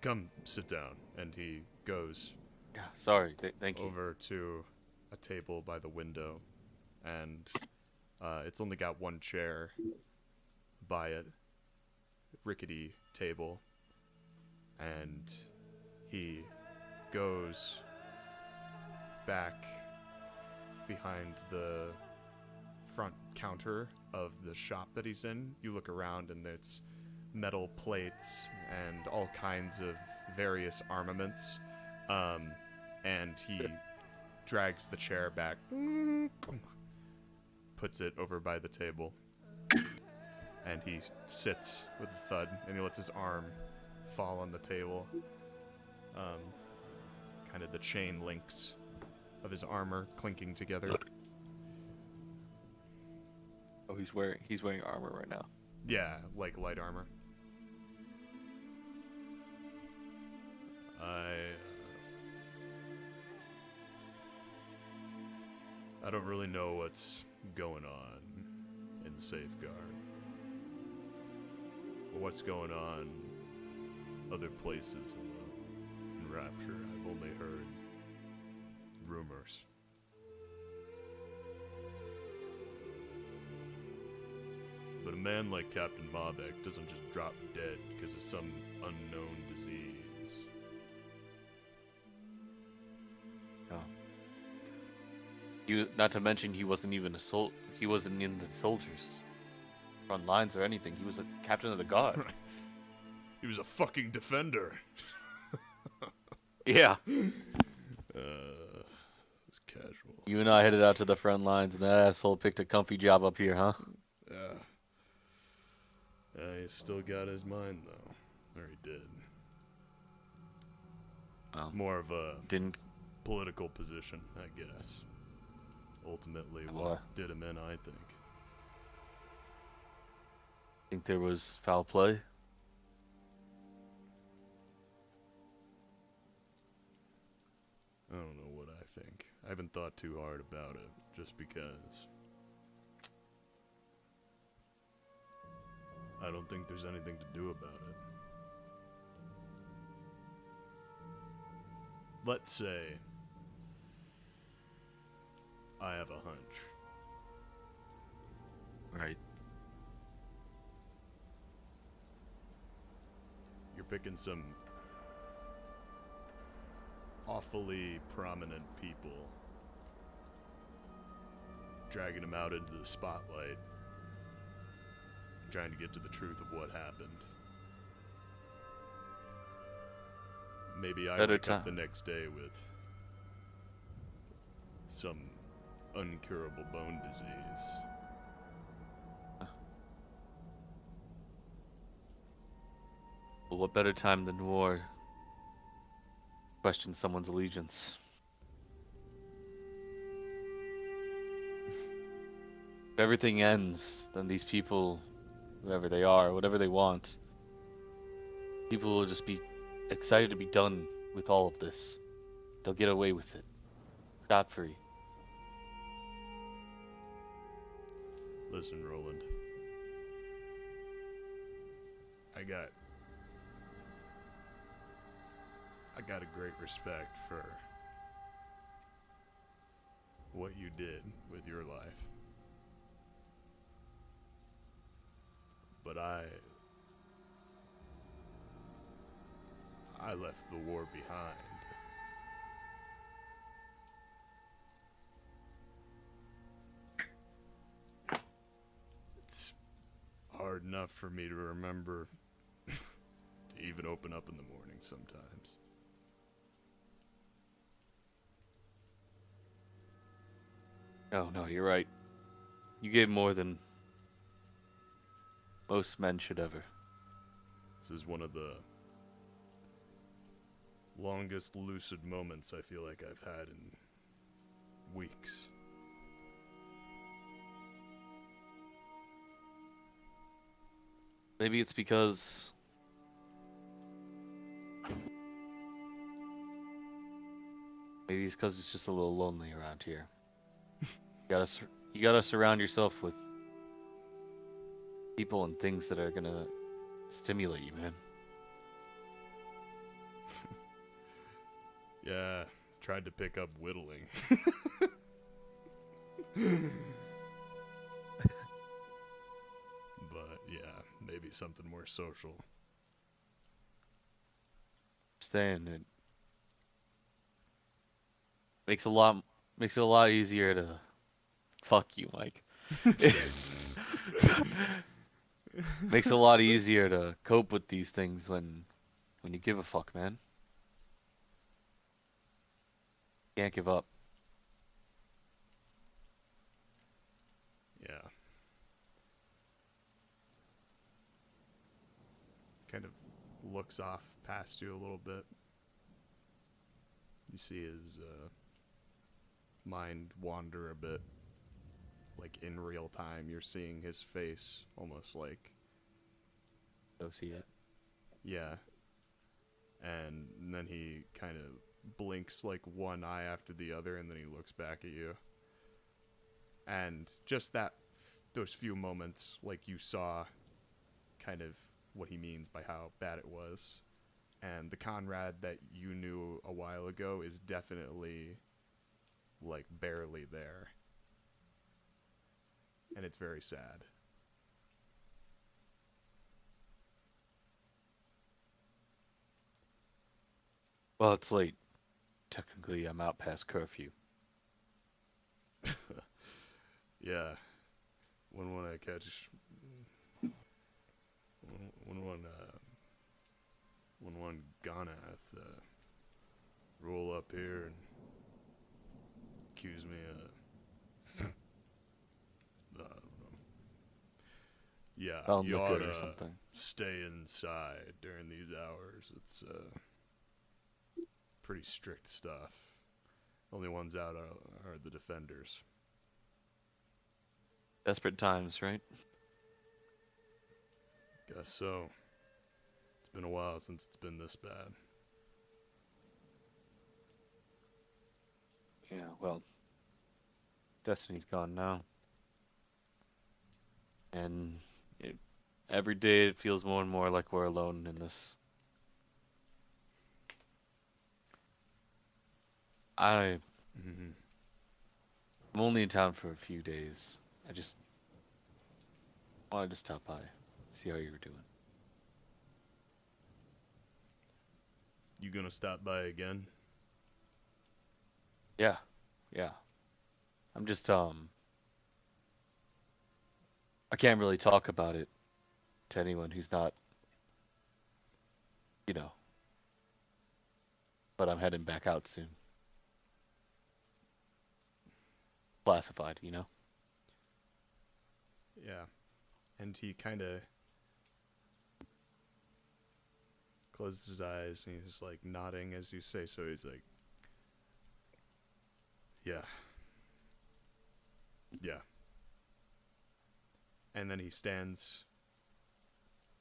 come sit down. And he goes Yeah, sorry. Thank you. over to a table by the window, and it's only got one chair by it, rickety table, and he goes back behind the front counter of the shop that he's in. You look around and it's metal plates and all kinds of various armaments, and he drags the chair back, puts it over by the table, and he sits with a thud, and he lets his arm fall on the table. Kind of the chain links of his armor clinking together. Oh, he's wearing armor right now. Yeah, like light armor. I don't really know what's going on in Safeguard. But what's going on other places in Rapture, I've only heard rumors. But a man like Captain Mavic doesn't just drop dead because of some unknown disease. Not to mention, he wasn't even he wasn't in the soldiers front lines or anything. He was a captain of the guard. He was a fucking defender. Yeah. It's casual. You and I headed out to the front lines, and that asshole picked a comfy job up here, huh? Yeah. He still got his mind though, or he did. More of a political position, I guess. Ultimately, what did him in, I think. Think there was foul play? I don't know what I think. I haven't thought too hard about it, just because I don't think there's anything to do about it. Let's say I have a hunch. Right. You're picking some awfully prominent people, dragging them out into the spotlight, trying to get to the truth of what happened. Maybe I wake up the next day with some uncurable bone disease. Well, what better time than war? Question someone's allegiance. If everything ends, then these people, whoever they are, whatever they want, people will just be excited to be done with all of this. They'll get away with it. Scot free. Listen, Rolland. I got a great respect for what you did with your life. But I left the war behind. It's hard enough for me to remember to even open up in the morning sometimes. No, you're right. You gave more than most men should ever. This is one of the longest lucid moments I feel like I've had in weeks. Maybe it's because it's just a little lonely around here. You gotta surround yourself with people and things that are gonna stimulate you, man. Yeah, tried to pick up whittling. But yeah, maybe something more social. Staying it makes it a lot easier to fuck you, Mike. Makes it a lot easier to cope with these things when you give a fuck, man. Can't give up. Yeah. Kind of looks off past you a little bit. You see his mind wander a bit. Like in real time, you're seeing his face almost like. Go see it. Yeah. And then he kind of blinks like one eye after the other, and then he looks back at you. And just those few moments, like you saw kind of what he means by how bad it was. And the Conrad that you knew a while ago is definitely like barely there. And it's very sad. Well, it's late. Technically, I'm out past curfew. Yeah. When I catch when one Gonath roll up here and accuse me of I don't know. Yeah, Found you liquor ought or to something. stay inside during these hours. It's pretty strict stuff. Only ones out are the defenders. Desperate times, right? Guess so. It's been a while since it's been this bad. Yeah, well, Destiny's gone now. And every day it feels more and more like we're alone in this. I'm only in town for a few days. I just wanted to stop by, see how you were doing. You gonna stop by again? Yeah. I'm just, I can't really talk about it to anyone who's not, but I'm heading back out soon. classified, you know? Yeah. And he kind of closes his eyes and he's like nodding as you say so. He's like, yeah. Yeah. And then he stands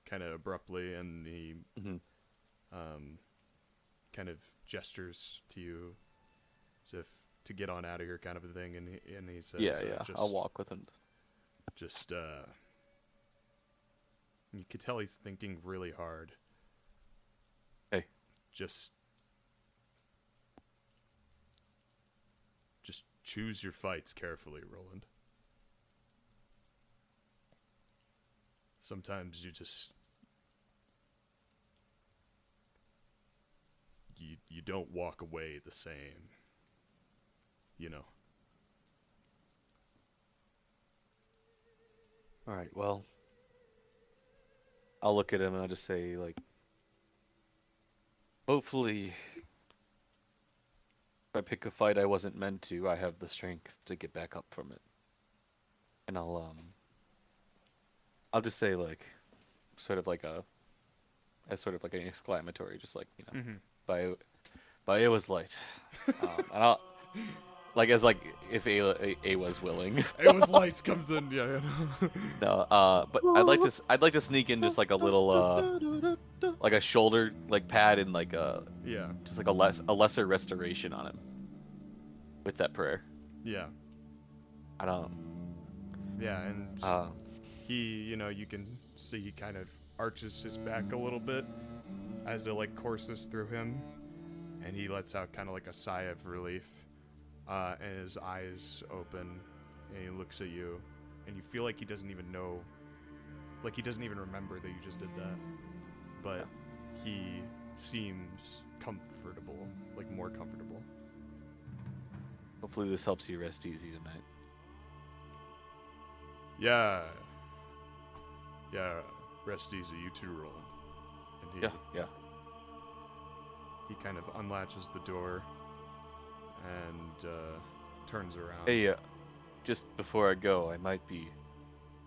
kind of abruptly and he kind of gestures to you as if to get on out of here kind of a thing. And he says, Yeah, just, I'll walk with him. Just, you could tell he's thinking really hard. Hey. Just choose your fights carefully, Rolland. Sometimes you don't walk away the same, you know. All right, well, I'll look at him and I'll just say, like, hopefully, if I pick a fight I wasn't meant to, I have the strength to get back up from it. And I'll just say, like, sort of like an exclamatory, just like, you know, by Aewa's light. And I'll, like, as like if Aewa's willing. Aewa's light comes in, yeah. No, but I'd like to sneak in just like a little like a shoulder like pad and like just like a lesser restoration on him with that prayer. Yeah. I don't. Yeah, and he, you know, you can see he kind of arches his back a little bit as it like courses through him, and he lets out kind of like a sigh of relief, and his eyes open, and he looks at you, and you feel like he doesn't even know, like he doesn't even remember that you just did that, but he seems comfortable, like more comfortable. Hopefully this helps you rest easy tonight. Yeah, rest easy, you too, Rolland. And yeah. He kind of unlatches the door and turns around. Hey, just before I go, I might be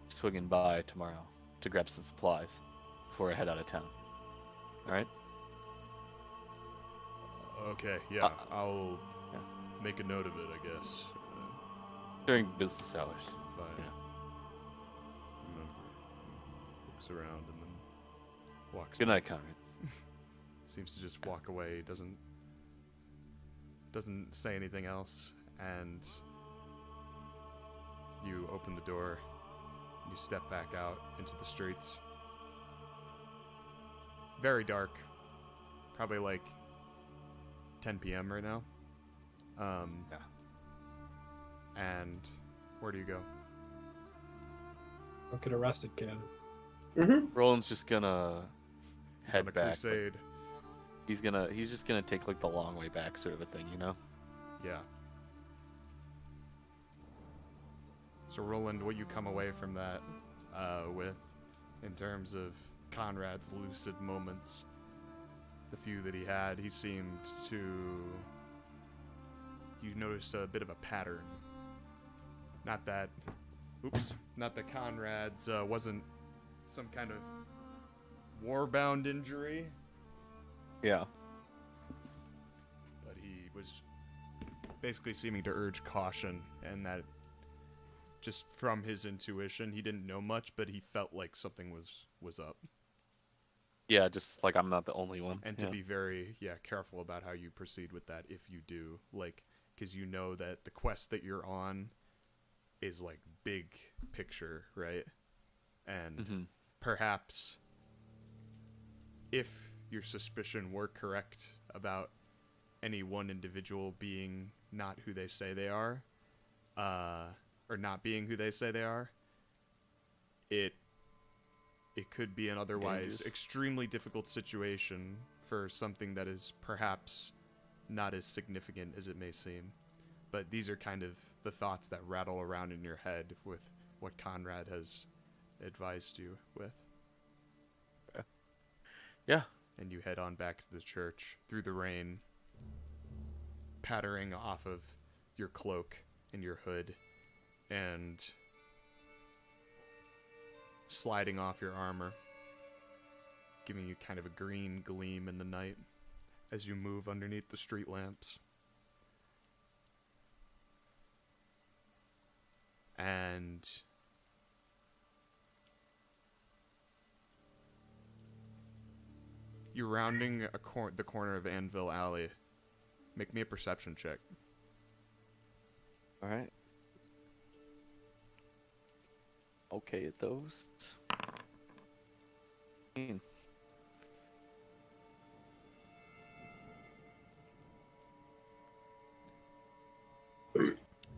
swinging by tomorrow to grab some supplies before I head out of town. All right? Okay, yeah, I'll make a note of it, I guess. During business hours. If I remember. Looks around and then walks Good night, back. Conrad. Seems to just walk away, doesn't say anything else, and you open the door, and you step back out into the streets. Very dark, probably like 10 p.m. right now. And where do you go? Don't get arrested, kid. Roland's just gonna He's head on a back. crusade. He's just gonna take like the long way back, sort of a thing, you know? Yeah. So Rolland, what you come away from that with, in terms of Conrad's lucid moments, the few that he had, he seemed to. You noticed a bit of a pattern. Not that Conrad's wasn't some kind of war-bound injury. Yeah. But he was basically seeming to urge caution, and that just from his intuition, he didn't know much, but he felt like something was up. Yeah, just like I'm not the only one. And to be very, careful about how you proceed with that if you do. Like, because you know that the quest that you're on is, like, big picture, right? And perhaps if your suspicion were correct about any one individual being not who they say they are, or not being who they say they are, it could be an otherwise extremely difficult situation for something that is perhaps not as significant as it may seem. But these are kind of the thoughts that rattle around in your head with what Conrad has advised you with. Yeah. And you head on back to the church through the rain, pattering off of your cloak and your hood and sliding off your armor, giving you kind of a green gleam in the night as you move underneath the street lamps. And you're rounding the corner of Anvil Alley. Make me a perception check. All right. Okay at those.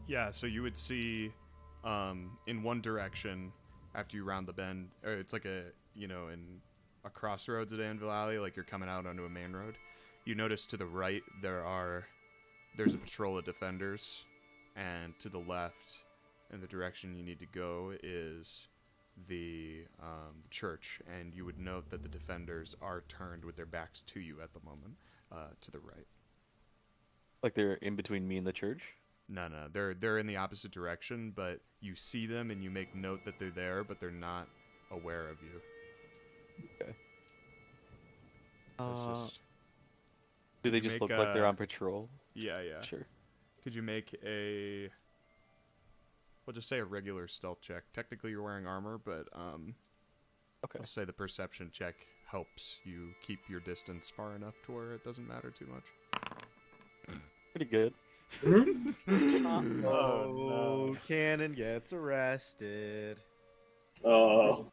Yeah, so you would see in one direction after you round the bend, or it's like in a crossroads at Anvil Alley, like you're coming out onto a main road. You notice to the right there's a patrol of defenders, and to the left, in the direction you need to go, is the church, and you would note that the defenders are turned with their backs to you at the moment, to the right. Like they're in between me and the church? No, they're in the opposite direction, but you see them and you make note that they're there, but they're not aware of you. Okay. Do they just look like they're on patrol? Yeah. Sure. Could you make we'll just say a regular stealth check. Technically you're wearing armor, but okay. I'll say the perception check helps you keep your distance far enough to where it doesn't matter too much. Pretty good. Oh, Cannon gets arrested. Oh.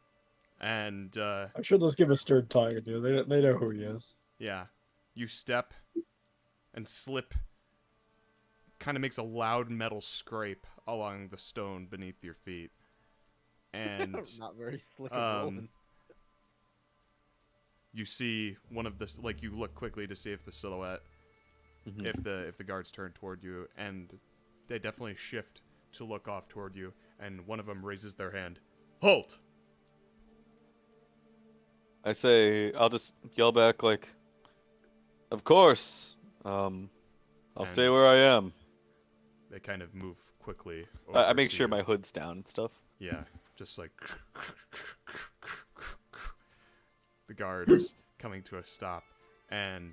And I'm sure those give a stirred talking to. They know who he is. yeah, you step and slip. Kind of makes a loud metal scrape along the stone beneath your feet. And not very slick and rolling. You see one of the, like, you look quickly to see if the silhouette, if the guards turn toward you, and they definitely shift to look off toward you, and one of them raises their hand. Halt! I say, I'll just yell back like, of course. I'll stay where I am. They kind of move quickly. I make to sure you. my hood's down and stuff. Yeah, just like the guards coming to a stop, and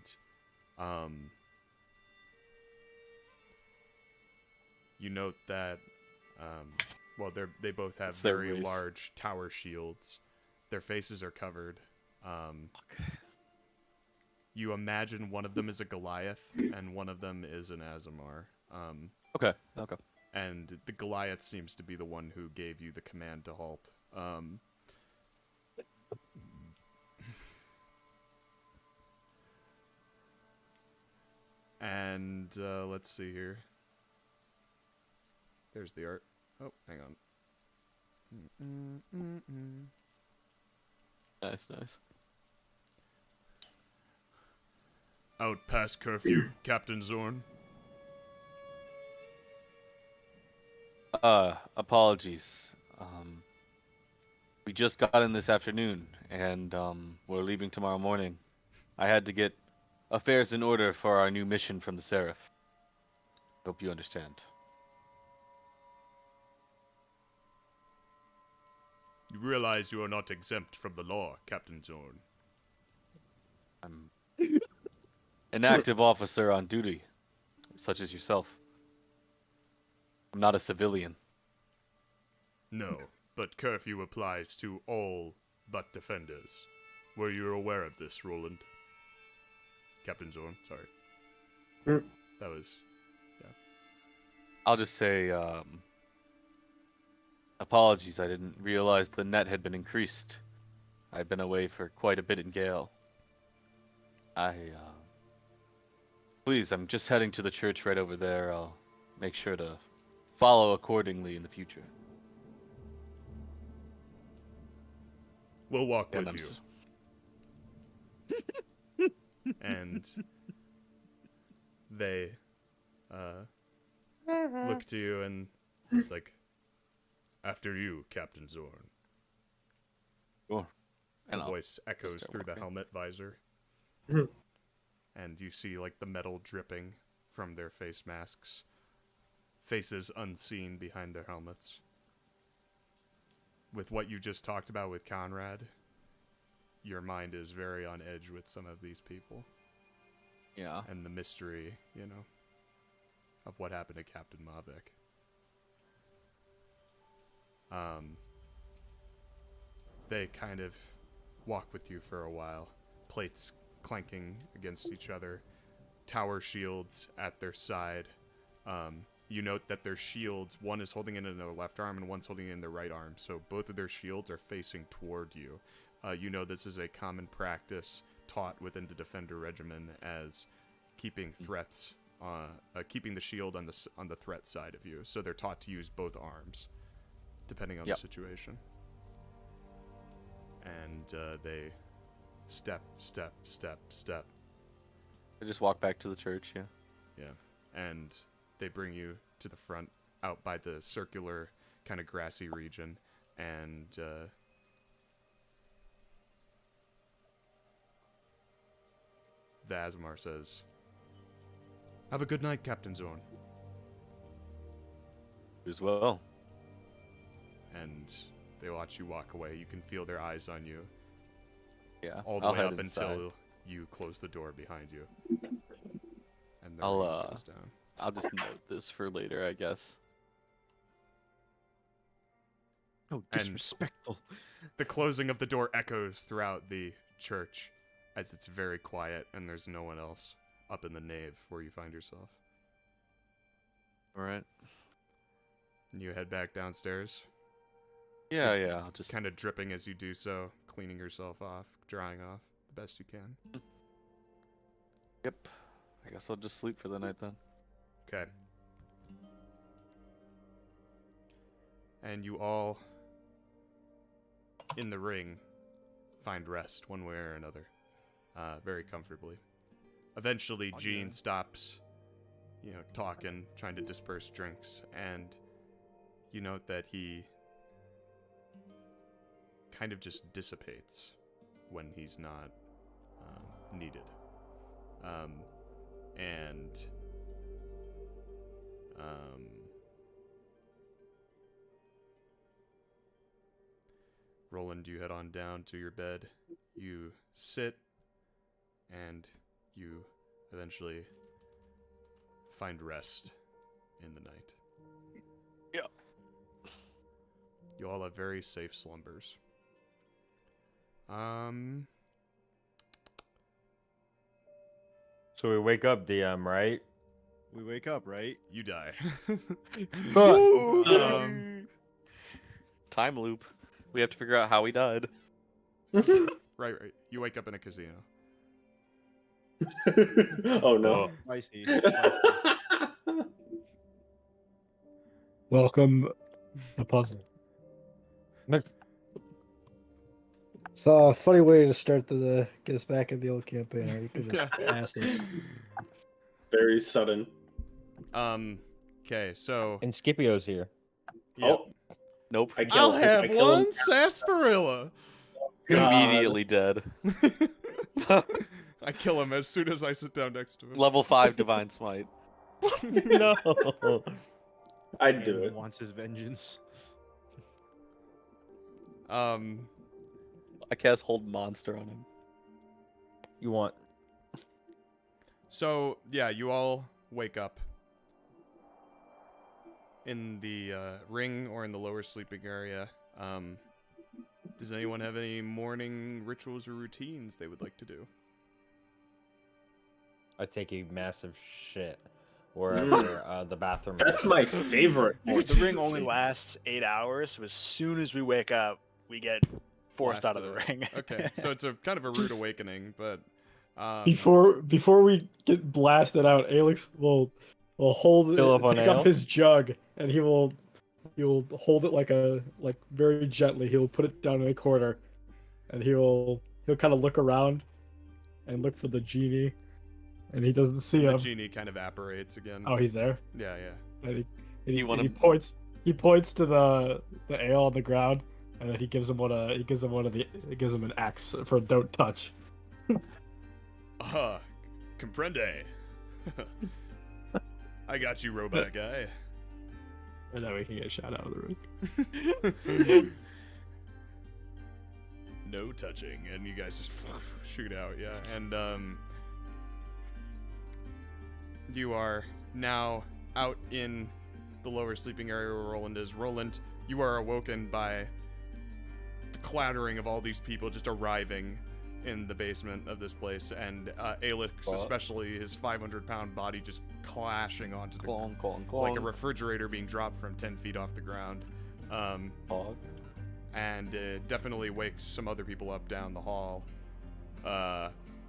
you note that well, they both have very large tower shields. Their faces are covered. You imagine one of them is a Goliath and one of them is an Azamar. Okay. And the Goliath seems to be the one who gave you the command to halt. And let's see here. There's the art. Oh, hang on. Nice. Out past curfew, Captain Zorn. Apologies. We just got in this afternoon, and we're leaving tomorrow morning. I had to get affairs in order for our new mission from the Seraph. Hope you understand. You realize you are not exempt from the law, Captain Zorn. I'm an active officer on duty, such as yourself. I'm not a civilian. No, but curfew applies to all but defenders. Were you aware of this, Rolland? Captain Zorn, sorry. That was... yeah. I'll just say, apologies, I didn't realize the net had been increased. I've been away for quite a bit in Gale. Please, I'm just heading to the church right over there. I'll make sure to follow accordingly in the future. We'll walk with you. And they look to you and it's like, after you, Captain Zorn. Sure. And the voice echoes through the helmet visor. And you see like the metal dripping from their face masks faces unseen behind their helmets. With what you just talked about with Conrad, your mind is very on edge with some of these people. Yeah. And the mystery, of what happened to Captain Mavic. They kind of walk with you for a while, plates clanking against each other, tower shields at their side. You note that their shields, one is holding it in their left arm and one's holding it in their right arm, so both of their shields are facing toward you. You know this is a common practice taught within the Defender regimen as keeping threats, keeping the shield on the threat side of you. So they're taught to use both arms, depending on the situation. And they step. I just walk back to the church, yeah. Yeah, and they bring you to the front, out by the circular, kind of grassy region, and the Asmar says, "Have a good night, Captain Zorn." You as well. And they watch you walk away. You can feel their eyes on you. Yeah. All the I'll way head up inside. until you close the door behind you. And the I'll rain goes down. I'll just note this for later, I guess. Oh, disrespectful. The closing of the door echoes throughout the church as it's very quiet and there's no one else up in the nave where you find yourself. Alright. And you head back downstairs. Yeah, I'll just kind of dripping as you do so, cleaning yourself off, drying off the best you can. Yep. I guess I'll just sleep for the night then. Okay. And you all in the ring find rest one way or another, very comfortably. Eventually, Gene stops, talking, trying to disperse drinks, and you note that he kind of just dissipates when he's not needed. Rolland, you head on down to your bed. You sit, and you eventually find rest in the night. Yeah. You all have very safe slumbers. So we wake up, DM, right? We wake up, right? You die. Time loop. We have to figure out how we died. Right. You wake up in a casino. Oh no. Spicy. Welcome the puzzle. Next. It's a funny way to start the get us back in the old campaign. Right? You could just ask this. Very sudden. Okay, so And Scipio's here. yep. Oh, Nope. I kill I'll him. have I kill him. one sarsaparilla. Immediately dead. I kill him as soon as I sit down next to him. Level 5 Divine Smite. No. I'd do Aaron it. wants his vengeance. I cast Hold Monster on him. You want? So, yeah, you all wake up in the ring or in the lower sleeping area. Does anyone have any morning rituals or routines they would like to do? I take a massive shit wherever the bathroom. That's my favorite. The ring only lasts 8 hours, so as soon as we wake up, we get forced out of the Blasted. ring. Okay, so it's a kind of a rude awakening, but Before we get blasted out, Alex will hold Fill up on pick ale? up his jug and he will hold it like very gently. He'll put it down in a corner, and he'll kind of look around and look for the genie, and he doesn't see the him. genie kind of evaporates again. Oh, he's there. Yeah. And You want he him- points. He points to the ale on the ground, and then he gives him an axe for don't touch. Comprende. I got you, robot guy. Or that we can get shot out of the room. No touching, and you guys just shoot out, yeah. And you are now out in the lower sleeping area where Rolland is. Rolland, you are awoken by the clattering of all these people just arriving in the basement of this place, and Alex, especially, his 500-pound body just clashing onto the like a refrigerator being dropped from 10 feet off the ground. And it definitely wakes some other people up down the hall.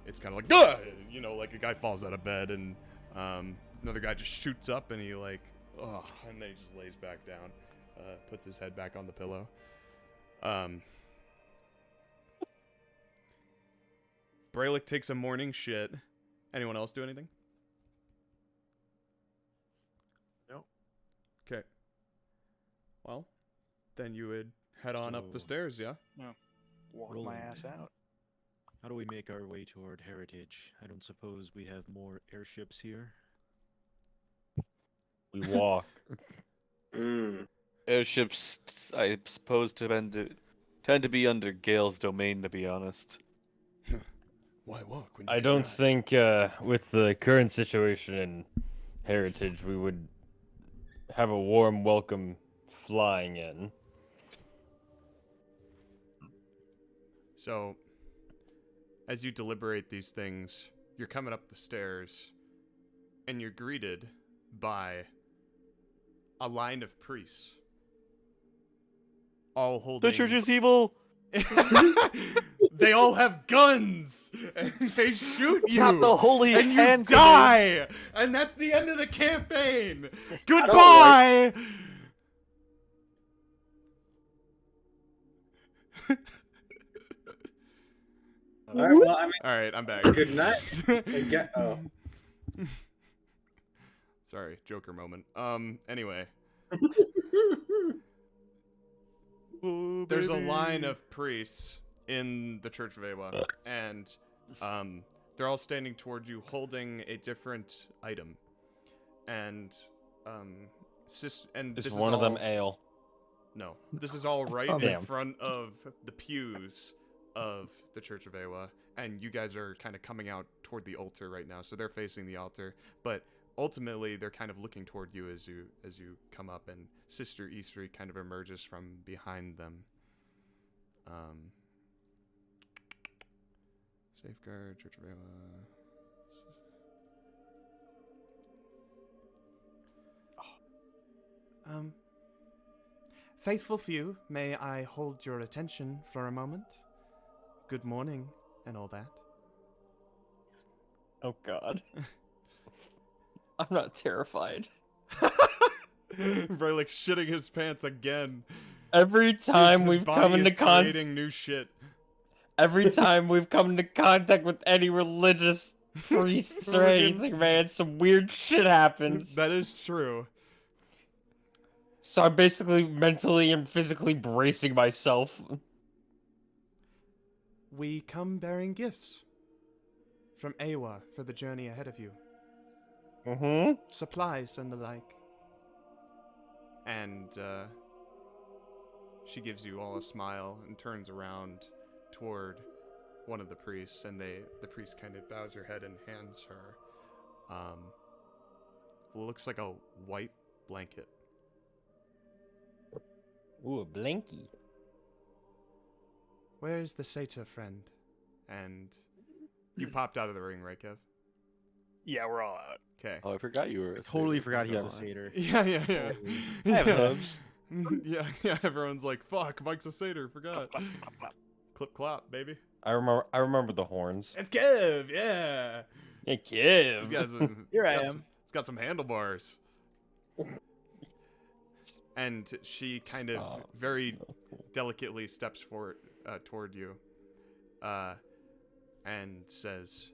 It's kind of like, "Gah!" You know, like a guy falls out of bed, and another guy just shoots up, and he like, oh, and then he just lays back down, puts his head back on the pillow. Brelikk takes a morning shit. Anyone else do anything? No. Okay. Well, then you would head on up the stairs, yeah? No. Walk my Rolland. ass out. How do we make our way toward Heritage? I don't suppose we have more airships here. We walk. Airships, I suppose, tend to be under Gale's domain, to be honest. Why walk when you I can don't ride? think with the current situation in Heritage we would have a warm welcome flying in. So, as you deliberate these things, you're coming up the stairs, and you're greeted by a line of priests, all holding... The church is evil! They all have guns, and they shoot you, Not the holy and you hand die, and that's the end of the campaign. Goodbye. All right, well, I mean, All right, I'm back. good night. Oh. Sorry, Joker moment. Anyway. Oh, There's a baby. line of priests in the Church of Aewa, and they're all standing toward you holding a different item. And Is this one is of them all- ale? No, this is all right Oh, in damn. front of the pews of the Church of Aewa, and you guys are kind of coming out toward the altar right now, so they're facing the altar, but ultimately they're kind of looking toward you as you come up, and Sister Eastery kind of emerges from behind them. Safeguard, Church of Aewa. Faithful few, may I hold your attention for a moment? Good morning, and all that. Oh God. I'm not terrified. Brelik's shitting his pants again. Every time His we've body come is into contact, creating new shit. every time we've come into contact with any religious priests or anything, man, some weird shit happens. That is true. So I'm basically mentally and physically bracing myself. We come bearing gifts from Aewa for the journey ahead of you. Mm-hmm. Supplies and the like. And she gives you all a smile and turns around toward one of the priests, and the priest kind of bows her head and hands her what looks like a white blanket. Ooh, a blankie. Where is the satyr friend? And you popped out of the ring, right, Kev? Yeah, we're all out. Okay. Oh, I forgot you were. A Totally satyr. forgot he was a Never mind. satyr. Yeah. I have hooves. yeah, everyone's like, fuck, Mike's a satyr, forgot. Clap, clap, clap. Clip clop, baby. I remember the horns. It's Kev, yeah. Hey, Kev. He's got some, Here I he's got am. some- he's got some handlebars. And she kind of Stop. very delicately steps forward toward you and says,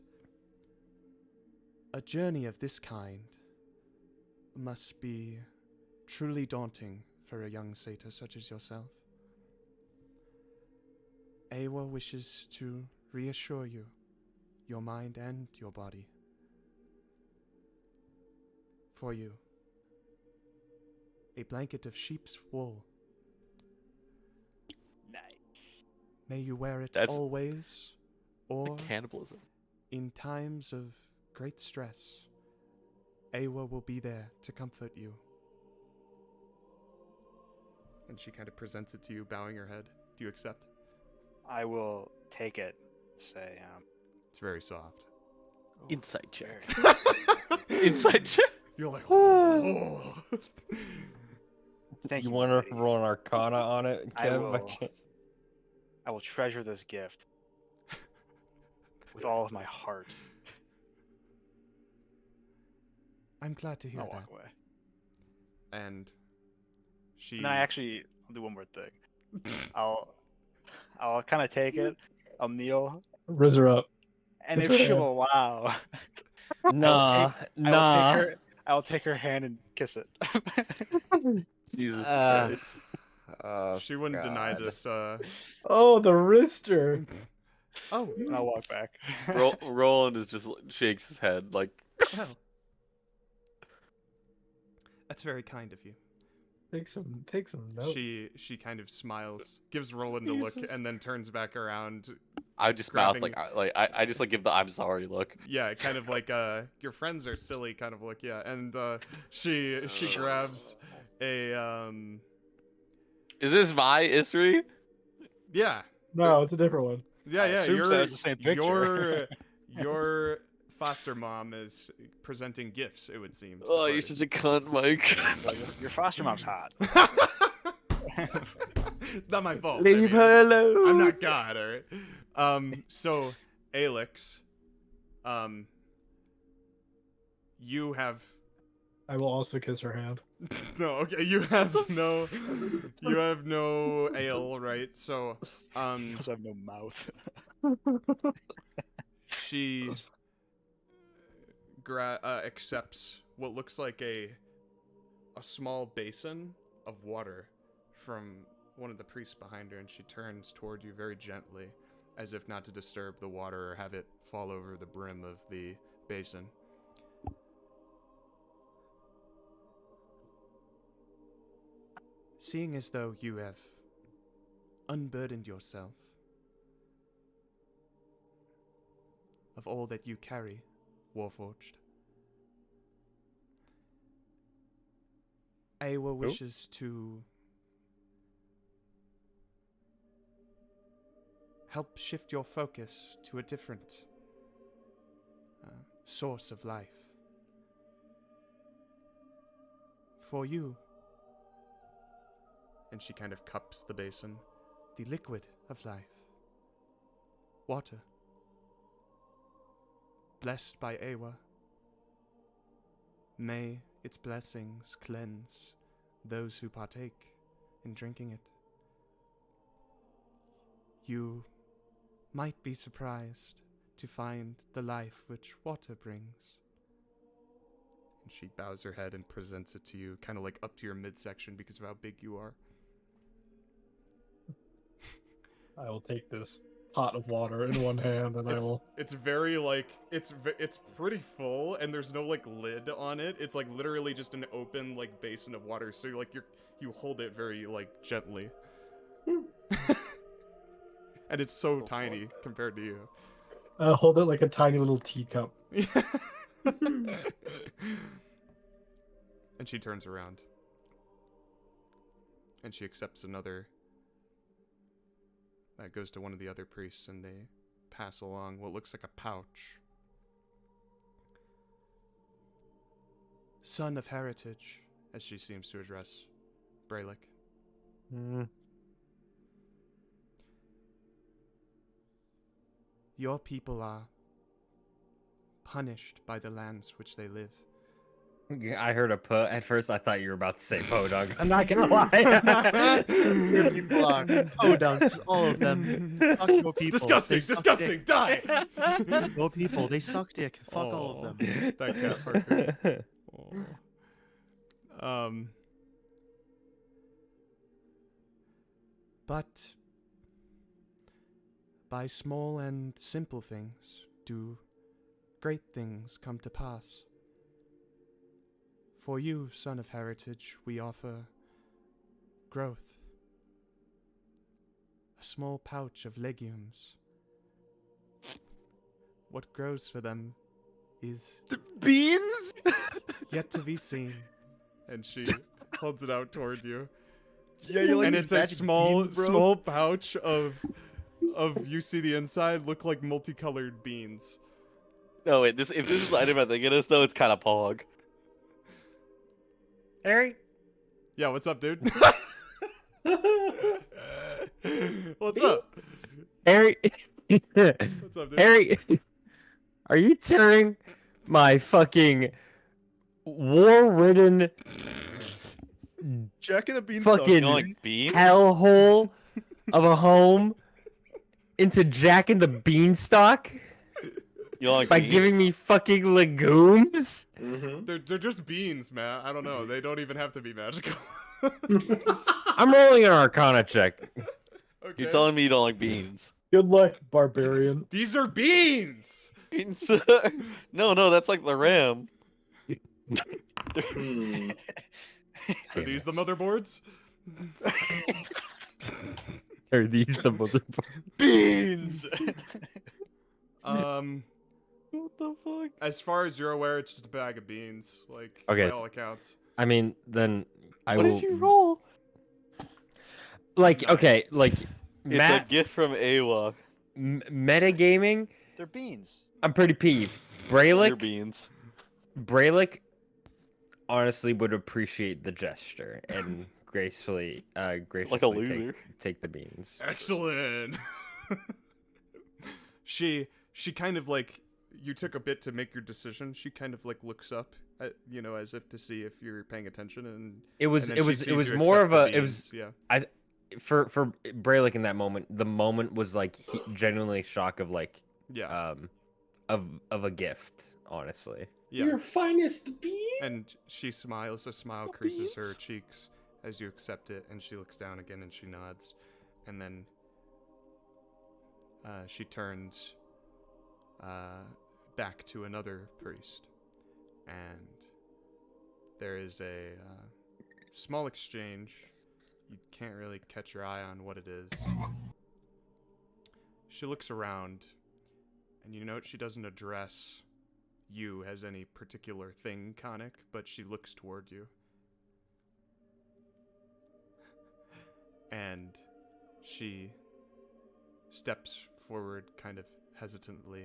"A journey of this kind must be truly daunting for a young satyr such as yourself. Aewa wishes to reassure you, your mind and your body. For you, a blanket of sheep's wool. Nice. May you wear it That's- always, or Cannibalism. in times of great stress. Aewa will be there to comfort you. And she kind of presents it to you, bowing her head. Do you accept? I will take it. Say, It's very soft. Insight check. very- Inside check. You're like, oh. Thank You you. want lady. to roll an Arcana on it, I Kev? by will. chance? I will treasure this gift with all of my heart. I'm glad to hear I'll that. walk away. And she. No, actually, I'll do one more thing. I'll kind of take it. I'll kneel, Riz her up. and Kiss if her she'll hand. allow, Nah, nah. I'll take her hand and kiss it. Jesus Uh, Christ. Oh, She wouldn't deny God. this. Oh, the wrister. Oh, and I'll walk back. Rolland is just shakes his head like, well. That's very kind of you. Take some notes. She kind of smiles, gives Rolland a look, Jesus. and then turns back around. I just mouth Grabbing- I just like give the I'm sorry look. Yeah, kind of like your friends are silly kind of look. Yeah, and she grabs a Is this my Isri? yeah. No, it's a different one. Yeah, I yeah. assumed Your that was the same picture. your foster mom is presenting gifts. It would seem. to the Oh, you're party. such a cunt, Mike. Well, your foster mom's hot. It's not my fault. Leave her alone. I'm not God, alright? So, Alex, you have... I will also kiss her hand. No, okay, you have no ale, right? So, I also have no mouth. she accepts what looks like a small basin of water from one of the priests behind her, and she turns toward you very gently, as if not to disturb the water or have it fall over the brim of the basin. Seeing as though you have unburdened yourself of all that you carry, Warforged, Aewa wishes to help shift your focus to a different source of life. For you, and she kind of cups the basin, the liquid of life, water, blessed by Aewa. May its blessings cleanse those who partake in drinking it. You might be surprised to find the life which water brings. And she bows her head and presents it to you, kind of like up to your midsection because of how big you are. I will take this pot of water in one hand, and I will. It's very like it's pretty full, and there's no like lid on it. It's like literally just an open like basin of water. So you hold it very like gently, and it's so tiny compared to you. Hold it like a tiny little teacup. And she turns around, and she accepts another. That goes to one of the other priests, and they pass along what looks like a pouch. Son of heritage, as she seems to address Brelikk. Your people are punished by the lands which they live. I heard a puh. At first, I thought you were about to say podunk. I'm not gonna lie. Your people are podunks, all of them. Fuck your people. Disgusting! They suck Disgusting! Die! dick. Your people, they suck dick. Fuck all of them. That cat fucker. But by small and simple things do great things come to pass. For you, son of heritage, we offer growth. A small pouch of legumes. What grows for them is Beans? yet to be seen. And she holds it out toward you. Yeah, you like And this it's a batch of small, beans, bro? small pouch of you see the inside look like multicolored beans. No, wait. If this is the item I'm thinking of, though, it's kind of pog. Harry? Yeah, what's up, dude? What's up? Harry? What's up, dude? Harry? Are you tearing my fucking war-ridden Jack and the Beanstalk. fucking You don't like beans? hellhole of a home into Jack and the Beanstalk You don't like by beans? giving me fucking legumes? Mm-hmm. They're just beans, man. I don't know. They don't even have to be magical. I'm rolling an Arcana check. Okay. You're telling me you don't like beans? Good luck, barbarian. These are beans! Beans? No, that's like the ram. Hmm. Are these the motherboards? Are these the motherfuckers? Beans. What the fuck? As far as you're aware, it's just a bag of beans. Like, Okay. by all accounts. I mean, then I What will. did you roll? Like, okay, like It's a Matt, gift from Aewa. metagaming. They're beans. I'm pretty peeved. Your Brelikk, beans. honestly would appreciate the gesture and graciously loser. take the beans. Excellent! She kind of like, you took a bit to make your decision. She kind of like looks up at, as if to see if you're paying attention, and It was and then she it was sees you more accept of the a it was beans, yeah. for Brelikk in that moment. The moment was like genuinely shock of like Yeah. of a gift, honestly. Yeah. Your finest bean. And she smiles. A smile creases her cheeks as you accept it, and she looks down again and she nods. And then she turns back to another priest. And there is a small exchange. You can't really catch your eye on what it is. She looks around, and you note she doesn't address you as any particular thing, Khanek, but she looks toward you. And she steps forward kind of hesitantly.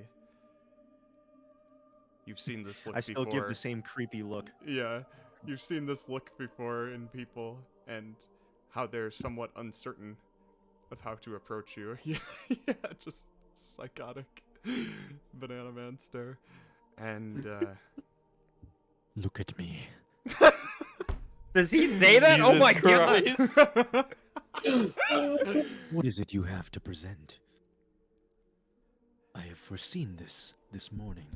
You've seen this look I still before. give the same creepy look. Yeah, you've seen this look before in people, and how they're somewhat uncertain of how to approach you. Yeah, just psychotic banana man stare. And Look at me. Does he say that? Oh Jesus my god! Christ. What is it you have to present? I have foreseen this morning.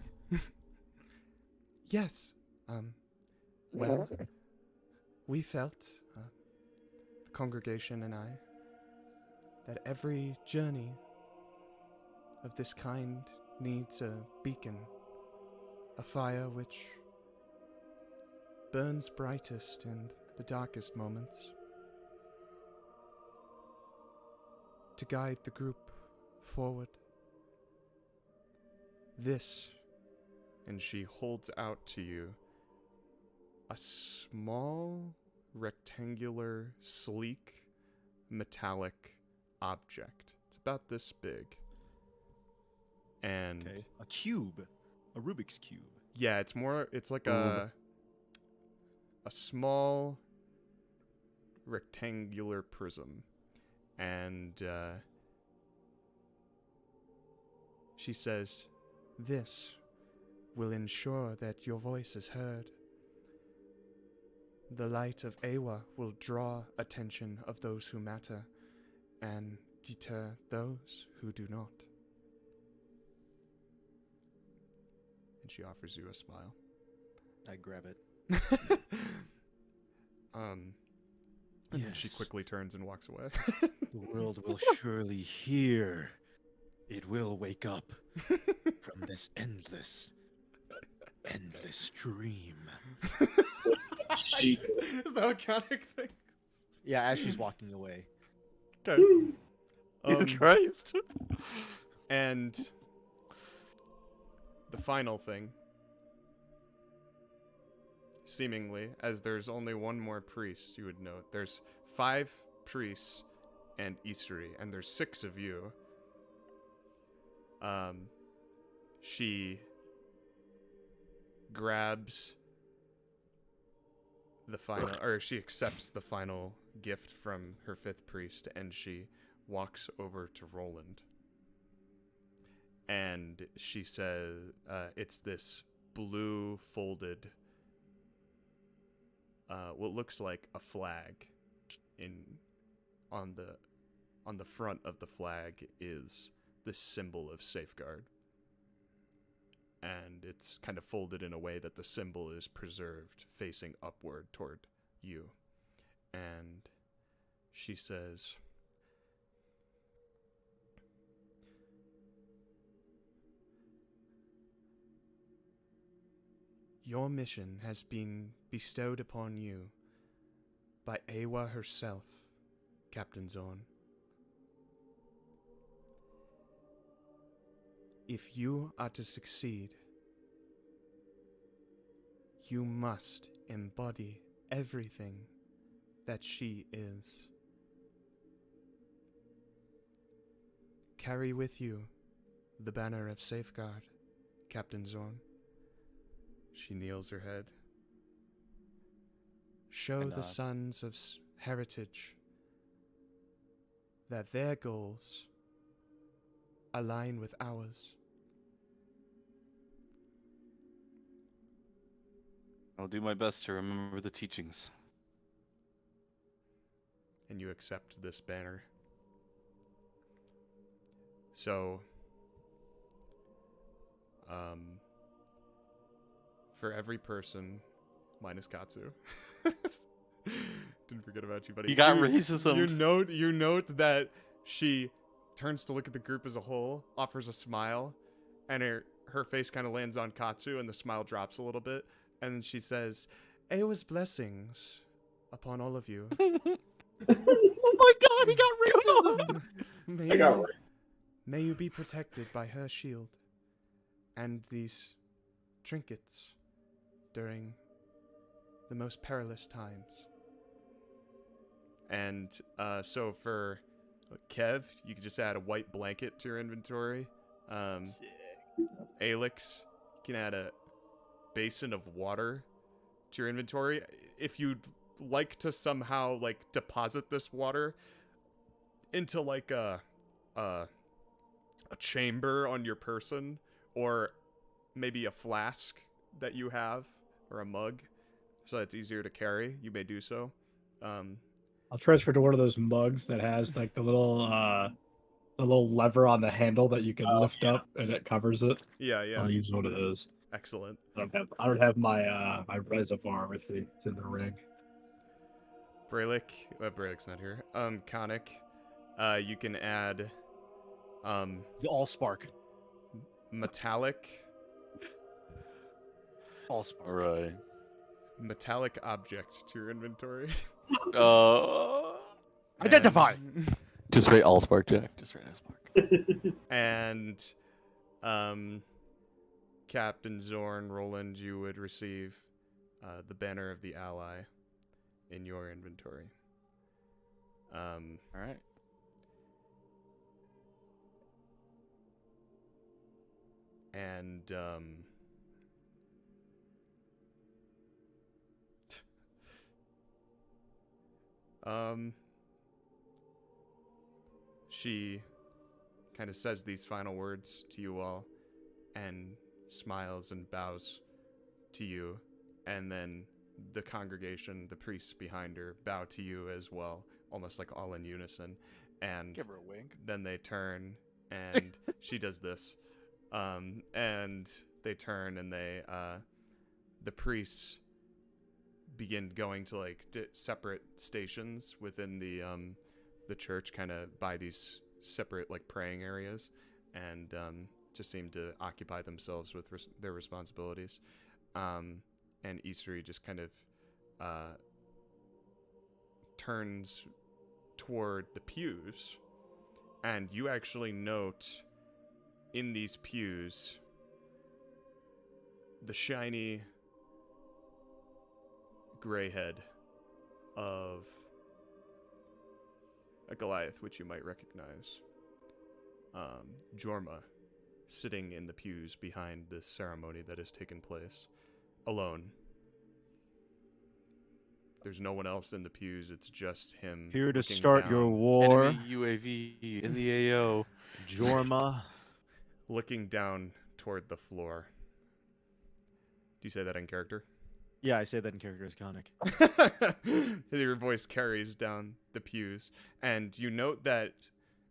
yes, well, we felt, the congregation and I, that every journey of this kind needs a beacon, a fire which burns brightest in the darkest moments, to guide the group forward. This, and she holds out to you a small, rectangular, sleek, metallic object. It's about this big. And Okay. A cube. A Rubik's Cube. yeah, it's like a small rectangular prism. And she says, "This will ensure that your voice is heard. The light of Aewa will draw attention of those who matter and deter those who do not." And she offers you a smile. I grab it. And then she Yes. quickly turns and walks away. The world will surely hear. It will wake up from this endless dream. She- Is that what Khanek thinks? Yeah, as she's walking away. Okay. Jesus Christ. And the final thing, seemingly, as there's only one more priest, you would note. There's 5 priests and Eastery, and there's 6 of you. She grabs the final, or she accepts the final gift from her 5th priest, and she walks over to Rolland. And she says, it's this blue folded, what looks like a flag. On the front of the flag is this symbol of safeguard. And it's kind of folded in a way that the symbol is preserved, facing upward toward you. And she says, your mission has been bestowed upon you by Aewa herself, Captain Zorn. If you are to succeed, you must embody everything that she is. Carry with you the banner of safeguard, Captain Zorn. She kneels her head. Show the sons of heritage that their goals align with ours. I'll do my best to remember the teachings. And you accept this banner. So, for every person, minus Katsu. Didn't forget about you, buddy. You got racism. You note that she turns to look at the group as a whole, offers a smile, and her face kind of lands on Katsu, and the smile drops a little bit, and then she says, Aewa's blessings upon all of you. Oh my god, he got racism! I got racism. May you be protected by her shield and these trinkets during the most perilous times. And so for Kev, you can just add a white blanket to your inventory. Alex, you can add a basin of water to your inventory. If you'd like to somehow like deposit this water into like a chamber on your person, or maybe a flask that you have, or a mug, so it's easier to carry, you may do so. I'll transfer to one of those mugs that has like the little lever on the handle that you can lift up and it covers it. Yeah. I'll use one of those. Excellent. I don't have my my reservoir with me. It's in the ring. Brelikk, Brelick's not here. Khanek, you can add The Allspark. metallic Allspark. Alright. metallic object to your inventory. Identify! Just write Allspark, Jack. Just write Allspark. And Captain Zorn, Rolland, you would receive the banner of the ally in your inventory. Alright. And she kind of says these final words to you all and smiles and bows to you, and then the congregation, the priests behind her, bow to you as well, almost like all in unison. And Give her a wink. then they turn and she does this, and they turn and they the priests begin going to like separate stations within the church, kind of by these separate like praying areas, and just seem to occupy themselves with their responsibilities. And Eastery just kind of turns toward the pews, and you actually note in these pews the shiny gray head of a Goliath, which you might recognize. Jorma, sitting in the pews behind this ceremony that has taken place, alone. There's no one else in the pews, it's just him. Here to looking start your down, war, Enemy UAV in the AO. Jorma. looking down toward the floor. Do you say that in character? Yeah, I say that in character as Khanek. Your voice carries down the pews, and you note that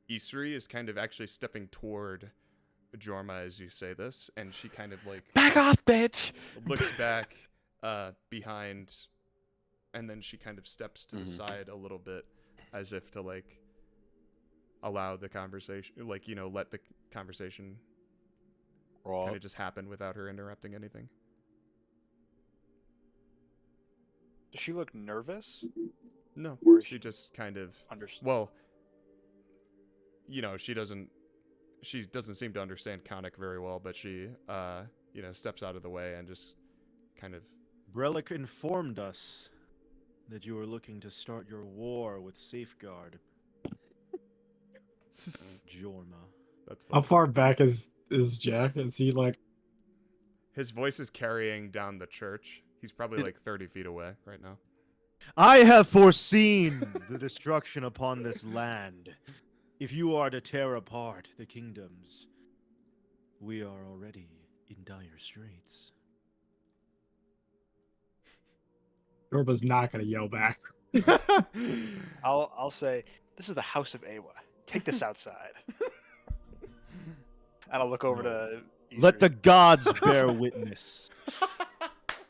Isri is kind of actually stepping toward Jorma as you say this, and she kind of like Back off, bitch! looks back behind, and then she kind of steps to the side a little bit, as if to like allow the conversation, like, you know, let the conversation kind of just happen without her interrupting anything. Does she look nervous? No, Or is she just kind of Understand. well, you know, she doesn't seem to understand Khanek very well, but she you know, steps out of the way and just kind of Brelikk informed us that you were looking to start your war with Safeguard. Jorma. that's How funny. far back is Jack? Is he like? His voice is carrying down the church. He's probably like 30 feet away right now. I have foreseen the destruction upon this land. If you are to tear apart the kingdoms, we are already in dire straits. Jorma's not gonna yell back. I'll say, this is the House of Aewa. Take this outside. And I'll look over to Let Isri. the gods bear witness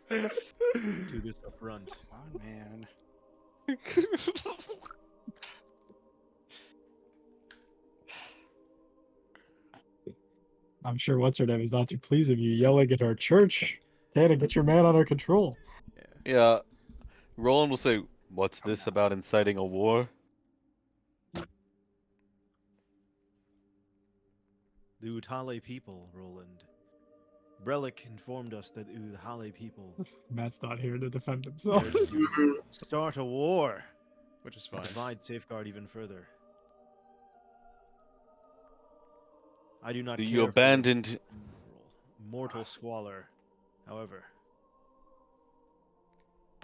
to this affront. Come on, man. I'm sure what's her name is not too pleased of you yelling at our church. Can't get your man under control. Yeah. Rolland will say, "What's this about inciting a war?" The Utale people, Rolland. Brelikk informed us that the Utale people Matt's not here to defend himself. start a war Which is and fine. divide Safeguard even further. I do not You care for abandoned. mortal squalor. However,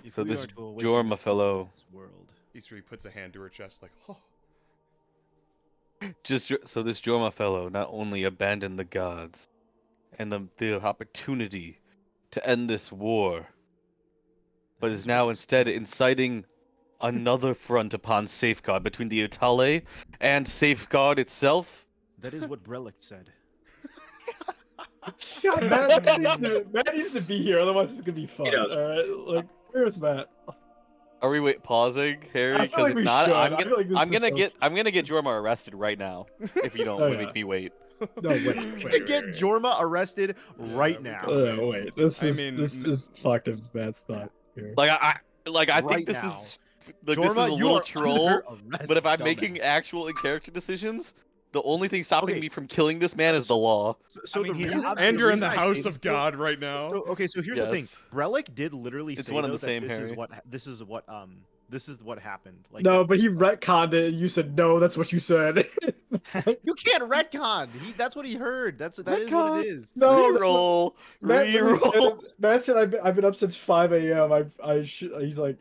if So we this are to awaken Jorma the fellow- this world, Isri puts a hand to her chest like, oh. So this Jorma fellow not only abandoned the gods and the opportunity to end this war, but is now instead inciting another front upon Safeguard between the Utale and Safeguard itself. that is what Brelikk said. God, Matt needs to be here, otherwise it's gonna be fun. He does. All right, like where's Matt? Are we pausing, Harry? I feel Because like if we not, should. I'm I gonna feel like this I'm is gonna so- get I'm gonna get Jorma arrested right now if you don't Oh, make yeah. me wait. No, wait, wait, Get wait. Jorma arrested right now. Wait. This I is mean, this is fucked if Matt's not here. Like I Right think this now. is like Jorma, this is a you little are troll. under arrest, But if I'm dumbass. making actual in character decisions, the only thing stopping Okay. me from killing this man is the law. So I mean, the he's reason, ob- And you're in reason the I house say of this- God right now. So, okay, so here's the thing. Yes. Brelikk did literally It's say one and though, the same, that this Harry. is what happened. Like No, but he retconned it, and you said no. That's what you said. you can't retcon. That's what he heard. That is what Retcon? it is. No, Reroll, Matt literally said reroll. it. Matt said I've been up since 5 a.m. He's like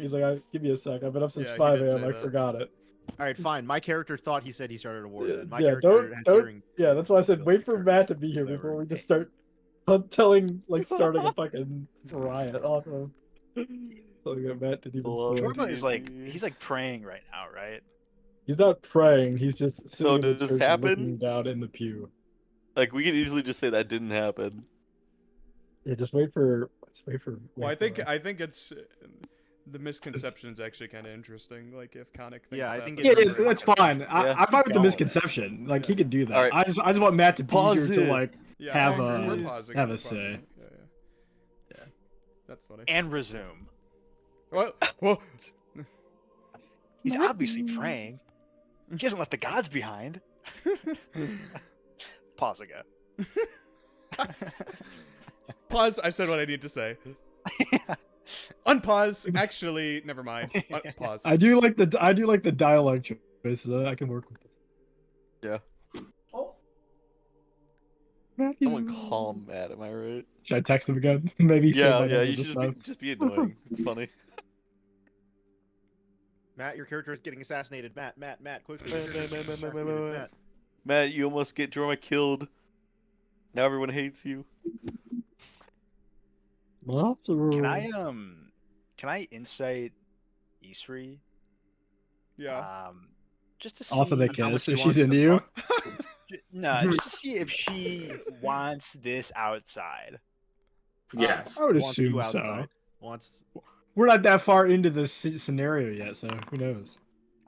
give me a sec. I've been up since Yeah, he 5 did a.m. say I that. forgot it. All right, fine. My character thought he said he started a war. Then my Yeah, character has don't. hearing. Yeah, that's why I said wait for Matt to be here Whatever. before we just start telling starting a fucking riot off of something that Matt didn't even Love say. Jorma is like, he's like praying right now, right? He's not praying. He's just So sitting in the does this church happen? looking down in the pew. Like we could easily just say that didn't happen. Yeah, just wait for. Well, I wait think for it. I think it's the misconception's actually kind of interesting. Like if Khanek thinks Yeah, I that, think but Yeah, then- that's fine. Yeah. I'm fine with the Going. misconception. Like he could do that. Alright. I just want Matt to be Pause here to it. like Yeah, have we're a- pausing. have we're a pausing. say. Yeah. That's funny. And resume. What? Well, He's obviously praying. He hasn't left the gods behind. Pause again. pause. I said what I need to say. Unpause. Actually, never mind. Pause. I do like the dialogue choices. I can work with it. Yeah. Matthew. Someone call Matt, am I right? Should I text him again? Maybe. he said Yeah, my yeah, number you this should time. just be annoying. It's funny. Matt, your character is getting assassinated. Matt, quickly. Matt. Matt, you almost get Jorma killed. Now everyone hates you. Can I insight Isri? Yeah. Just to see Off of the how much kiss she if she's wants to into you. No, just to see if she wants this outside. Yes. I would Wants you assume so. outside. Wants. We're not that far into this scenario yet, so who knows?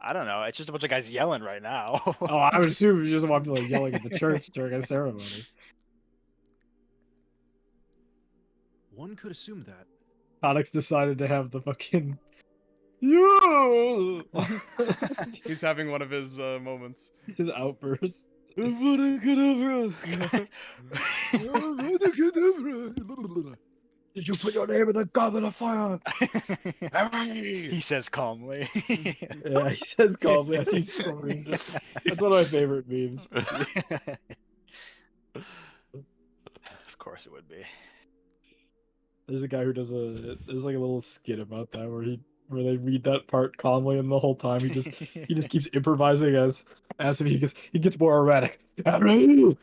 I don't know. It's just a bunch of guys yelling right now. Oh, I would assume you just want people yelling at the church during a ceremony. One could assume that. Khanek's decided to have the fucking. Yeah! He's having one of his moments. His outburst. Did you put your name in the goblet of fire? He says calmly. Yeah, he says calmly as he screams. That's one of my favorite memes. Of course it would be. There's a guy who does there's like a little skit about that where they read that part calmly and the whole time he just keeps improvising as if he gets more erratic. Did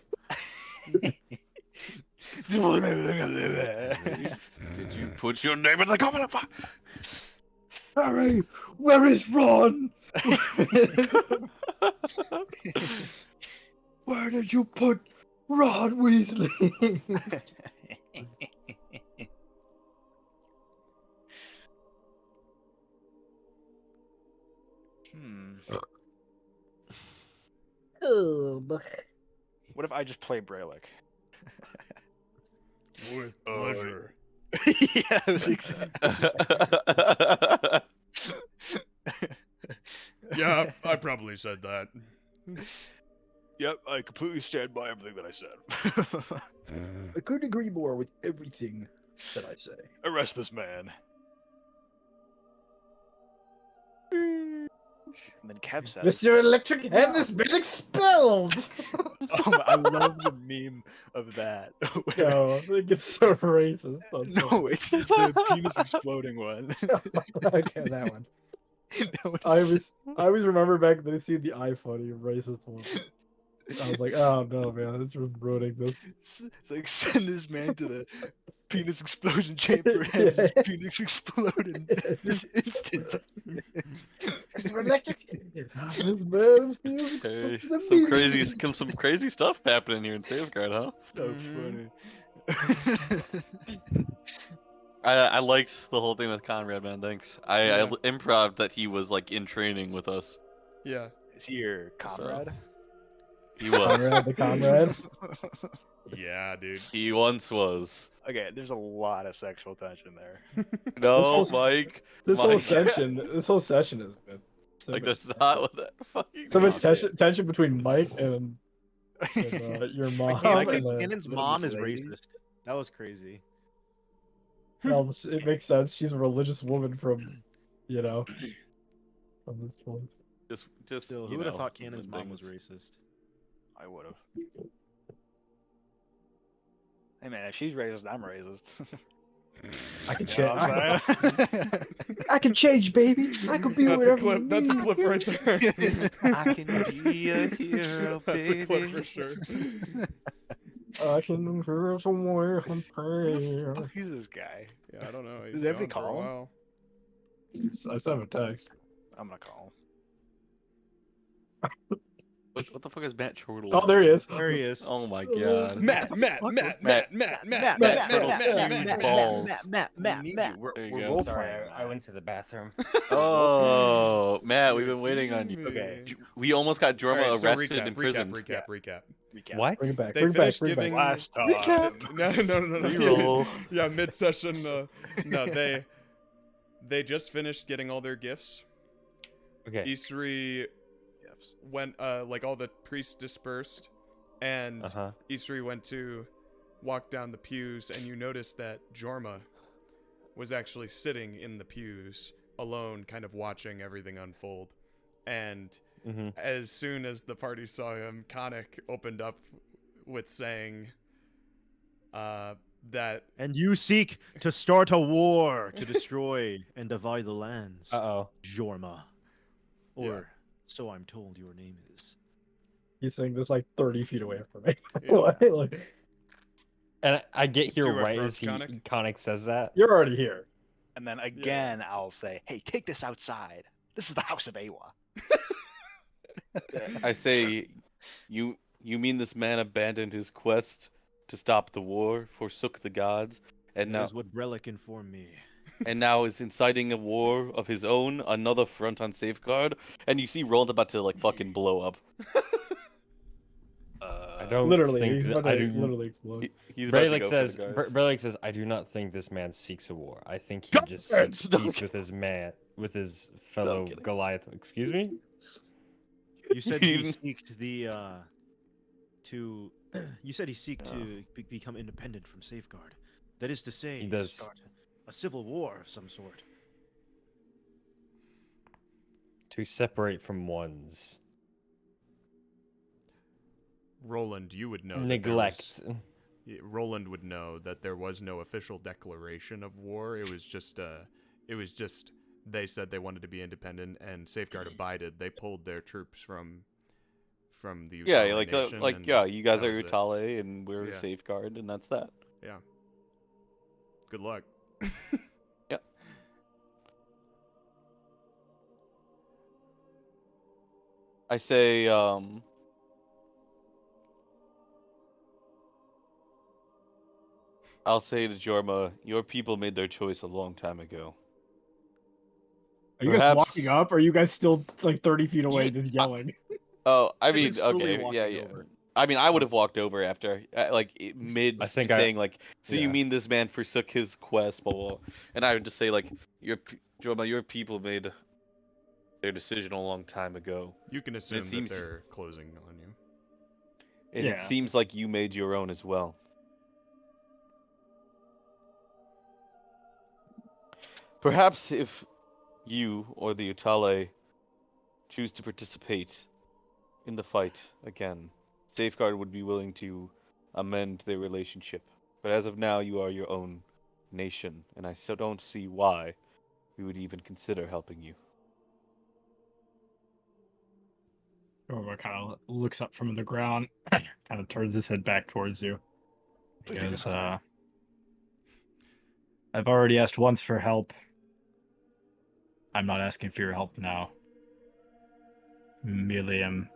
you put your name in the goblet of fire? Harry, where is Ron? Where did you put Ron Weasley? What if I just play Brelikk? With pleasure. Yeah, I was Yeah, I probably said that. Yep, I completely stand by everything that I said. I couldn't agree more with everything that I say. Arrest this man. And then Kev says, Mr. Electric Head has been expelled! "Oh, I love the meme of that." No, I think it's so racist. No, it's the penis exploding one. Okay, that one. No, it's- I always remember back then I see the iPhone, racist one. I was like, oh no, man, it's ruining this. It's like, send this man to the penis explosion chamber and have his penis explode in this instant. Mr. Electric this man's penis Hey, exploded. some crazy stuff happening here in Safeguard, huh? So funny. I liked the whole thing with Conrad, man. Thanks. I improv that he was like in training with us. Yeah. Is he your comrade? He was. Conrad the comrade. Yeah, dude. He once was. Okay, there's a lot of sexual tension there. No, whole- Mike. This Mike. whole session is good. So Like much, that's not what that fucking. so much means. tension between Mike and your mom. Like, and then- Cannon's what are mom these is ladies? racist. That was crazy. well, it makes sense. She's a religious woman from this point. Just. Still, you who would have know, thought Cannon's when mom was things- racist? I would have. Hey man, if she's racist, I'm racist. I can You know what I'm saying? I can change, baby. I can be That's a whatever. clip. you That's a need. clip right there. I can be a hero, That's a clip for baby. sure. I can hear somewhere and pray. Who's this guy? Yeah, I don't know. He's Does everybody gone for a call him? while. I sent him a text. I'm gonna call him. What the fuck is Matt Chortle? Oh, there he is. There he is. Oh my god. Matt. There you go. Sorry, I went to the bathroom. Oh, Matt, we've been waiting on you. Okay. We almost got Jorma Alright, so arrested recap, and imprisoned. recap. What? Bring it back. They Bring it back. finished Bring it giving. back. Last time. Recap. No. Reroll. Yeah, mid-session. No, They just finished getting all their gifts. Okay. Isri went, like all the priests dispersed, and Isri went to walk down the pews, and you noticed that Jorma was actually sitting in the pews alone, kind of watching everything unfold. And as soon as the party saw him, Khanek opened up with saying that... And you seek to start a war to destroy and divide the lands. Jorma. Or so I'm told your name is. He's saying this like 30 feet away from me. Yeah. And I get here Do right approach as Khanek? Khanek says that. You're already here. And then again, I'll say, hey, take this outside. This is the house of Aewa. I say, you mean this man abandoned his quest to stop the war, forsook the gods, and That now is what Brelikk informed me. and now is inciting a war of his own, another front on Safeguard, and you see Rolland about to like fucking blow up. I don't Literally, think he's that, about to literally explode. He's about to Brelikk go says, for the guards. Brelikk says, I do not think this man seeks a war. I think he just seeks peace with his fellow Goliath. Excuse me? You said he seeked the to you said he seeked to become independent from Safeguard. That is to say, He does. start a civil war of some sort. To separate from one's Rolland, you would know. neglect. Rolland would know that there was no official declaration of war. It was just they said they wanted to be independent, and Safeguard abided. They pulled their troops from the Utale nation, you guys that are was it. Utale and we're Safeguard, and that's that. Yeah. Good luck. Yep. I say, I'll say to Jorma, your people made their choice a long time ago. Are you guys walking up, or are you guys still like 30 feet away just yelling? Oh, I I've been mean, slowly okay, walking yeah. over. I mean, I would have walked over after, mid I think saying like, so you yeah. mean this man forsook his quest, blah, blah, blah. And I would just say like, Jorma, your people made their decision a long time ago. You can assume seems- that they're closing on you. And it seems like you made your own as well. Perhaps if you or the Utale choose to participate in the fight again, Safeguard would be willing to amend their relationship. But as of now, you are your own nation, and I still don't see why we would even consider helping you. Jorma kind of looks up from the ground, kind of turns his head back towards you. Please take this Because, outside. I've already asked once for help. I'm not asking for your help now. Merely am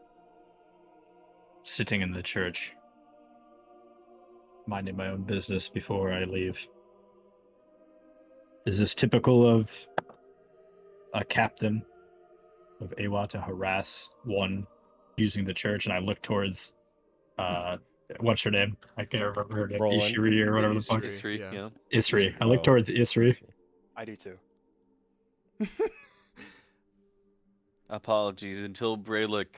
sitting in the church, minding my own business before I leave. Is this typical of a captain of Aewa to harass one using the church? And I look towards, what's her name? I can't remember her name. Rolland. Ishiri or whatever the fuck. Isri, yeah. yeah. Isri. I look towards Isri. I do too. Apologies, until Brelikk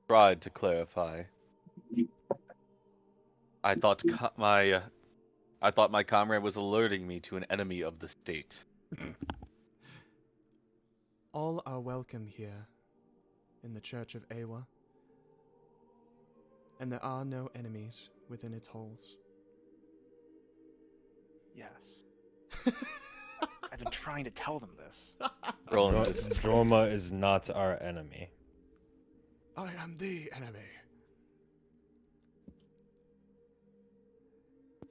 tried to clarify. I thought my comrade was alerting me to an enemy of the state. All are welcome here in the Church of Aewa, and there are no enemies within its halls. Yes. I've been trying to tell them this. Rolland just Jorma is not our enemy. I am the enemy.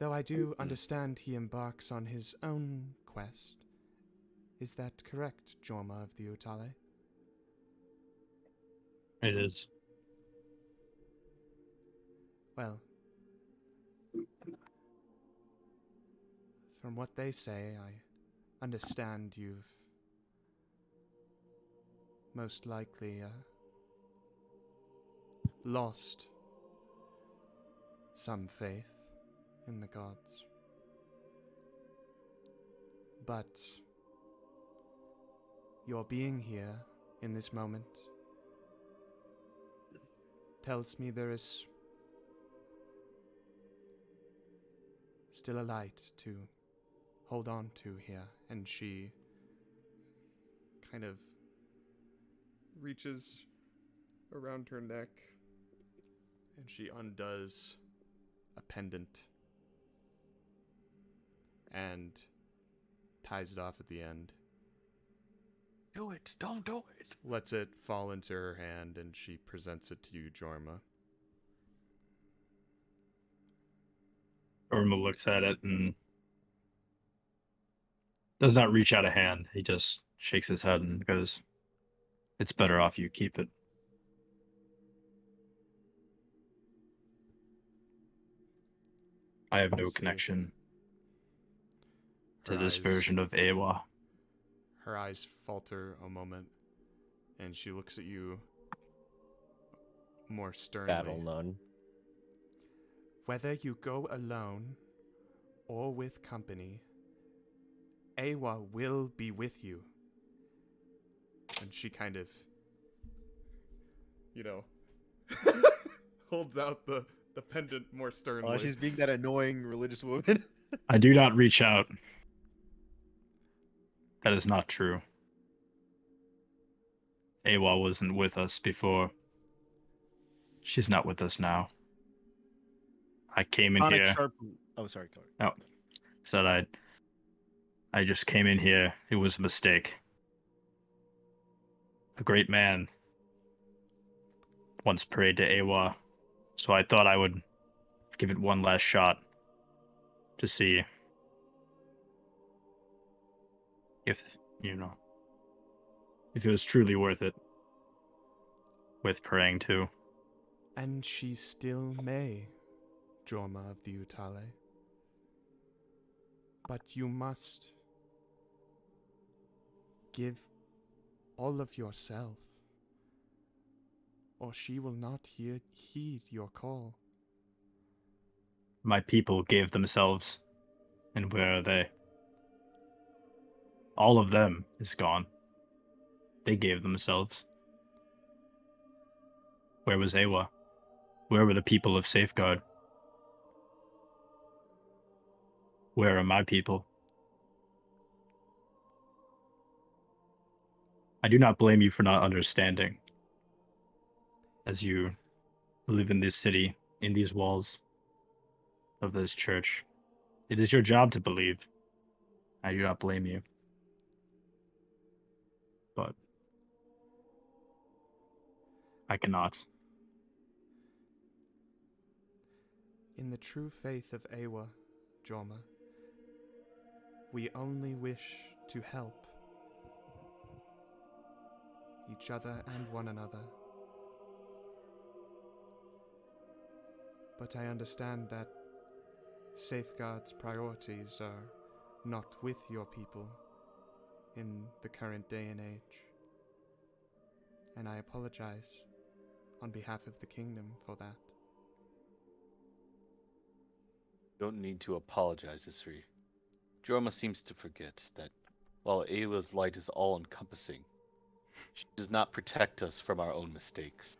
Though I do understand he embarks on his own quest. Is that correct, Jorma of the Utale? It is. Well, from what they say, I understand you've most likely lost some faith in the gods. But your being here in this moment tells me there is still a light to hold on to here. And she kind of reaches around her neck and she undoes a pendant and ties it off at the end. Do it! Don't do it! Lets it fall into her hand, and she presents it to you, Jorma. Jorma looks at it and does not reach out a hand. He just shakes his head and goes, "It's better off you keep it." I have no See. connection to Her this eyes- version of Aewa. Her eyes falter a moment, and she looks at you more sternly. Battle none. Whether you go alone or with company, Aewa will be with you. And she kind of, holds out the pendant more sternly. Oh, she's being that annoying religious woman. I do not reach out. That is not true. Aewa wasn't with us before. She's not with us now. I came in Khanek here. Oh, sorry, Clark. Oh, said I just came in here. It was a mistake. A great man once prayed to Aewa, so I thought I would give it one last shot to see if it was truly worth it. With praying too. And she still may, Jorma of the Utale. But you must give all of yourself, or she will not heed your call. My people gave themselves, and where are they? All of them is gone. They gave themselves. Where was Aewa? Where were the people of Safeguard? Where are my people? I do not blame you for not understanding. As you live in this city, in these walls of this church, it is your job to believe. I do not blame you. But I cannot. In the true faith of Aewa, Jorma, we only wish to help each other and one another. But I understand that Safeguard's priorities are not with your people in the current day and age. And I apologize on behalf of the kingdom for that. Don't need to apologize, Isri. Jorma seems to forget that while Aewa's light is all-encompassing, she does not protect us from our own mistakes.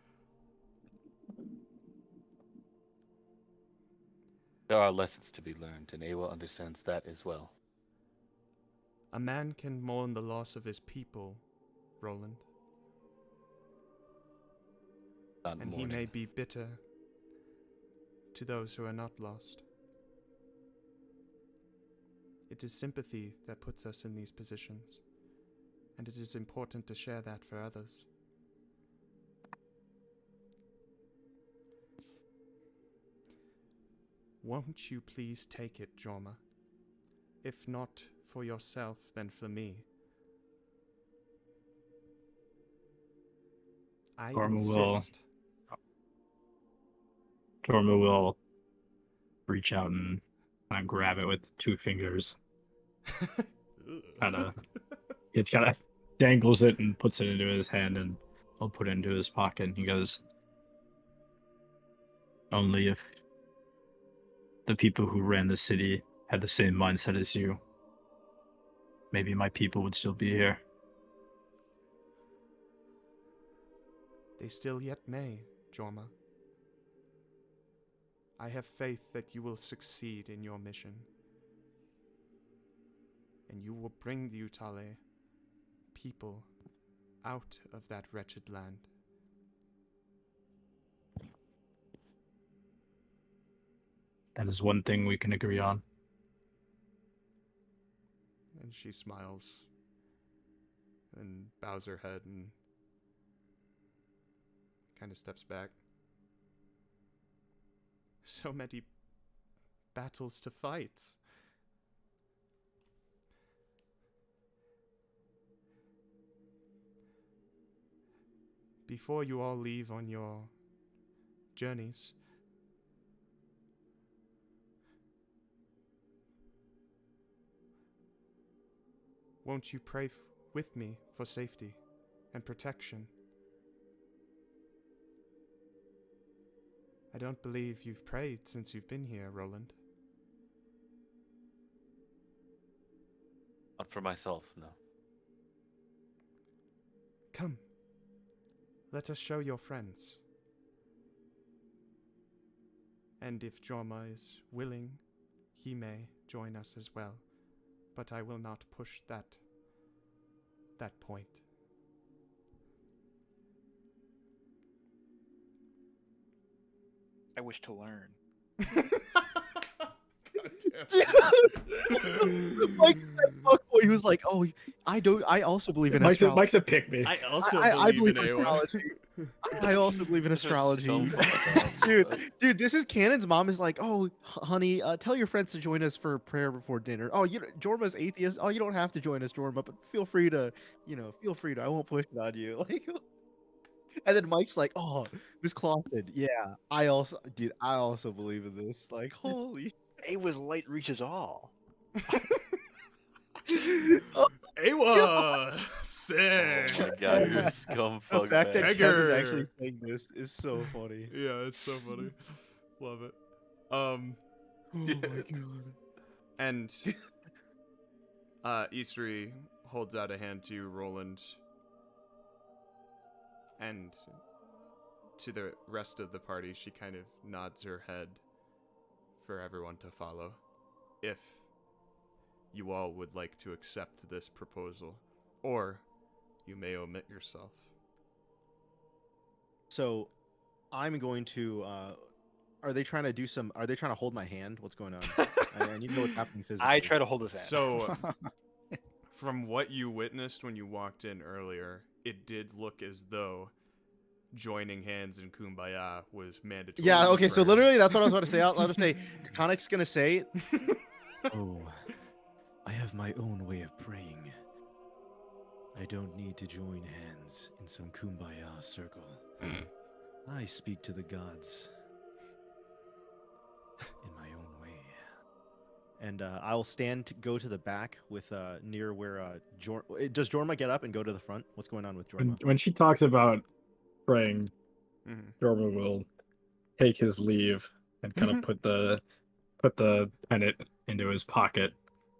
There are lessons to be learned, and Aewa understands that as well. A man can mourn the loss of his people, Rolland. Not And mourning. he may be bitter to those who are not lost. It is sympathy that puts us in these positions, and it is important to share that for others. Won't you please take it, Jorma? If not for yourself, then for me. I insist. Jorma will reach out and kind of grab it with 2 fingers. It kind of dangles it and puts it into his hand, and he'll put it into his pocket. And he goes, "Only if the people who ran the city had the same mindset as you, maybe my people would still be here. They still yet may, Jorma. I have faith that you will succeed in your mission. And you will bring the Utale people out of that wretched land. That is one thing we can agree on. And she smiles and bows her head and kind of steps back. So many battles to fight. Before you all leave on your journeys, won't you pray with me for safety and protection? I don't believe you've prayed since you've been here, Rolland. Not for myself, no. Come. Let us show your friends. And if Jorma is willing, he may join us as well. But I will not push that point. I wish to learn. Mike said fuckboy. He was like, "Oh, I also believe in astrology. Mike's a pick me. I also I believe believe in in Aewa. astrology. I also believe in astrology." Dude, Dude, this is Cannon's mom is like, "Oh, honey, tell your friends to join us for prayer before dinner." Oh, Jorma's atheist. Oh, you don't have to join us, Jorma, but feel free to, I won't push it on you. Like, and then Mike's like, "Oh, Miss Clawson, yeah, I also believe in this." Like, holy. Aewa's light reaches all. Aewa! Sick! oh my god, you're a The scumfuck, fact that man. Kev is Beggar. actually saying this is so funny. Yeah, it's so funny. Love it. Oh my god. And Eastery holds out a hand to you, Rolland, and to the rest of the party, she kind of nods her head for everyone to follow, if you all would like to accept this proposal, or you may omit yourself. So, I'm going to. Are they trying to hold my hand? What's going on? I need to know what's happening physically. I try to hold his hand. So, from what you witnessed when you walked in earlier, it did look as though joining hands in Kumbaya was mandatory. Yeah. Okay. So for- literally, that's what I was about to say. I'll just say, Khanek's gonna say, "Oh, I have my own way of praying. I don't need to join hands in some Kumbaya circle. I speak to the gods in my own way." And I'll go to the back with near where does Jorma get up and go to the front? What's going on with Jorma? When she talks about praying, Mhm. Jorma will take his leave and kind of put the pennant into his pocket.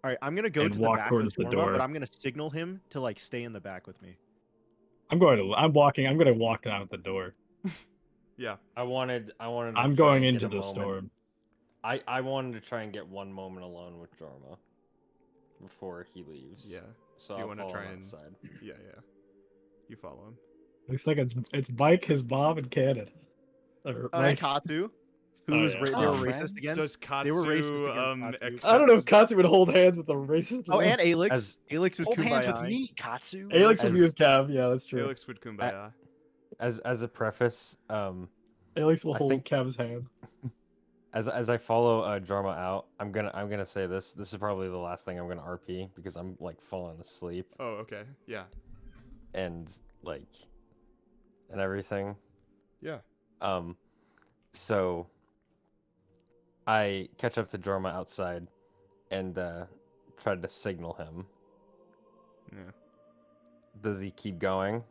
All right, I'm gonna go and to the walk back towards with the Jorma, door. but I'm gonna signal him to like stay in the back with me. I'm gonna walk out the door. Yeah. I wanted. To I'm try going and get into a the moment. storm. I wanted to try and get one moment alone with Jorma before he leaves. Yeah. So Do you I'll wanna follow try him and- outside. Yeah. You follow him. Looks like it's Mike, his mom, and Cannon. And Katsu, who was yeah. they were Oh, racist against. Does Katsu, They were racist against Katsu. accept... I don't know if Katsu would hold hands with a racist. Oh, and Alex. As- Alex is Hold hands with kumbaya. me, Katsu. Alex would be As- with Cav. Yeah, that's true. Alex would kumbaya. As a preface, Alex will I hold think- Cav's hand. as I follow Jorma out, I'm gonna say this. This is probably the last thing I'm gonna RP because I'm like falling asleep Oh, okay. Yeah. and everything. Yeah. So I catch up to Jorma outside and try to signal him. Yeah. Does he keep going?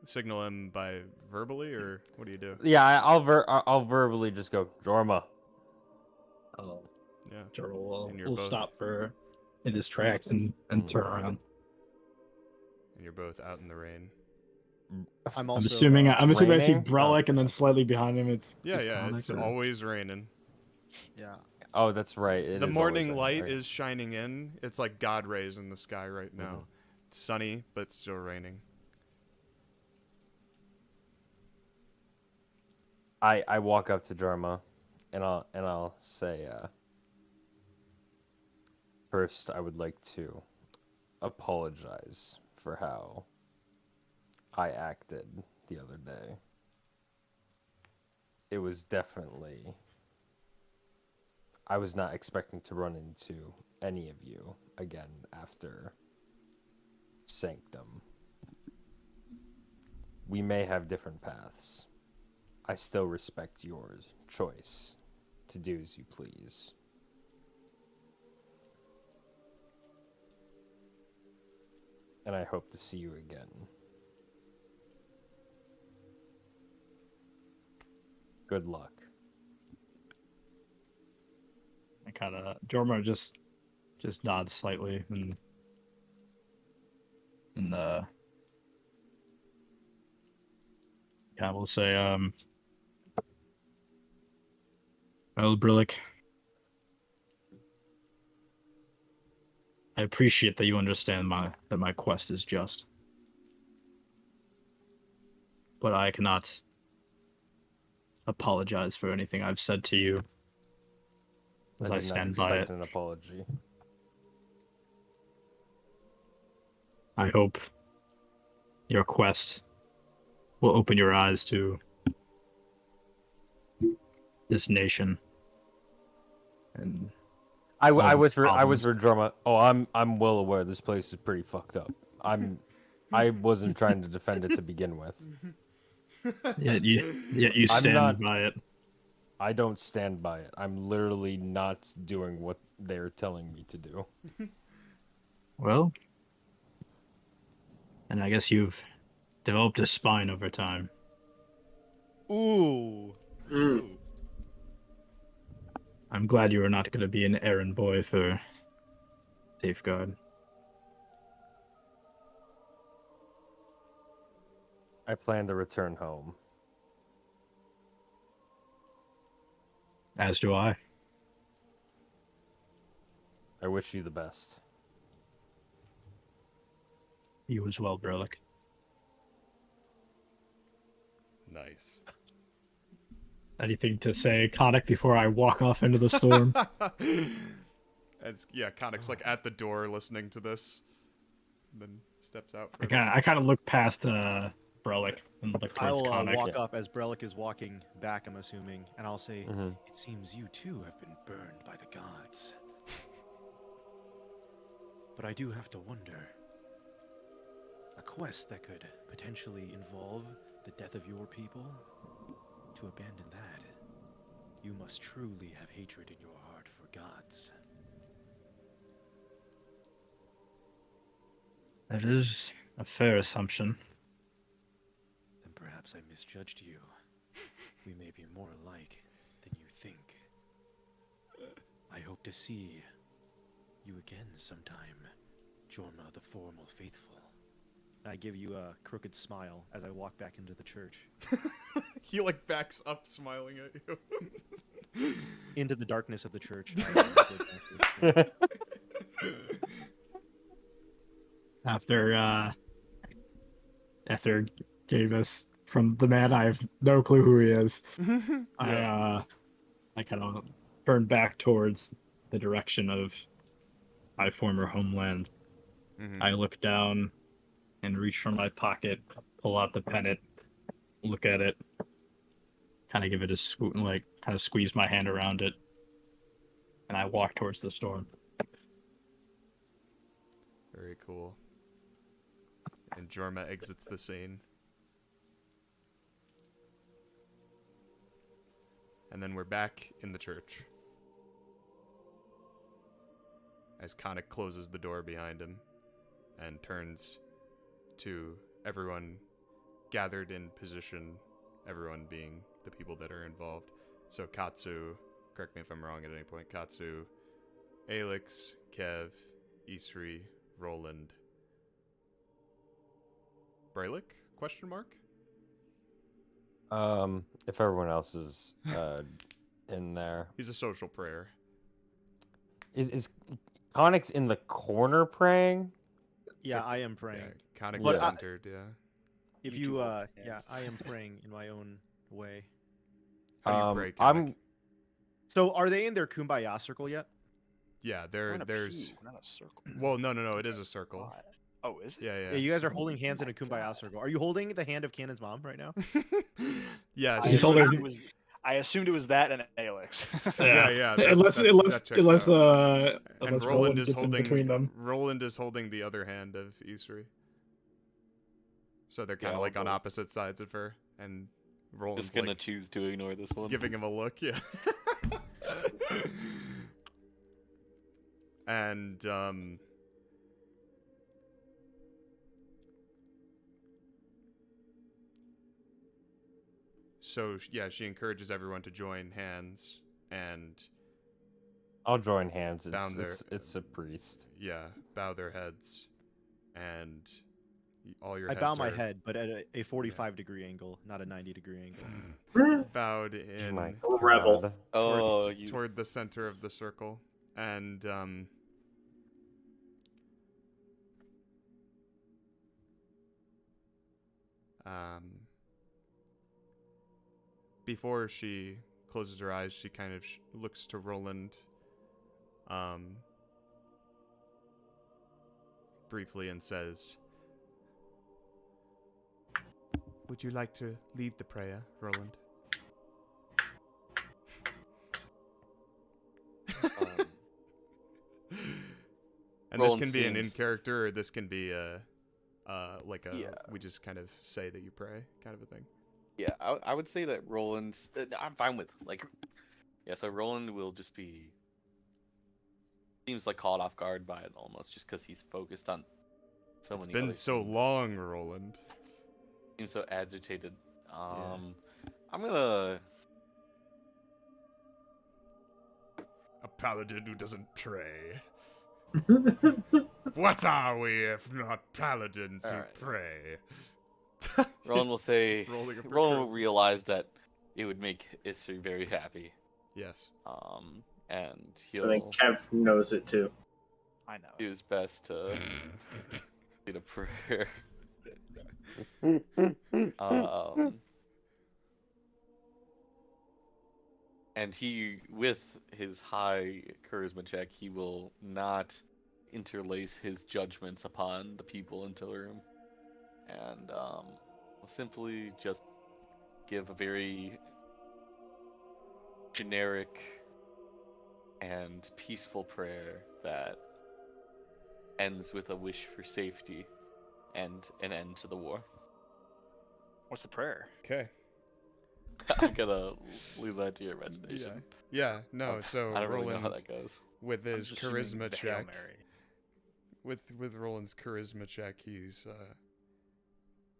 Signal him by verbally, or what do you do? Yeah, I'll verbally just go Jorma. Oh, Yeah. Jorma And you're will both- stop for in his tracks and turn around. And you're both out in the rain. I'm I'm also. assuming I see raining? Brelikk, and then slightly behind him, it's Yeah, it's yeah, Khanek, it's or- always raining. Yeah. Oh, that's right. It The is always morning raining, light right? is shining in. It's like God rays in the sky right now. Mhm. It's sunny, but still raining. I walk up to Jarma, and I'll say, first I would like to apologize for how I acted the other day. It was definitely. I was not expecting to run into any of you again after Sanctum. We may have different paths. I still respect your choice to do as you please. And I hope to see you again. Good luck. I kind of Jorma just nods slightly and yeah, we'll say well, Brelikk, I appreciate that you understand that my quest is just, but I cannot apologize for anything I've said to you, as I did not stand by expect it. an apology. I hope your quest will open your eyes to this nation. And I all its whisper problems. Drama. Oh, I'm well aware this place is pretty fucked up. I wasn't trying to defend it to begin with. Yet you I'm stand not- by it. I don't stand by it. I'm literally not doing what they're telling me to do. Well, and I guess you've developed a spine over time. Ooh. Mm. I'm glad you are not going to be an errand boy for Safeguard. I plan to return home. As do I. I wish you the best. You as well, Brelikk. Nice. Anything to say, Khanek, before I walk off into the storm? Yeah, Khanek's like at the door listening to this. Then steps out for I kind of look past Brelikk and look I towards will Khanek. walk up as Brelikk is walking back, I'm assuming, and I'll say, Mhm. "It seems you too have been burned by the gods." But I do have to wonder. A quest that could potentially involve the death of your people? To abandon that, you must truly have hatred in your heart for gods. That is a fair assumption. Then perhaps I misjudged you. We may be more alike than you think. I hope to see you again sometime, Jorma the Formal Faithful. I give you a crooked smile as I walk back into the church. He like backs up smiling at you. Into the darkness of the church. After Qeynos from the man, I have no clue who he is. I kind of turn back towards the direction of my former homeland. Mhm. I look down and reach from my pocket, pull out the pennant, look at it, kind of give it a kind of squeeze my hand around it, and I walk towards the storm. Very cool. And Jorma exits the scene. And then we're back in the church. As Khanek closes the door behind him and turns to everyone gathered in position, everyone being the people that are involved. So Katsu, correct me if I'm wrong at any point, Katsu, Alex, Kev, Isri, Rolland, Brelikk? Question mark? If everyone else is in there, He's a social prayer. is Khanek's in the corner praying? Yeah, I am praying. Yeah, kind of But I- centered, yeah. If You you, do yeah, hands. I am praying in my own way. How do you pray, I'm Khanek? So, are they in their kumbaya circle yet? Yeah, We're in a there's... P, not a circle. Well, no, it is a circle. God. Oh, is it? Yeah, Yeah, yeah. you guys are holding hands in a kumbaya circle. Are you holding the hand of Cannon's mom right now? Yeah, I He's she- holding- assumed it was that and Alex. Yeah, that- unless that unless checks unless out. And unless Rolland is gets in holding between them. Rolland is holding the other hand of Isri. So they're kind of Yeah, like on I'll- opposite sides of her, and Roland's Just gonna like choose to ignore this one. giving him a look. Yeah. And so yeah, she encourages everyone to join hands and I'll join hands. Down there. It's a priest. yeah, bow their heads, and all your I heads bow my are head, but at a 45-degree angle, not a 90-degree angle. bowed in My rebel. God. Oh, you. toward the center of the circle, and before she closes her eyes, she kind of looks to Rolland, briefly and says, "Would you like to lead the prayer, Rolland?" Um, And Roland this can be an in seems- character, or this can be like a Yeah. we just kind of say that you pray kind of a thing. Yeah, I would say that Roland's. I'm fine with like. Yeah, so Roland will just be. Seems like caught off guard by it almost, just because he's focused on so It's many. been other so things. long, Roland. Seems so agitated. I'm gonna. A paladin who doesn't pray. What are we if not paladins who Alright. pray? Roland will say. Rolling a Roland will charisma. realize that it would make Isri very happy. Yes. And I he'll think Kev knows it too. I know. do his best to get a prayer. And he, with his high charisma check, he will not interlace his judgments upon the people into the room, and will simply just give a very generic and peaceful prayer that ends with a wish for safety and an end to the war. What's the prayer? Okay. I'm gonna leave that to your imagination. Yeah. No. So I don't really know how Roland, that goes. with I'm his just assuming charisma the Hail check, Mary. with Roland's charisma check, he's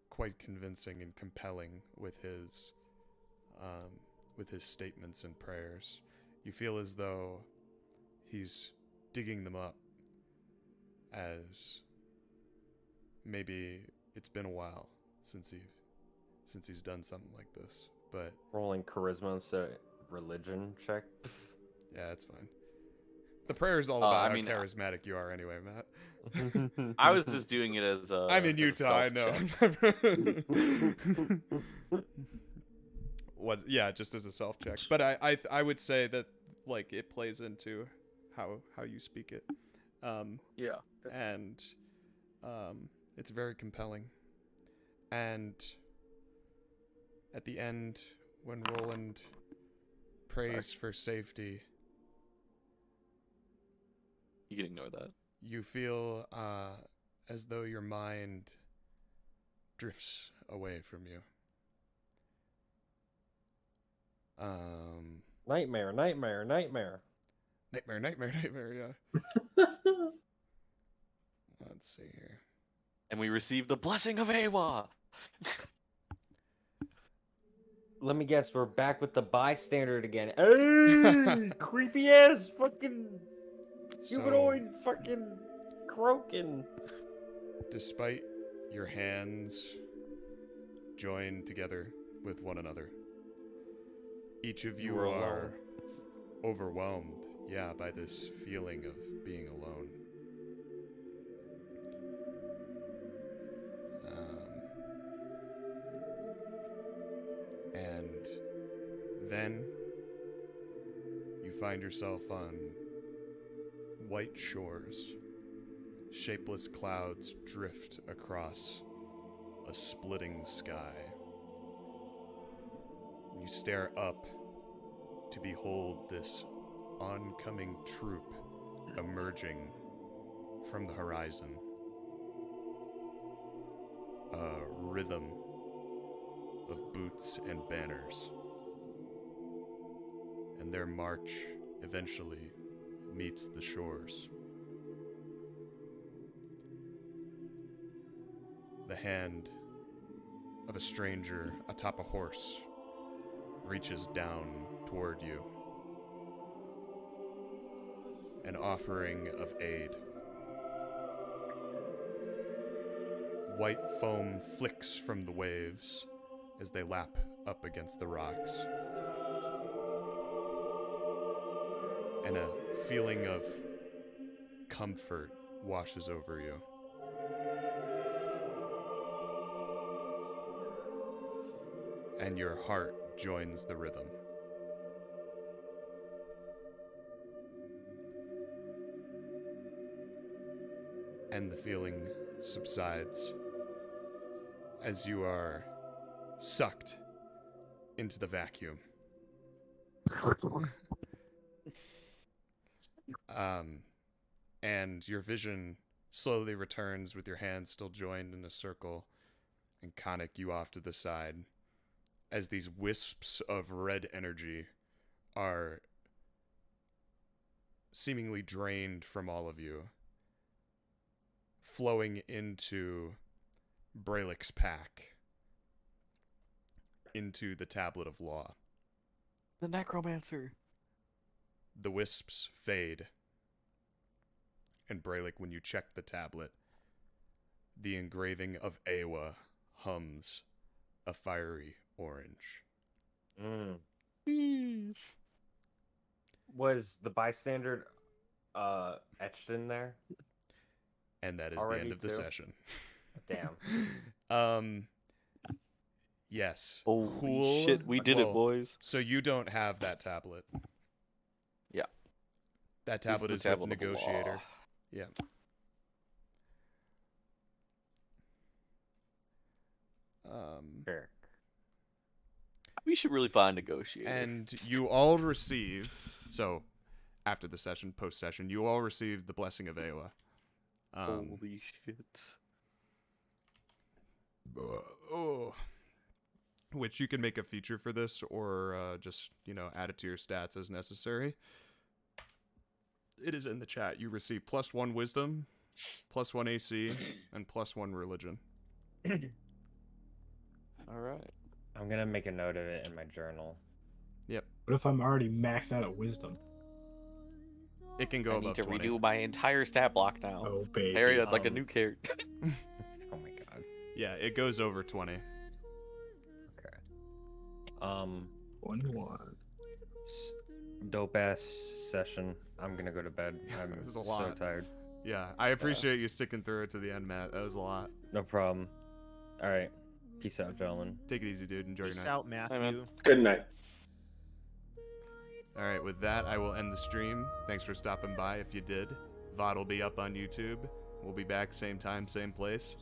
quite convincing and compelling with his statements and prayers. You feel as though he's digging them up, as maybe it's been a while since he's done something like this. But Rolling charisma instead of religion check. yeah, it's fine. The prayer is all I about how mean, charismatic you are, anyway, Matt. I was just doing it as a. I'm in as a Utah, I know. self-check. What? Yeah, just as a self check. But I would say that like it plays into how you speak it, Yeah. and it's very compelling. And at the end, when Rolland prays for safety, You can ignore that. you feel as though your mind drifts away from you. Nightmare. Nightmare, yeah. Let's see here. And we receive the blessing of Aewa. Let me guess, we're back with the bystander again. Hey, creepy ass fucking humanoid fucking croaking. Despite your hands joined together with one another, each of you We're are overwhelmed, by this feeling of being alone. And then you find yourself on white shores. Shapeless clouds drift across a splitting sky. You stare up to behold this oncoming troop emerging from the horizon. A rhythm of boots and banners. And their march eventually meets the shores. The hand of a stranger atop a horse reaches down toward you. An offering of aid. White foam flicks from the waves as they lap up against the rocks. And a feeling of comfort washes over you. And your heart joins the rhythm. And the feeling subsides as you are sucked into the vacuum. And your vision slowly returns with your hands still joined in a circle, and Khanek, you off to the side, as these wisps of red energy are seemingly drained from all of you, flowing into Brelikk's pack, into the Tablet of Law. The Necromancer. The wisps fade. And Brelikk, when you check the tablet, the engraving of Aewa hums a fiery orange. Was the bystander etched in there? And that is Already the end of the too? session. Damn. Yes. Holy Huul, shit, we did it, boys. So you don't have that tablet. Yeah. That This tablet the is tablet with of the Negotiator. law. Yeah. Sure. We should really find Negotiator. And you all receive, so after the session, post-session, you all receive the Blessing of Aewa. Holy shit. Which you can make a feature for this, or just, add it to your stats as necessary. It is in the chat. You receive +1 wisdom, +1 AC, and +1 religion. Alright. I'm gonna make a note of it in my journal. Yep. What if I'm already maxed out at wisdom? It can go I above need to 20. redo my entire stat block now. Oh, baby. Harry had like a new character. Oh my god. Yeah, it goes over 20. Okay. 21. Dope ass session. I'm gonna go to bed. I'm It was a so lot. tired. Yeah, I appreciate you sticking through it to the end, Matt. That was a lot. No problem. All right. Peace out, gentlemen. Take it easy, dude. Enjoy Peace your night. out, Matthew. man. Good night. All right, with that, I will end the stream. Thanks for stopping by if you did. VOD will be up on YouTube. We'll be back same time, same place.